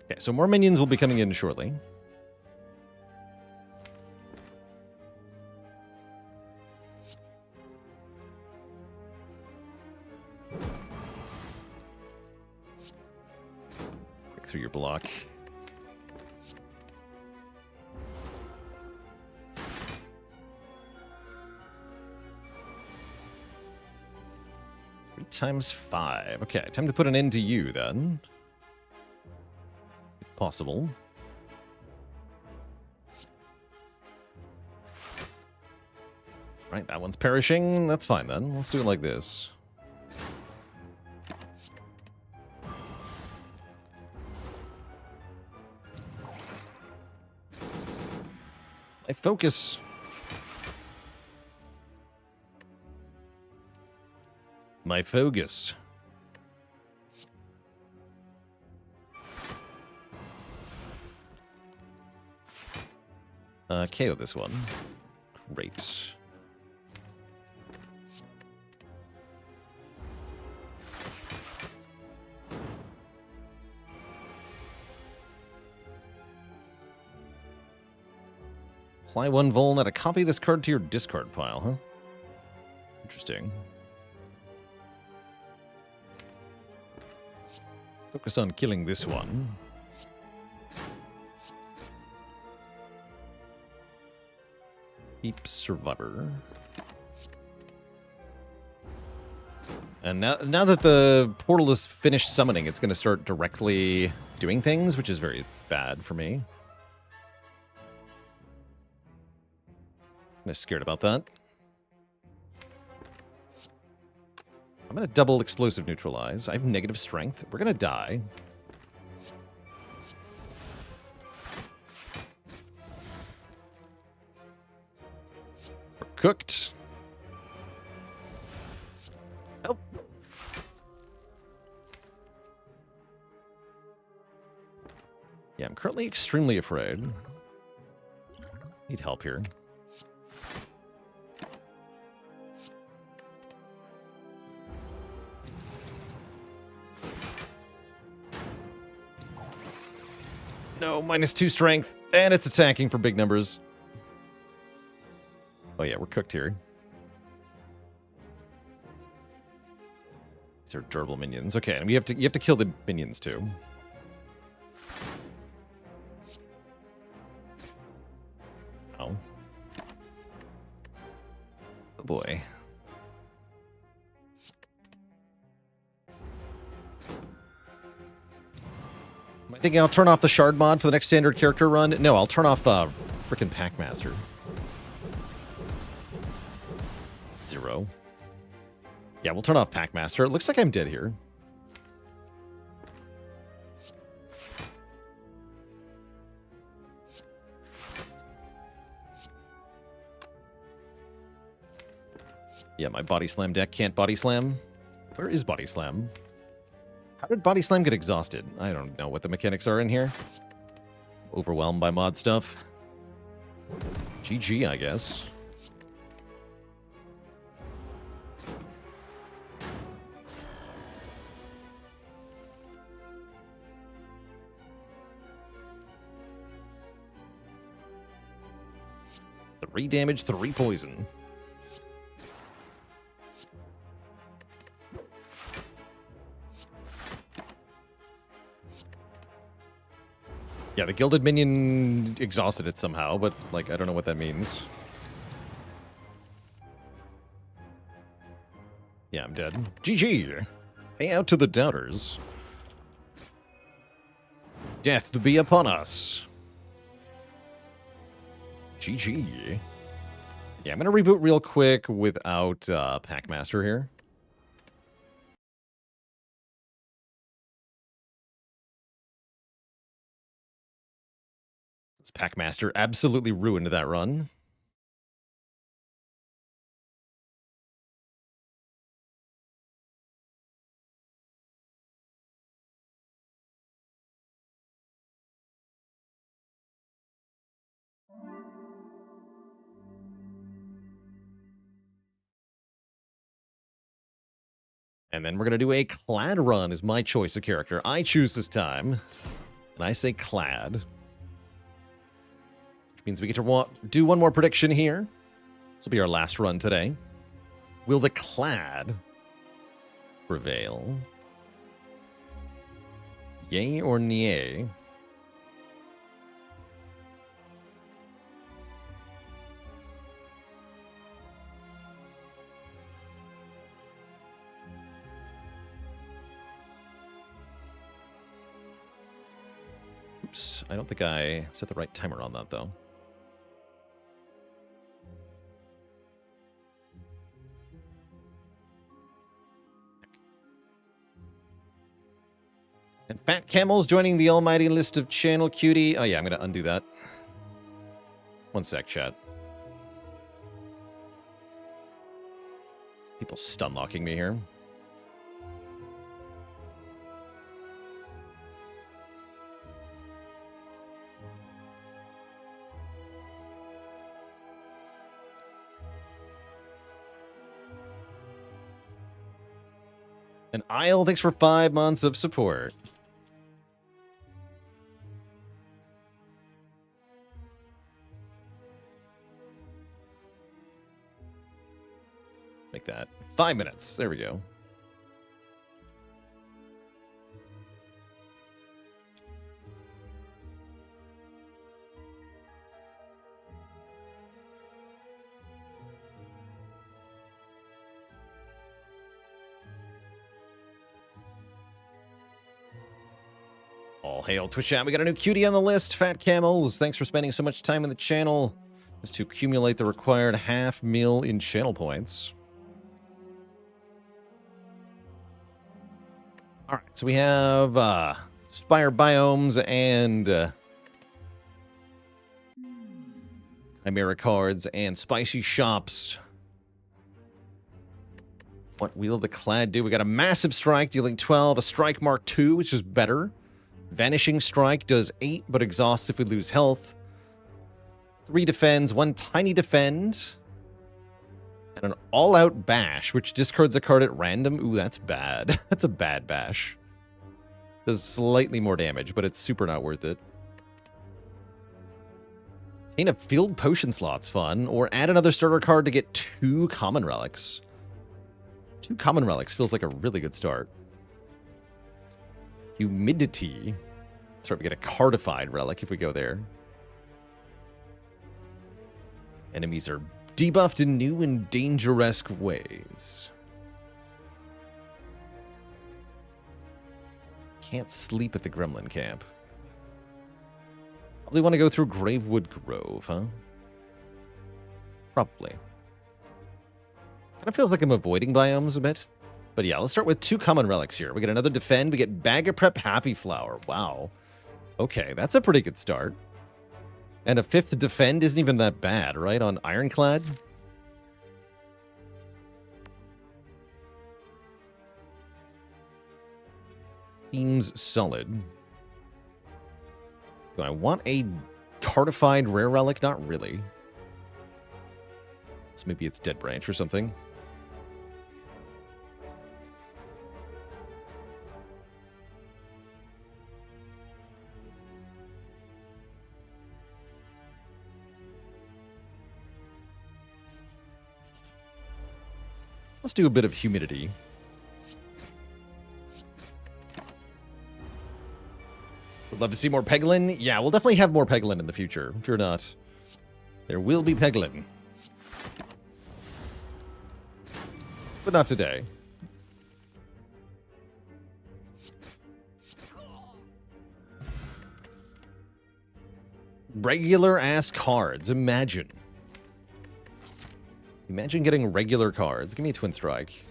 A: Okay, so more minions will be coming in shortly. Through your block. Times 5. Okay, time to put an end to you then. If possible. Right, that one's perishing. That's fine then. Let's do it like this. My focus. My focus. KO this one. Great. Apply one vuln, add a copy of this card to your discard pile, huh? Interesting. Focus on killing this one. Keep Survivor. And now that the portal is finished summoning, it's going to start directly doing things, which is very bad for me. I'm scared about that. I'm going to double explosive neutralize. I have negative strength. We're going to die. We're cooked. Help. Yeah, I'm currently extremely afraid. Need help here. No, -2 strength. And it's attacking for big numbers. Oh yeah, we're cooked here. These are durable minions. Okay, and you have to kill the minions too. Oh. Oh boy. Am I thinking I'll turn off the shard mod for the next standard character run? No, I'll turn off frickin' Packmaster. 0. Yeah, we'll turn off Packmaster. It looks like I'm dead here. Yeah, my body slam deck can't body slam. Where is body slam? How did body slam get exhausted? I don't know what the mechanics are in here. Overwhelmed by mod stuff. GG, I guess. Three damage, 3 poison. Yeah, the gilded minion exhausted it somehow, but, like, I don't know what that means. Yeah, I'm dead. GG! Pay out to the doubters. Death be upon us. GG. Yeah, I'm gonna reboot real quick without Packmaster here. This Packmaster absolutely ruined that run. And then we're going to do a Clad run is my choice of character. I choose this time. And I say Clad. Which means we get to do one more prediction here. This will be our last run today. Will the Clad prevail? Yay or nay? Oops, I don't think I set the right timer on that, though. And Fat Camel's joining the almighty list of channel cutie. Oh, yeah, I'm going to undo that. One sec, chat. People stun locking me here. And Isle, thanks for 5 months of support. Make that 5 minutes. There we go. All hail Twitch chat. We got a new cutie on the list. Fat Camels. Thanks for spending so much time in the channel as to accumulate the required 0.5 mil in channel points. All right, so we have Spire biomes and Chimera cards and spicy shops. What will the Clad do? We got a massive strike dealing 12, a strike mark 2, which is better. Vanishing strike does 8, but exhausts if we lose health. 3 defends, 1 tiny defend. And an all-out bash, which discards a card at random. Ooh, that's bad. That's a bad bash. Does slightly more damage, but it's super not worth it. Gain a field potion slot's fun, or add another starter card to get 2 common relics. 2 common relics feels like a really good start. Humidity. That's right, we get a cardified relic if we go there. Enemies are debuffed in new and dangerous ways. Can't sleep at the Gremlin camp. Probably want to go through Gravewood Grove, huh? Probably. Kind of feels like I'm avoiding biomes a bit. But yeah, let's start with 2 common relics here. We get another Defend. We get Bag of Prep Happy Flower. Wow. Okay, that's a pretty good start. And a 5th Defend isn't even that bad, right? On Ironclad. Seems solid. Do I want a cardified rare relic? Not really. So maybe it's Dead Branch or something. Let's do a bit of humidity. Would love to see more Peglin. Yeah, we'll definitely have more Peglin in the future. Fear not. There will be Peglin. But not today. Regular ass cards. Imagine. Imagine getting regular cards. Give me a Twin Strike.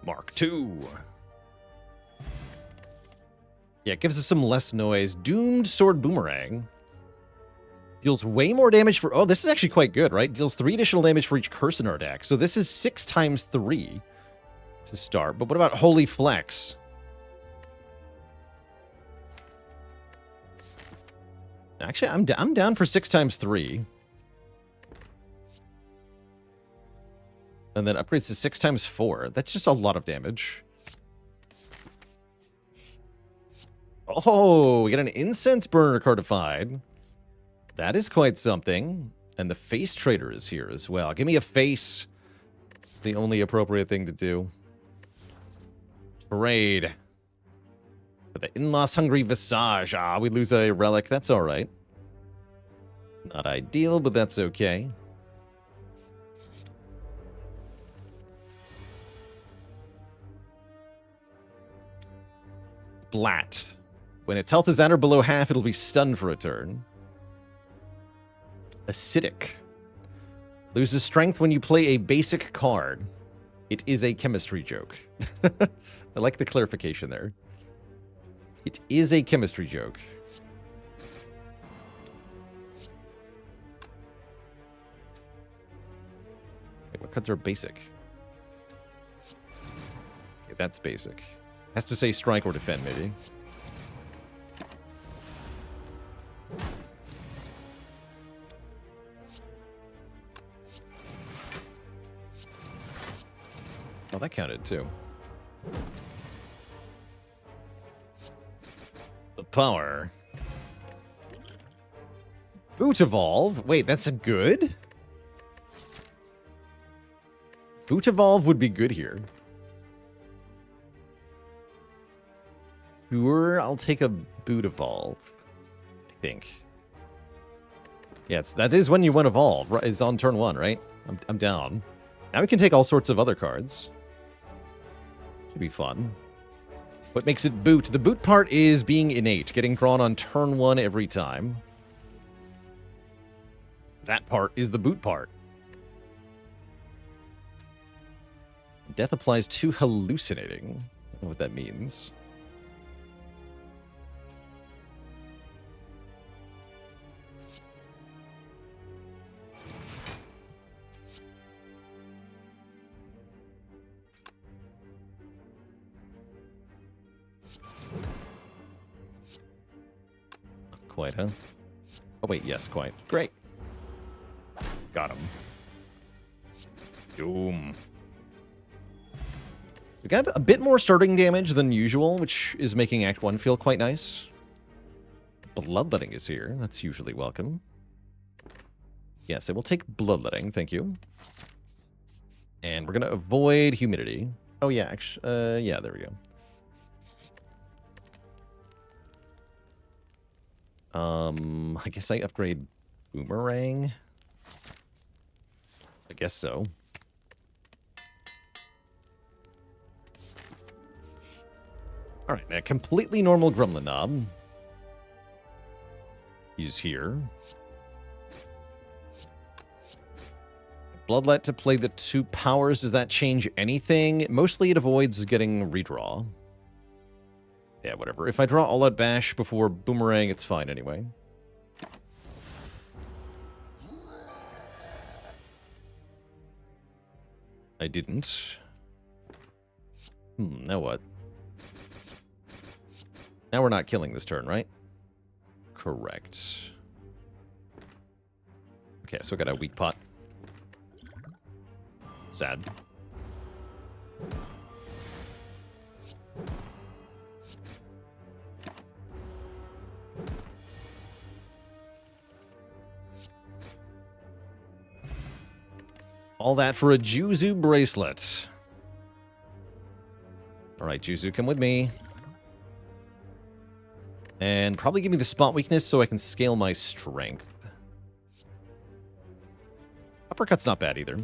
A: Mark II. Yeah, it gives us some less noise. Doomed Sword Boomerang. Deals way more damage for... Oh, this is actually quite good, right? Deals 3 additional damage for each curse in our deck. So this is 6 times 3 to start. But what about Holy Flex? Actually, I'm down for 6 times 3. And then upgrades to 6 times 4. That's just a lot of damage. Oh, we get an Incense Burner cardified. That is quite something. And the Face Trader is here as well. Give me a face. It's the only appropriate thing to do. Trade. For the In-Loss Hungry Visage. Ah, we lose a relic. That's all right. Not ideal, but that's okay. Blat. When its health is at or below half, it'll be stunned for a turn. Acidic. Loses strength when you play a basic card. It is a chemistry joke. I like the clarification there. It is a chemistry joke. Wait, what cards are basic? Okay, that's basic. Has to say strike or defend, maybe. Oh, that counted too. The power. Boot Evolve. Wait, that's a good? Boot Evolve would be good here. Sure, I'll take a Boot Evolve. I think. Yes, that is when you win Evolve. It's on turn 1, right? I'm down. Now we can take all sorts of other cards. Should be fun. What makes it boot? The boot part is being innate, getting drawn on turn 1 every time. That part is the boot part. Death applies to hallucinating. I don't know what that means. quite, huh? Oh, wait, yes, quite. Great. Got him. Doom. We got a bit more starting damage than usual, which is making Act 1 feel quite nice. Bloodletting is here. That's usually welcome. Yes, I will take bloodletting, thank you. And we're going to avoid humidity. Oh, yeah, actually, yeah, there we go. I guess I upgrade Boomerang. I guess so. All right, now completely normal Gremlin Knob. He's here. Bloodlet to play the 2 powers. Does that change anything? Mostly it avoids getting redraw. Yeah, whatever. If I draw All Out Bash before Boomerang, it's fine anyway. I didn't. Now what? Now we're not killing this turn, right? Correct. Okay, so I got a weak pot. Sad. All that for a Juzu bracelet. All right, Juzu, come with me. And probably give me the spot weakness so I can scale my strength. Uppercut's not bad either.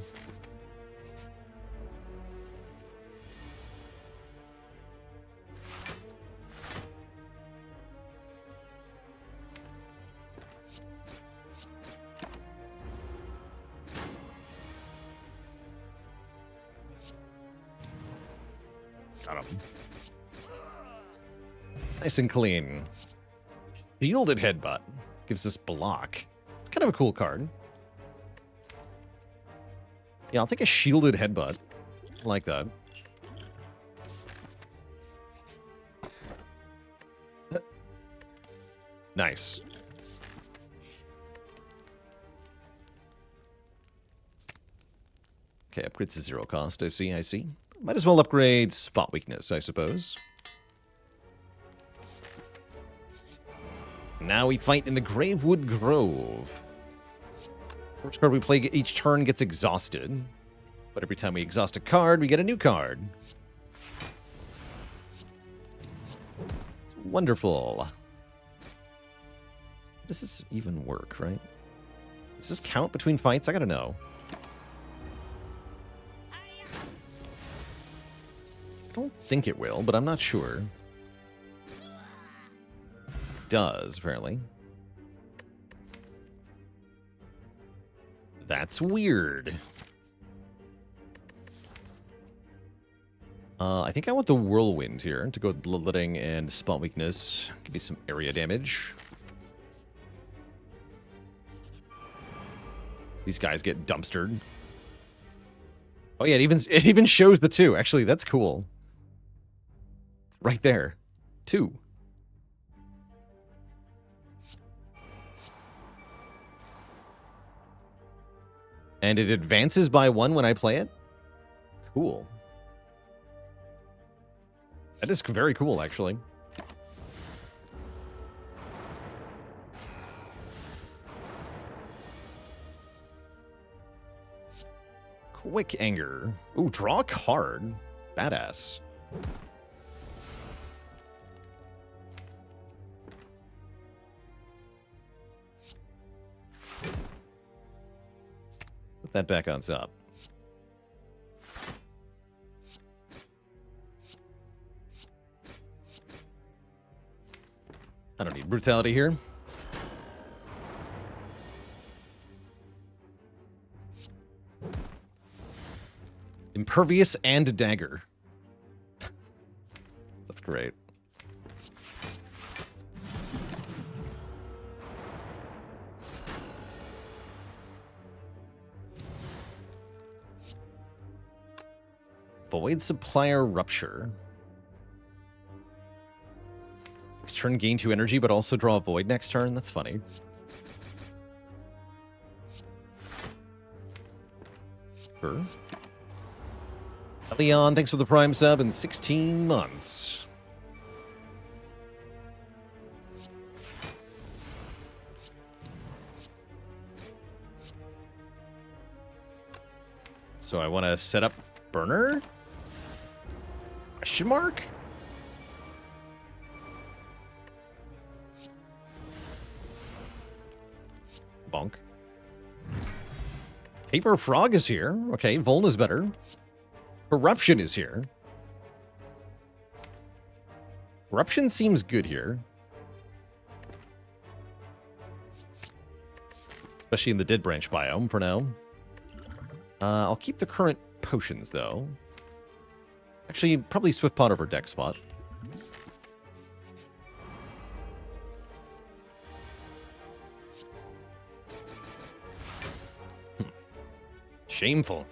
A: Got him. Nice and clean. Shielded Headbutt gives us block. It's kind of a cool card. Yeah, I'll take a Shielded Headbutt. I like that. Nice. Okay, upgrades to 0 cost. I see, I see. Might as well upgrade Spot Weakness, I suppose. Now we fight in the Gravewood Grove. First card we play each turn gets exhausted. But every time we exhaust a card, we get a new card. It's wonderful. Does this even work, right? Does this count between fights? I gotta know. I don't think it will, but I'm not sure. It does, apparently. That's weird. I think I want the Whirlwind here to go with Bloodletting and Spot Weakness. Give me some area damage. These guys get dumpstered. Oh yeah, it even shows the 2. Actually, that's cool. It's right there. 2. And it advances by 1 when I play it? Cool. That is very cool, actually. Quick Anger. Ooh, draw a card. Badass. Put that back on top. I don't need brutality here. Impervious and dagger. That's great. Void Supplier Rupture. turn, gain 2 energy, but also draw a void next turn. That's funny. Sure. Leon, thanks for the Prime sub in 16 months. So I want to set up burner? Question mark? Bonk. Paper Frog is here. Okay, Vuln is better. Corruption is here. Corruption seems good here. Especially in the Dead Branch biome for now. I'll keep the current potions, though. Actually, probably Swift Pot over Deck Spot. Shameful.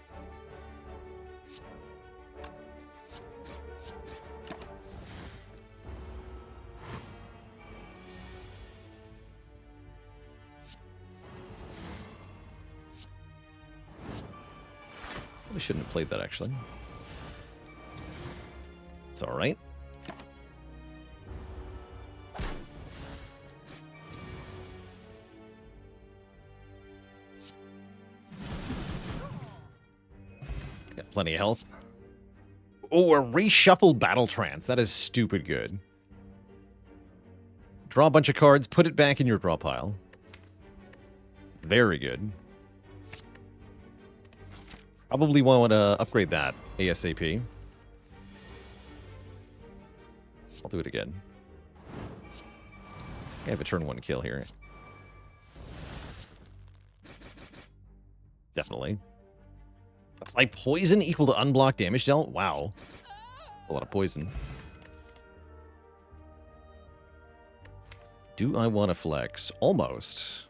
A: We shouldn't have played that, actually. It's all right. Got plenty of health. Oh, a reshuffle Battle Trance. That is stupid good. Draw a bunch of cards, put it back in your draw pile. Very good. Probably want to upgrade that ASAP. I'll do it again. I have a turn 1 kill here. Definitely. Apply poison equal to unblocked damage dealt? Wow. That's a lot of poison. Do I want to flex? Almost.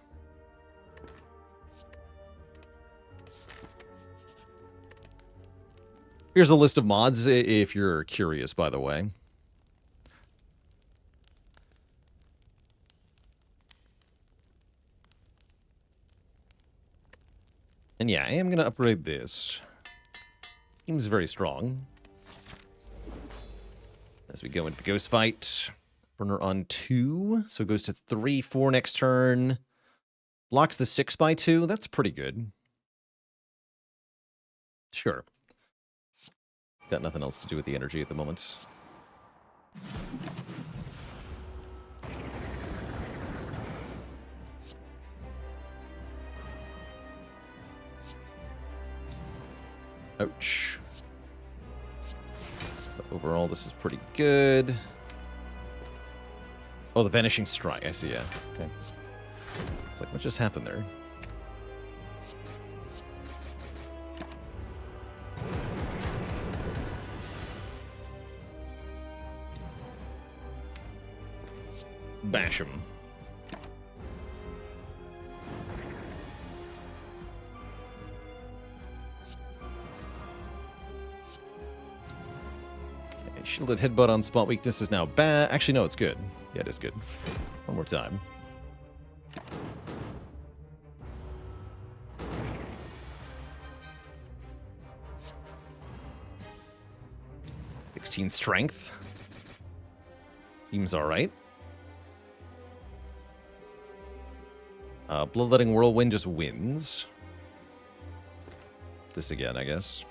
A: Here's a list of mods if you're curious, by the way. And yeah, I am going to upgrade this. Seems very strong. As we go into the ghost fight. Burner on 2. So it goes to 3, 4 next turn. Blocks the 6x2. That's pretty good. Sure. Got nothing else to do with the energy at the moment. Ouch. But overall, this is pretty good. Oh, the Vanishing Strike. I see, yeah. Okay. It's like, what just happened there? Bash him. Okay, shielded headbutt on spot weakness is now bad. Actually, no, it's good. Yeah, it is good. One more time. Strength. Seems alright. Bloodletting Whirlwind just wins. This again, I guess.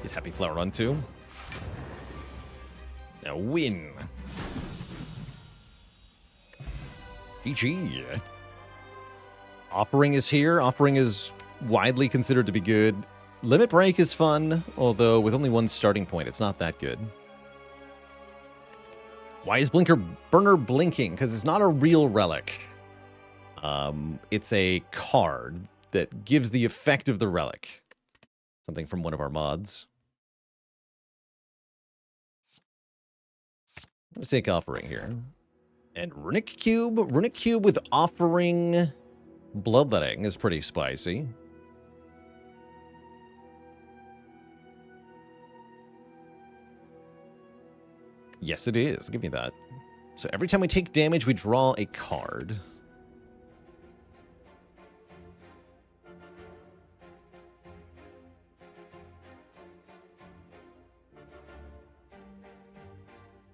A: Get Happy Flower on 2. Now win. GG. Offering is here. Offering is widely considered to be good. Limit Break is fun, although with only one starting point, it's not that good. Why is Burner blinking? Because it's not a real relic. It's a card that gives the effect of the relic. Something from one of our mods. I'm going to take Offering here. And Runic Cube. Runic Cube with Offering Bloodletting is pretty spicy. Yes, it is. Give me that. So every time we take damage, we draw a card.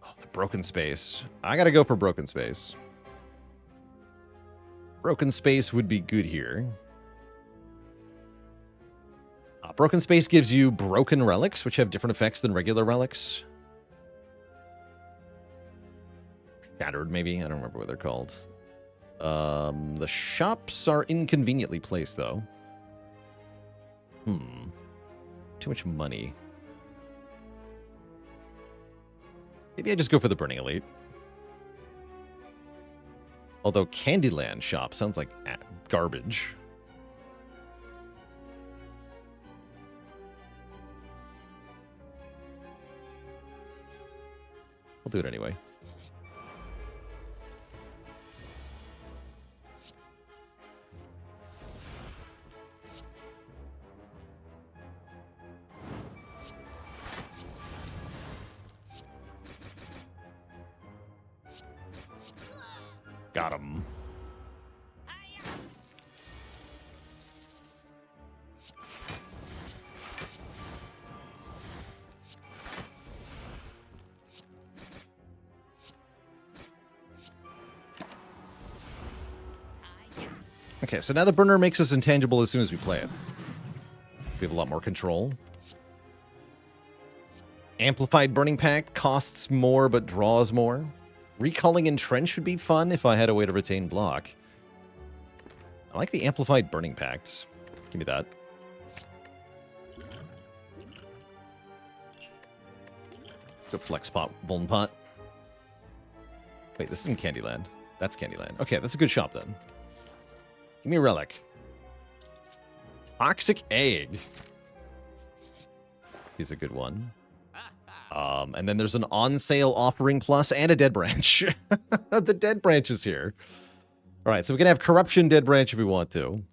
A: Oh, the Broken Space. I gotta go for Broken Space. Broken Space would be good here. Broken Space gives you Broken Relics, which have different effects than regular relics. Shattered, maybe? I don't remember what they're called. The shops are inconveniently placed, though. Too much money. Maybe I just go for the Burning Elite. Although Candyland shop sounds like garbage. I'll do it anyway. Got him. Okay, so now the burner makes us intangible as soon as we play it. We have a lot more control. Amplified Burning Pact costs more but draws more. Recalling Entrench would be fun if I had a way to retain block. I like the Amplified Burning Pacts. Give me that. Go Flex Pot, Vuln Pot. Wait, this isn't Candyland. That's Candyland. Okay, that's a good shop then. Give me a relic. Toxic Egg. He's a good one. And then there's an on-sale Offering Plus and a Dead Branch. The Dead Branch is here. All right, so we can have Corruption Dead Branch if we want to.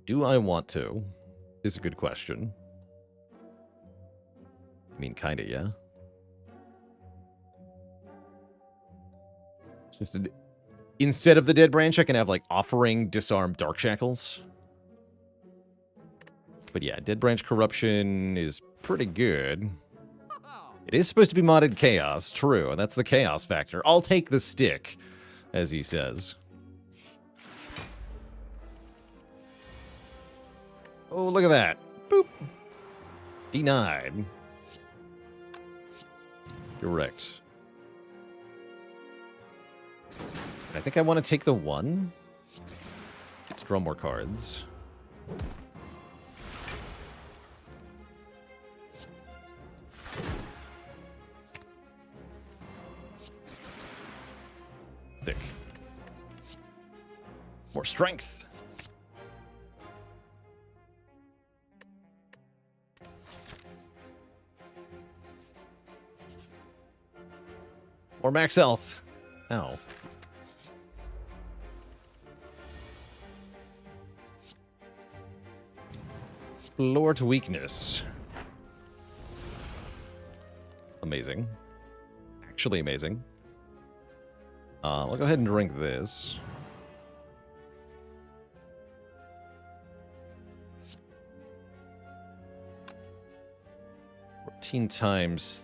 A: Do I want to? Is a good question. I mean, kind of, yeah. Just instead of the Dead Branch, I can have, like, Offering, Disarm, Dark Shackles. But yeah, Dead Branch Corruption is pretty good. It is supposed to be modded Chaos, true, and that's the Chaos factor. I'll take the stick, as he says. Oh, look at that. Boop. Denied. Correct. I think I want to take the 1 to draw more cards. Stick. More strength. More max health. Ow. Floor to weakness. Amazing. Actually amazing. I'll go ahead and drink this. $14 times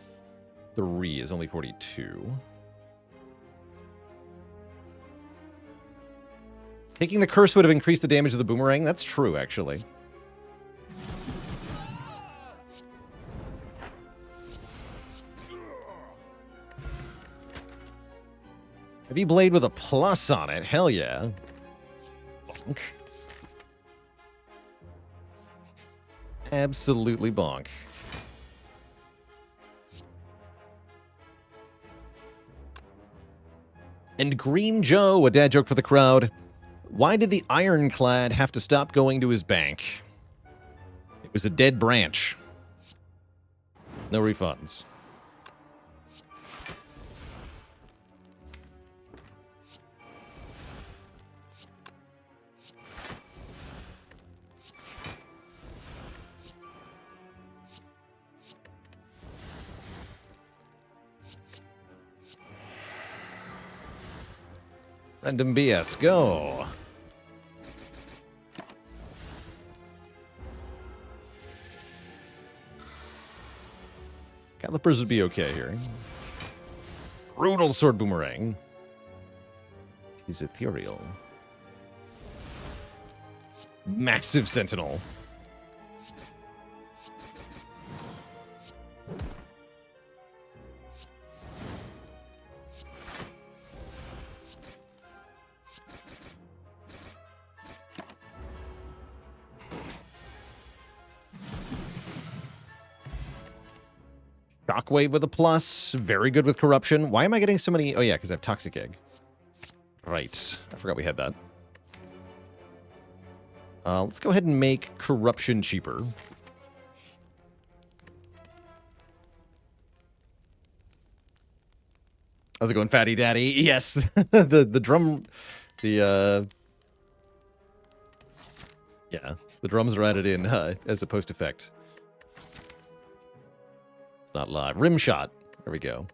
A: 3 is only 42. Taking the curse would have increased the damage of the boomerang. That's true, actually. Heavy blade with a plus on it. Hell yeah. Bonk. Absolutely bonk. And Green Joe, a dad joke for the crowd. Why did the Ironclad have to stop going to his bank? It was a dead branch. No refunds. Random BS, go. Calipers would be okay here. Brutal sword boomerang. He's ethereal. Massive sentinel. Shockwave with a plus. Very good with corruption. Why am I getting so many? Oh, yeah, because I have Toxic Egg. Right. I forgot we had that. Let's go ahead and make corruption cheaper. How's it going, Fatty Daddy? Yes, the drum, yeah, the drums are added in as a post effect. It's not live. Rim shot. There we go.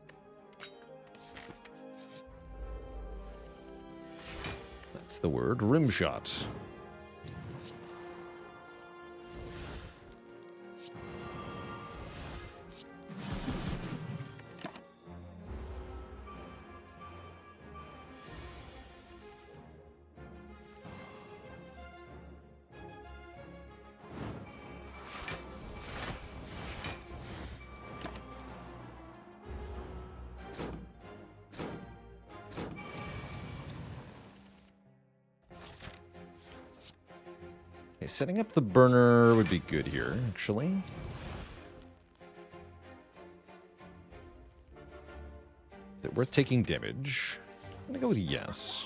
A: That's the word, rim shot. Okay, setting up the burner would be good here, actually. Is it worth taking damage? I'm gonna go with yes.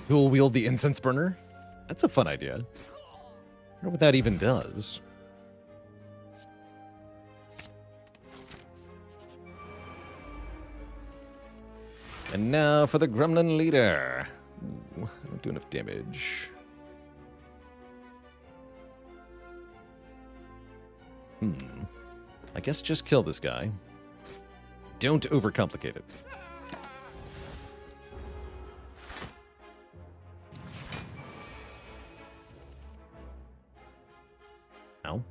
A: Dual wield the incense burner? That's a fun idea. I wonder what that even does. And now for the Gremlin Leader. Ooh, I don't do enough damage. I guess just kill this guy. Don't overcomplicate it. Ow.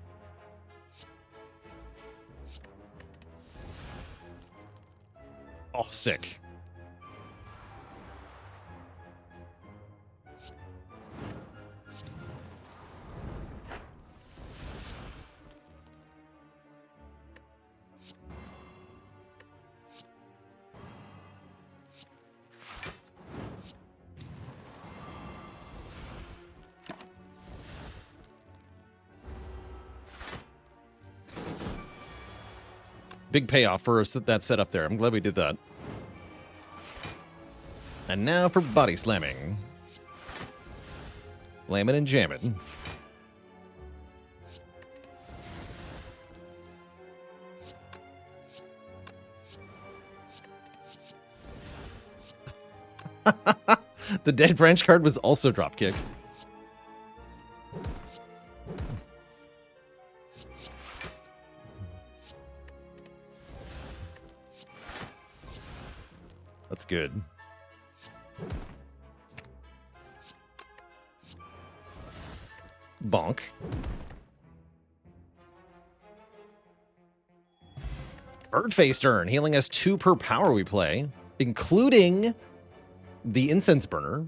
A: Oh, sick. Big payoff for us that set up there. I'm glad we did that. And now for body slamming. Slamming and jamming. The dead branch card was also dropkick. That's good. Bonk. Birdface turn, healing us 2 per power we play, including the incense burner.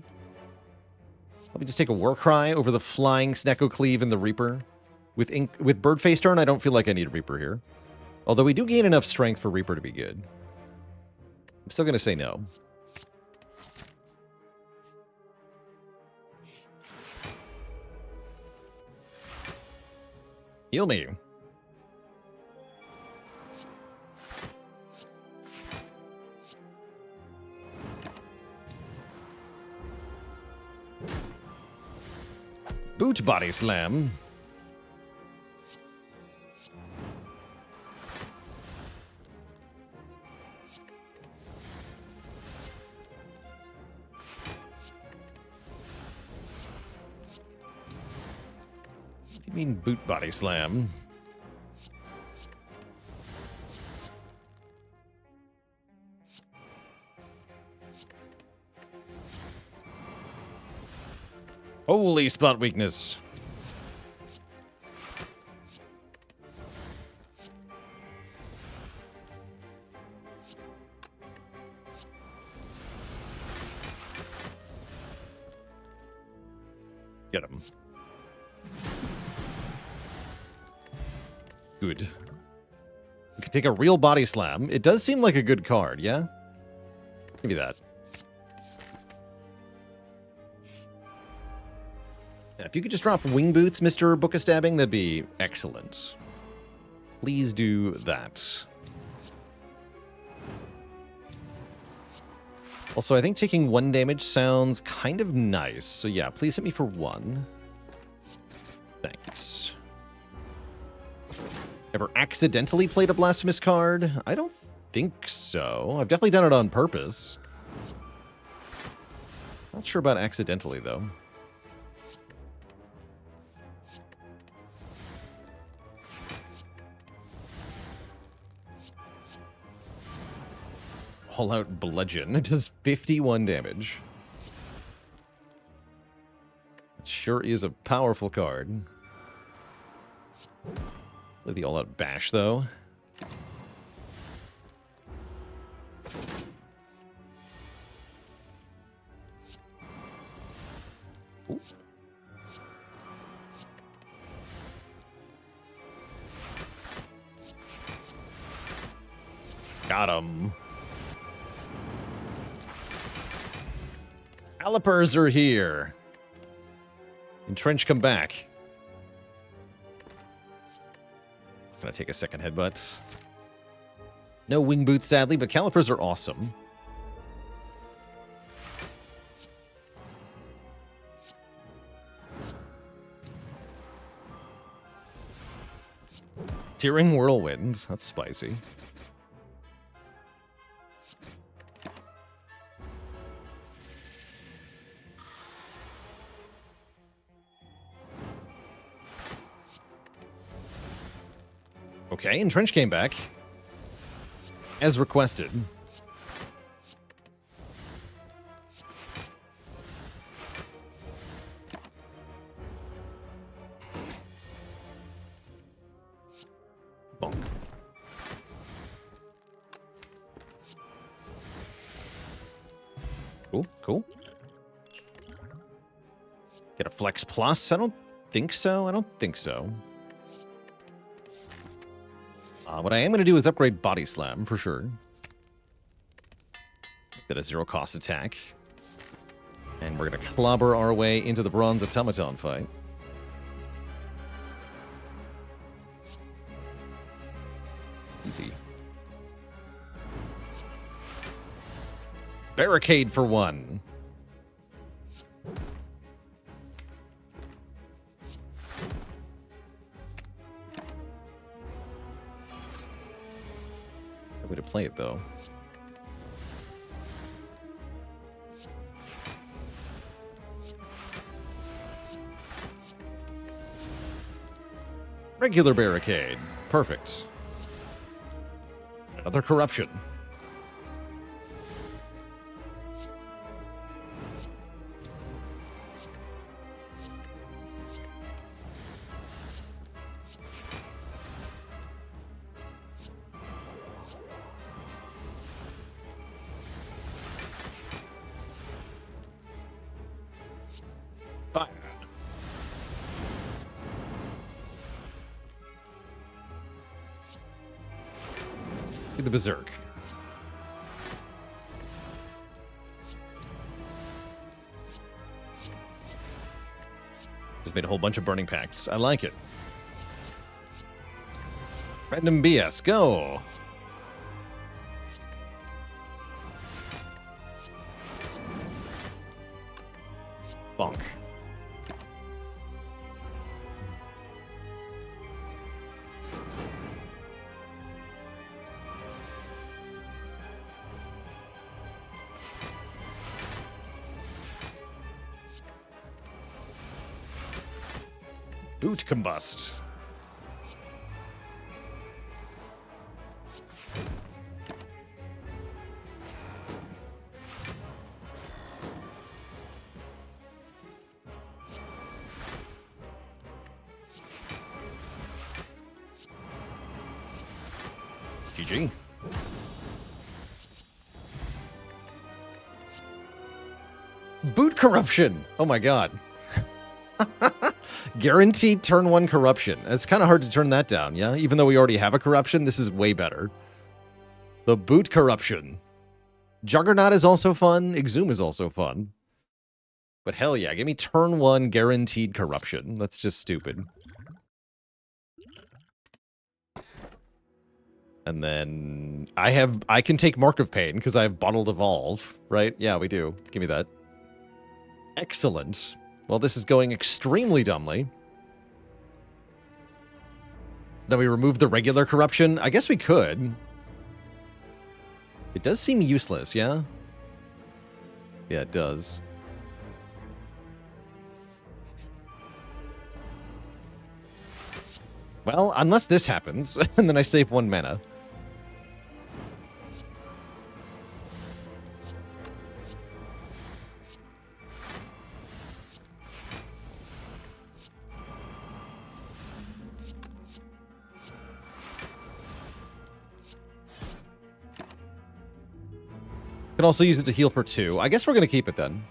A: Let me just take a war cry over the flying Snecko Cleave and the Reaper. With Birdface turn, I don't feel like I need Reaper here. Although we do gain enough strength for Reaper to be good. I'm still going to say no. Heal me. Boot body slam. You mean boot body slam? Holy spot weakness. Get him. Good. You can take a real body slam. It does seem like a good card, yeah? Give me that. Yeah, if you could just drop wing boots, Mr. Book of Stabbing, that'd be excellent. Please do that. Also, I think taking 1 damage sounds kind of nice. So yeah, please hit me for 1. Thanks. Ever accidentally played a Blasphemous card? I don't think so. I've definitely done it on purpose. Not sure about accidentally, though. All-out bludgeon. It does 51 damage. It sure is a powerful card. Play the all-out bash, though. Ooh. Got him. Calipers are here. Entrench, come back. Gonna take a second headbutt. No wing boots, sadly, but calipers are awesome. Tearing whirlwind. That's spicy. Okay, Entrench came back. As requested. Bonk. Cool, cool. Get a flex plus? I don't think so. I don't think so. What I am going to do is upgrade Body Slam, for sure. Get a 0-cost attack. And we're going to clobber our way into the Bronze Automaton fight. Easy. Barricade for 1. Way to play it, though. Regular barricade. Perfect. Another corruption. Fire. Do the Berserk. Just made a whole bunch of burning pacts. I like it. Random BS, go! Bonk. Boot combust. GG. Boot corruption. Oh my god. Guaranteed turn 1 corruption. It's kind of hard to turn that down, yeah? Even though we already have a corruption, this is way better. The boot corruption. Juggernaut is also fun. Exhume is also fun. But hell yeah, give me turn 1 guaranteed corruption. That's just stupid. And then I can take Mark of Pain because I have Bottled Evolve, right? Yeah, we do. Give me that. Excellent. Well, this is going extremely dumbly. So now we remove the regular corruption. I guess we could. It does seem useless, yeah? Yeah, it does. Well, unless this happens, and then I save 1 mana. Can also use it to heal for 2. I guess we're going to keep it then.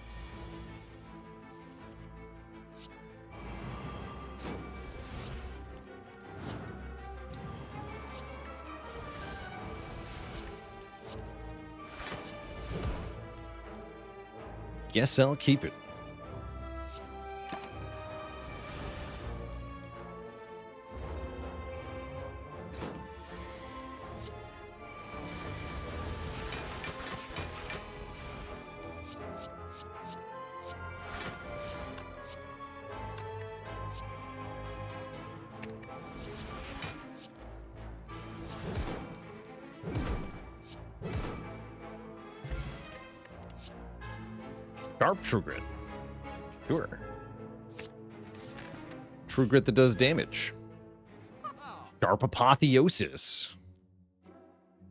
A: Guess I'll keep it. Sharp True Grit. Sure. True Grit that does damage. Sharp Apotheosis.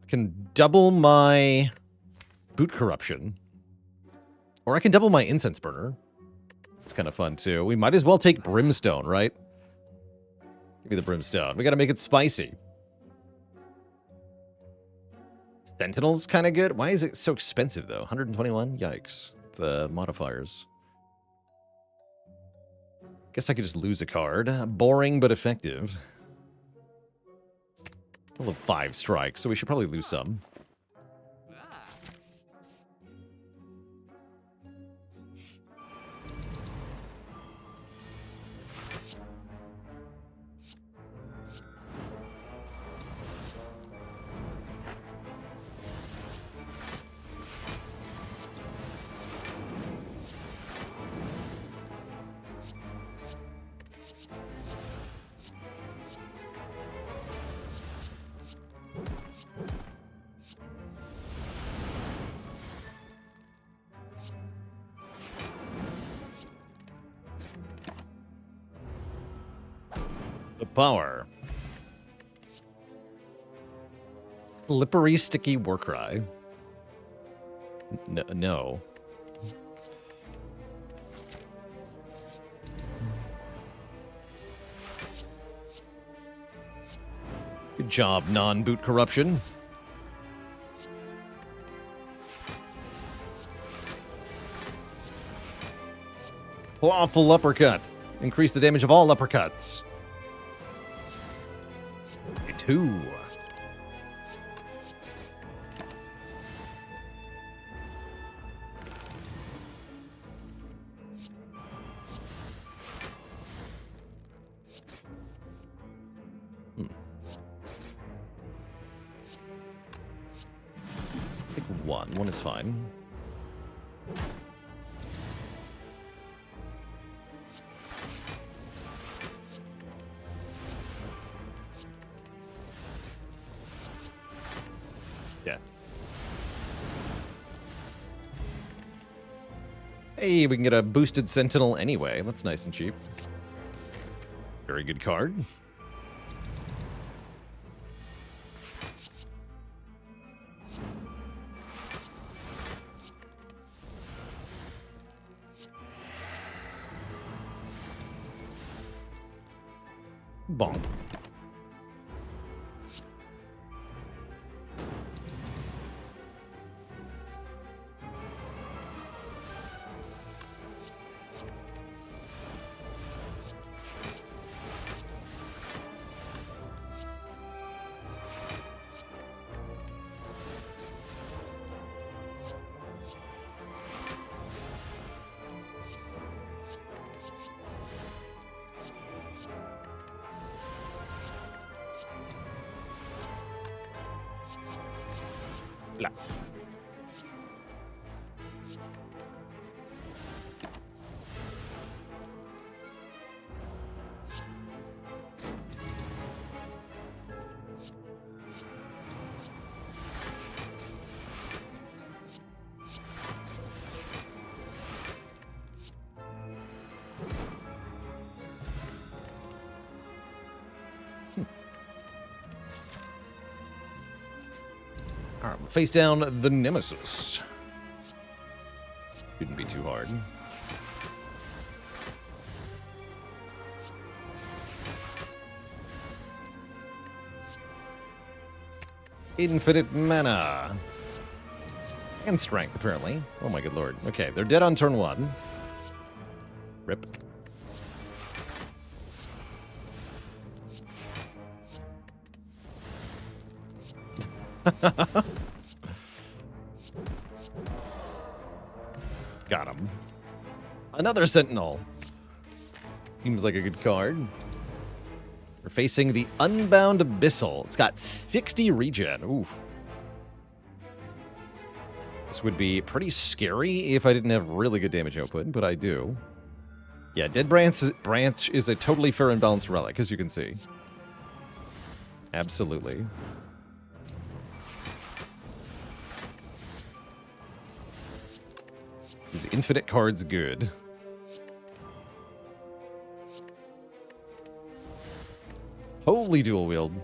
A: I can double my Boot Corruption. Or I can double my Incense Burner. It's kind of fun, too. We might as well take Brimstone, right? Give me the Brimstone. We gotta make it spicy. Sentinel's kind of good. Why is it so expensive, though? 121? Yikes. The modifiers. Guess I could just lose a card. Boring, but effective. We'll have 5 strikes, so we should probably lose some. Power. Slippery, sticky Warcry. No. Good job, non-boot corruption. Clawful uppercut. Increase the damage of all uppercuts. 2. Pick 1. 1 is fine. Yeah. Hey, we can get a boosted Sentinel anyway. That's nice and cheap. Very good card. Bonk. Blah. All right, we'll face down the Nemesis. Shouldn't be too hard. Infinite mana. And strength, apparently. Oh my good lord. Okay, they're dead on turn 1. Rip. Got him. Another Sentinel. Seems like a good card. We're facing the Unbound Abyssal. It's got 60 regen. Oof. This would be pretty scary if I didn't have really good damage output, but I do. Yeah, Dead Branch is a totally fair and balanced relic, as you can see. Absolutely. Is infinite cards good? Holy dual wield.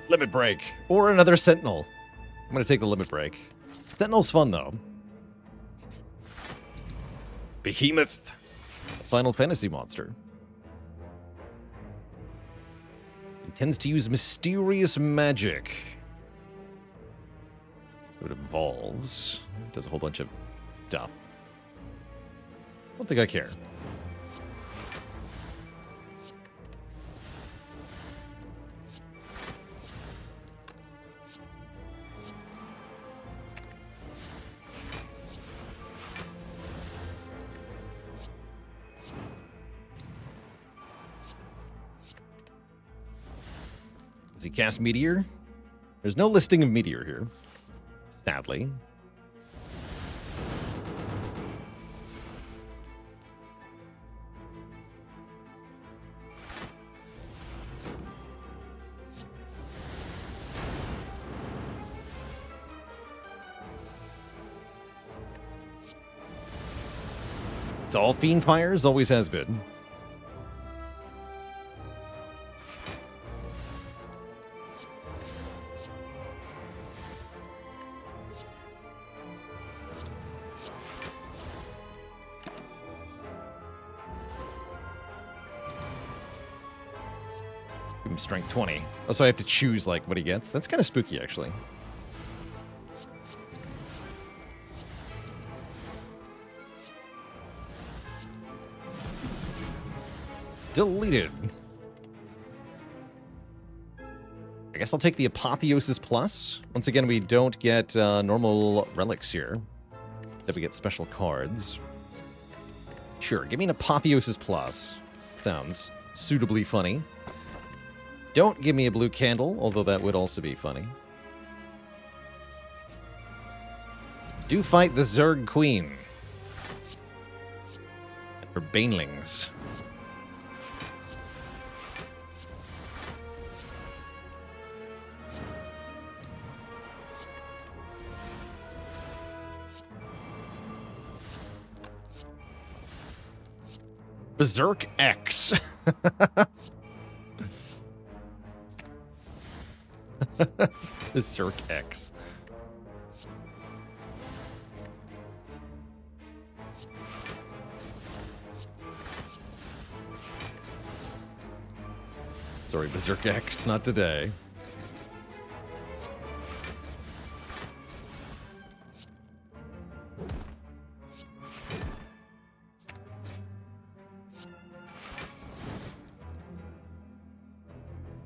A: Limit Break. Or another Sentinel. I'm going to take the Limit Break. Sentinel's fun, though. Behemoth. Final Fantasy monster. It tends to use mysterious magic. So it evolves. It does a whole bunch of stuff. I don't think I care. Does he cast Meteor? There's no listing of Meteor here, sadly. It's all Fiend Fires, always has been. Give him strength 20. Also, I have to choose like what he gets. That's kind of spooky, actually. Deleted. I guess I'll take the Apotheosis Plus. Once again, we don't get normal relics here. That we get special cards. Sure, give me an Apotheosis Plus. Sounds suitably funny. Don't give me a blue candle, although that would also be funny. Do fight the Zerg Queen. And her banelings. Berserk X. Berserk X. Sorry, Berserk X, not today.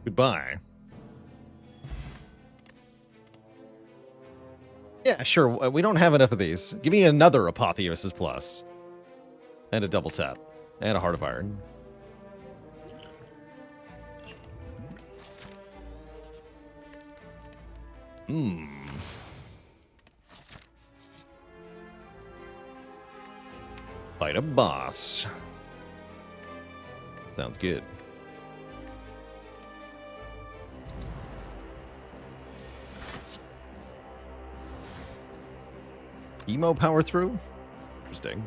A: Goodbye. Yeah, sure. We don't have enough of these. Give me another Apotheosis Plus. And a double tap. And a Heart of Iron. Fight a boss. Sounds good. Emo power through? Interesting.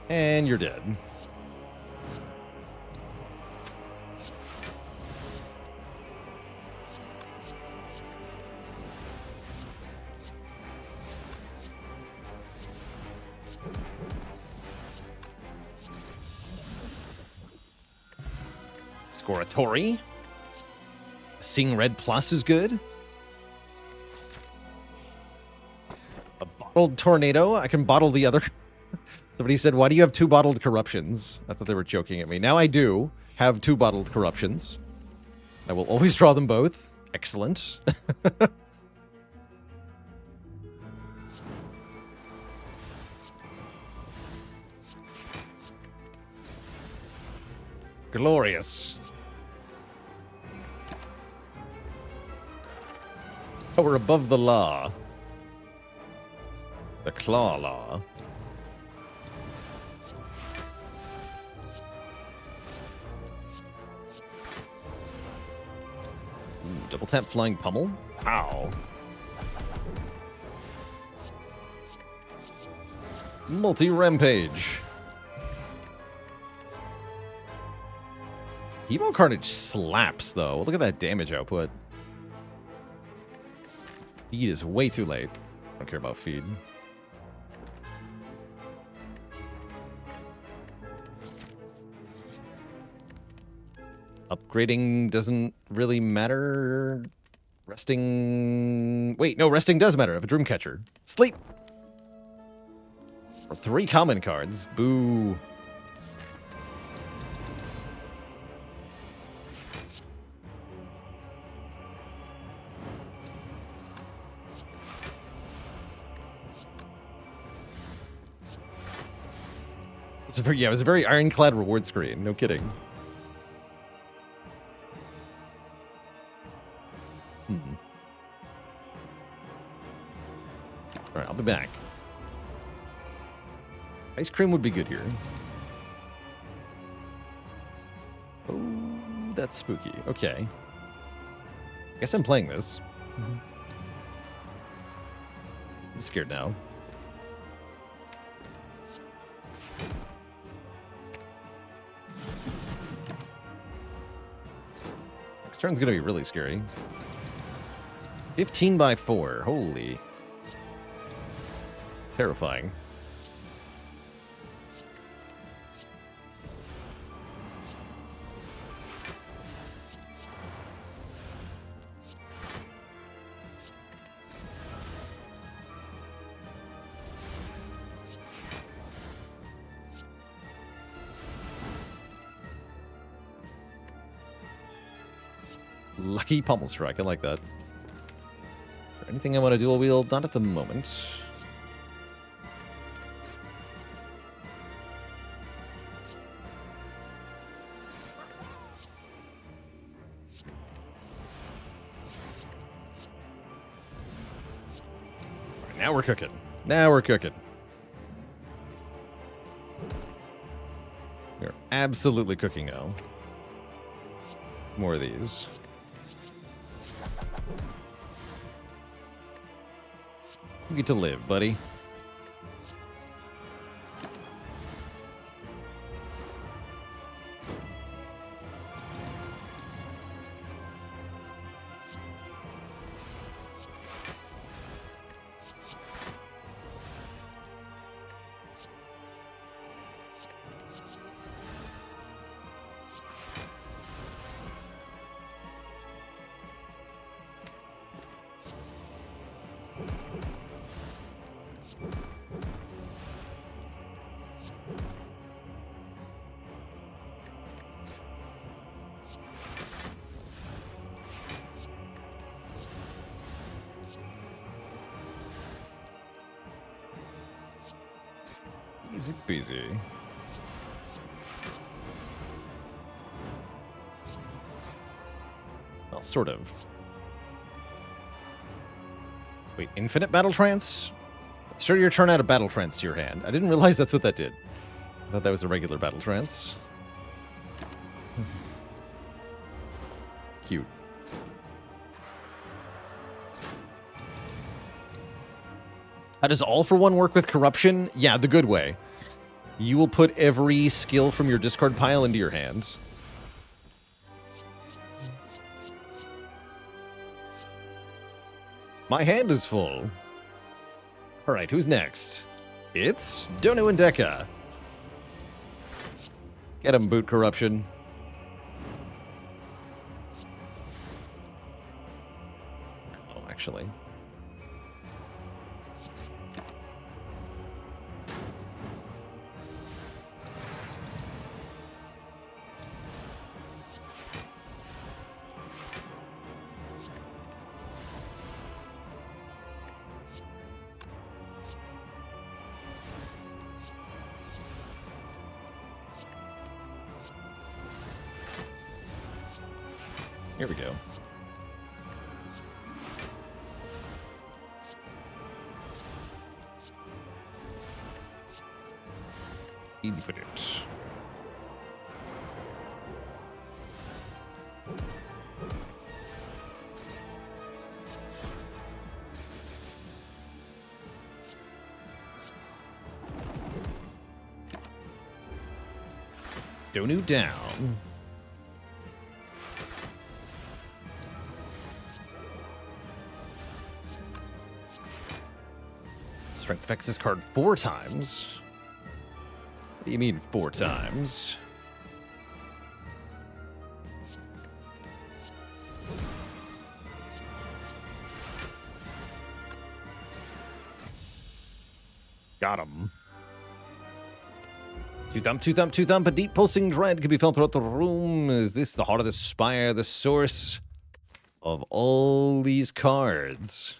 A: And you're dead. Scoratori. Seeing Red Plus is good. A bottled tornado. I can bottle the other. Somebody said, why do you have 2 bottled corruptions? I thought they were joking at me. Now I do have 2 bottled corruptions. I will always draw them both. Excellent. Glorious. Oh, we're above the law. The Claw Law. Double tap Flying Pummel. Ow. Multi-Rampage. Emo Carnage slaps, though. Look at that damage output. Feed is way too late. I don't care about feed. Upgrading doesn't really matter. Resting... Wait, no, resting does matter. I have a Dreamcatcher. Sleep! For 3 common cards. Boo. Yeah, it was a very Ironclad reward screen. No kidding. Alright, I'll be back. Ice cream would be good here. Oh, that's spooky. Okay. Guess I'm playing this. I'm scared now. Next turn's gonna be really scary. 15 by 4. Holy. Terrifying. Lucky Pummel Strike. I like that. Anything I want to dual wield? Not at the moment. Now we're cooking. Now we're cooking. We're absolutely cooking now. More of these. You get to live, buddy. Easy peasy. Well, sort of. Wait, infinite battle trance? Sure, your turn out a battle trance to your hand. I didn't realize that's what that did. I thought that was a regular battle trance. Cute. How does All for One work with corruption? Yeah, the good way. You will put every skill from your discard pile into your hands. My hand is full. All right, who's next? It's Donu and Deka. Get him, boot corruption. Oh, actually. Here we go. Infinite. Donu down. Strength affects this card 4 times. What do you mean 4 times? Got him. Two thump. A deep pulsing dread can be felt throughout the room. Is this the heart of the Spire, the source of all these cards?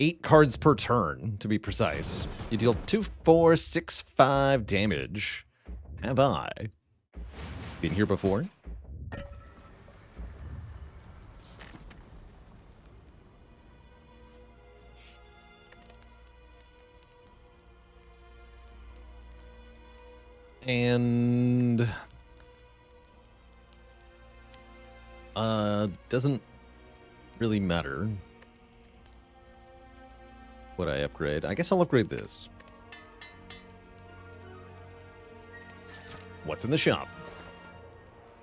A: 8 cards per turn, to be precise. You deal 2, 4, 6, 5 damage. Have I been here before? And doesn't really matter what I upgrade. I guess I'll upgrade this. What's in the shop?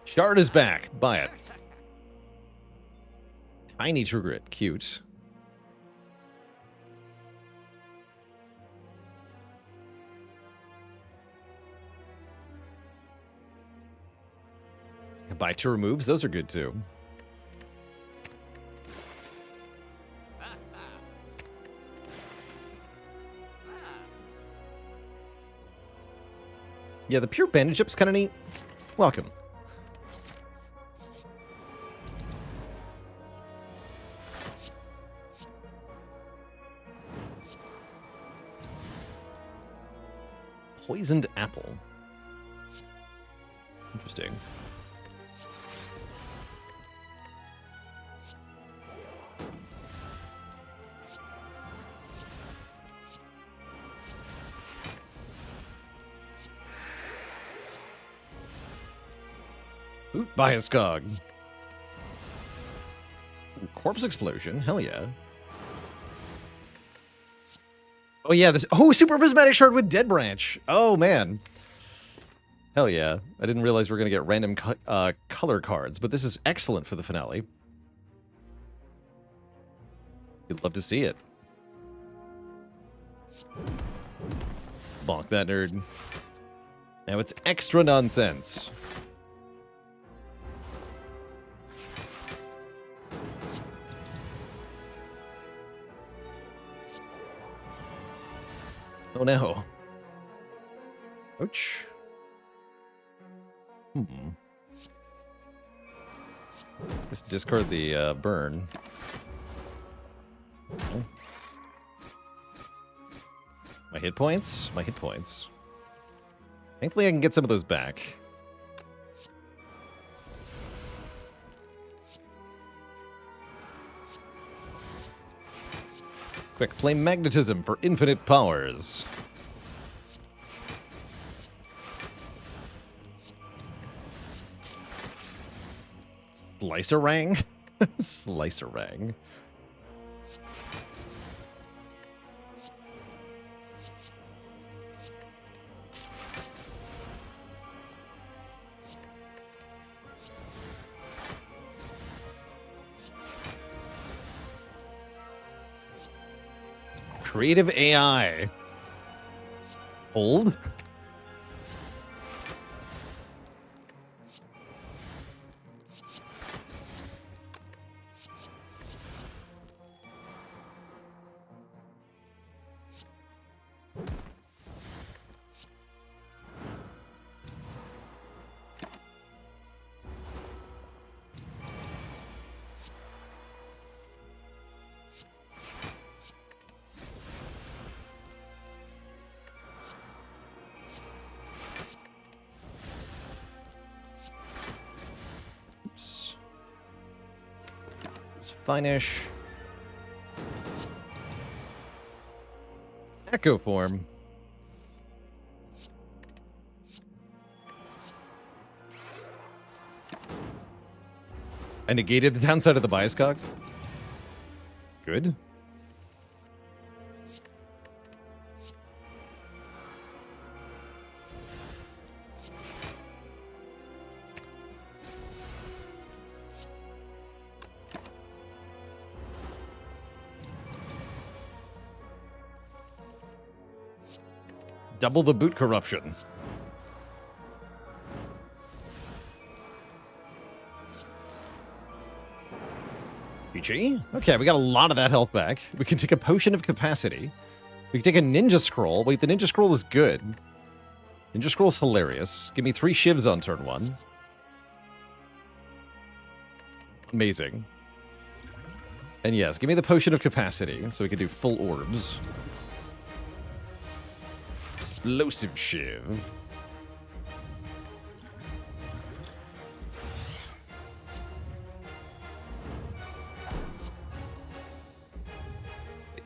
A: Shard is back. Buy it. Tiny True Grit. Cute. Buy 2 removes. Those are good too. Yeah, the pure bandage chip's kind of neat. Welcome. Poisoned apple. Interesting. Ooh, Bioscog. Corpse explosion. Hell yeah. Oh yeah, this. Oh, super prismatic shard with Dead Branch. Oh man. Hell yeah. I didn't realize we were gonna get random color cards, but this is excellent for the finale. You'd love to see it. Bonk that nerd. Now it's extra nonsense. Oh no. Ouch. Just discard the burn. Oh. My hit points? My hit points. Thankfully I can get some of those back. Quick, play Magnetism for infinite powers. Slicerang? Slicerang. Creative AI. Hold? Fine-ish. Echo form. I negated the downside of the Bioscog. Good. Double the boot corruption. PG? Okay, we got a lot of that health back. We can take a potion of capacity. We can take a ninja scroll. Wait, the ninja scroll is good. Ninja scroll is hilarious. Give me 3 shivs on turn 1. Amazing. And yes, give me the potion of capacity so we can do full orbs. Explosive shiv.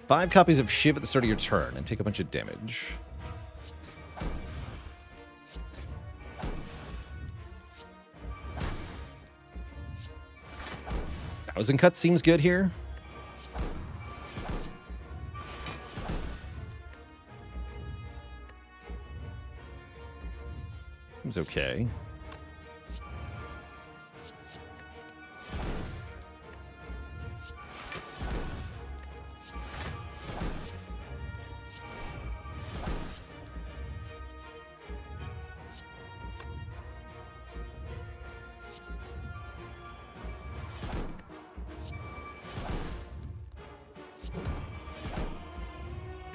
A: Five copies of shiv at the start of your turn and take a bunch of damage. Thousand Cut seems good here. Seems okay.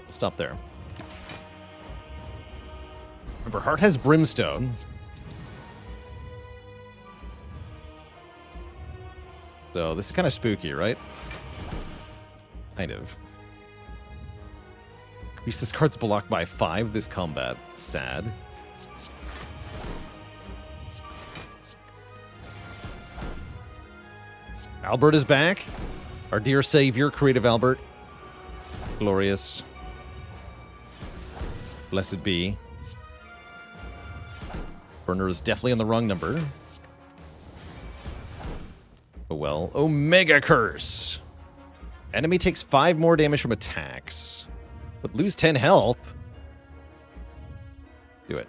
A: Stop there. Remember, Heart has Brimstone. So this is kind of spooky, right? Kind of. Increase this card's blocked by 5 this combat. Sad. Albert is back. Our dear savior, Creative Albert. Glorious. Blessed be. Burner is definitely on the wrong number. Oh well. Omega Curse. Enemy takes 5 more damage from attacks, but lose 10 health. Do it.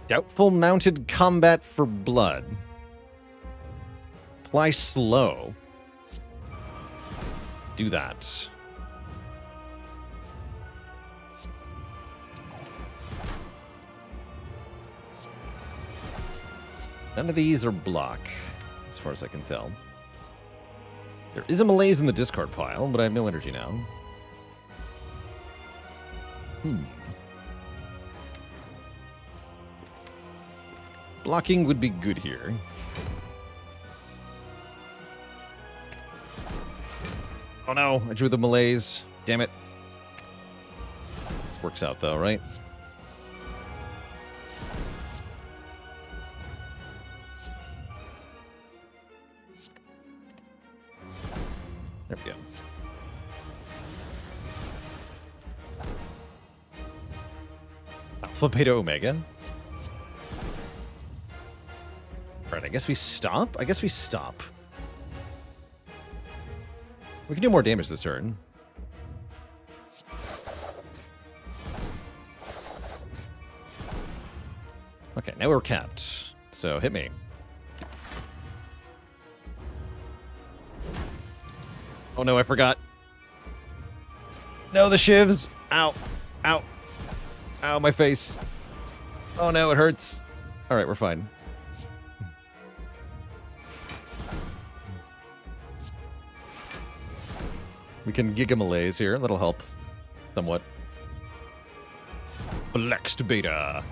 A: Doubtful mounted combat for blood. Apply slow. Do that. None of these are block, as far as I can tell. There is a malaise in the discard pile, but I have no energy now. Blocking would be good here. Oh no, I drew the malaise. Damn it. This works out though, right? There we go. Alpha, Beta, Omega. Alright, I guess we stop? I guess we stop. We can do more damage this turn. Okay, now we're capped. So hit me. Oh no, I forgot. No, the shivs. Ow. Ow. Ow, my face. Oh no, it hurts. Alright, we're fine. We can Giga Malaise here. That'll help. Somewhat. Flexed Beta.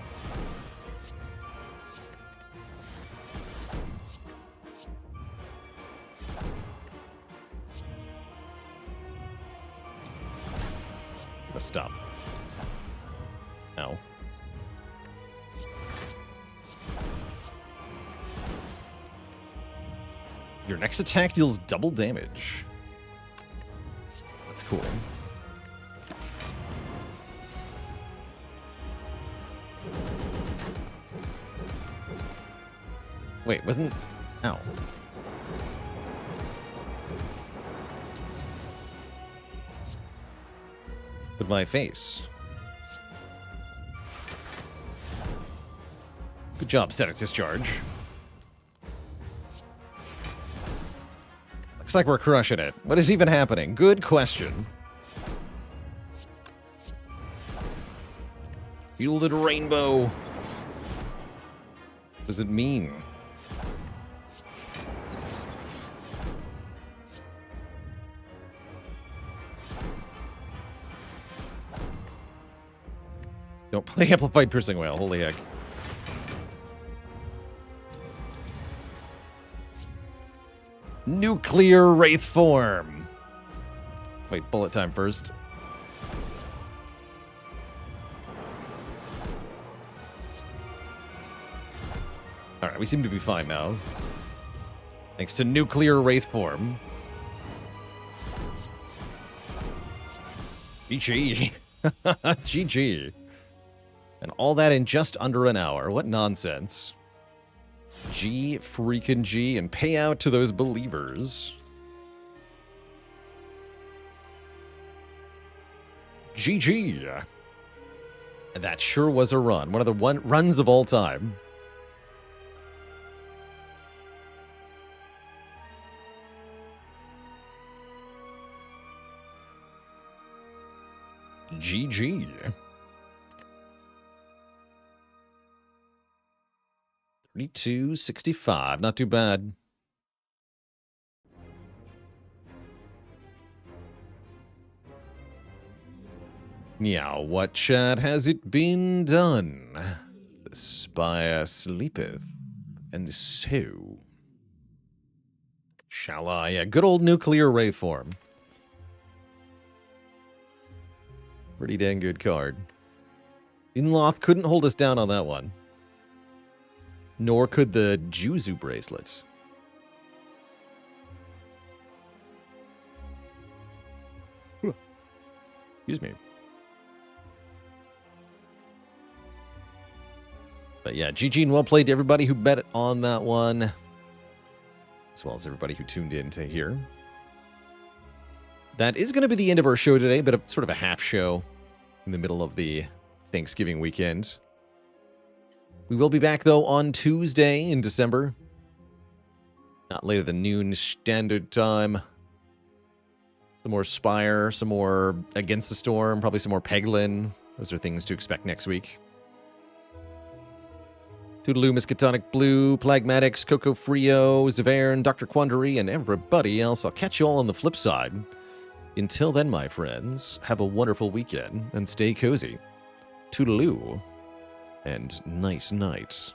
A: Let's stop. Ow. Your next attack deals double damage. That's cool. Wait, wasn't... Ow. With my face. Good job, Static Discharge. Looks like we're crushing it. What is even happening? Good question. Gilded Rainbow. What does it mean? Don't play Amplified Piercing Wail. Holy heck. Nuclear Wraith Form. Wait, bullet time first. Alright, we seem to be fine now. Thanks to Nuclear Wraith Form. GG. GG. And all that in just under an hour. What nonsense. G freaking G, and pay out to those believers. GG. And that sure was a run. One of the runs of all time. GG. 3265, not too bad. Meow, what chat has it been done? The Spire sleepeth, and so shall I. Yeah, good old Nuclear Wraith Form. Pretty dang good card. Inloth couldn't hold us down on that one. Nor could the Juzu bracelet. Excuse me. But yeah, GG and well played to everybody who bet on that one, as well as everybody who tuned in to hear. That is going to be the end of our show today, but sort of a half show in the middle of the Thanksgiving weekend. We will be back, though, on Tuesday in December. Not later than noon standard time. Some more Spire, some more Against the Storm, probably some more Peglin. Those are things to expect next week. Toodaloo, Miskatonic Blue, Plagmatics, Coco Frio, Zavern, Dr. Quandary, and everybody else. I'll catch you all on the flip side. Until then, my friends, have a wonderful weekend and stay cozy. Toodaloo, and night night.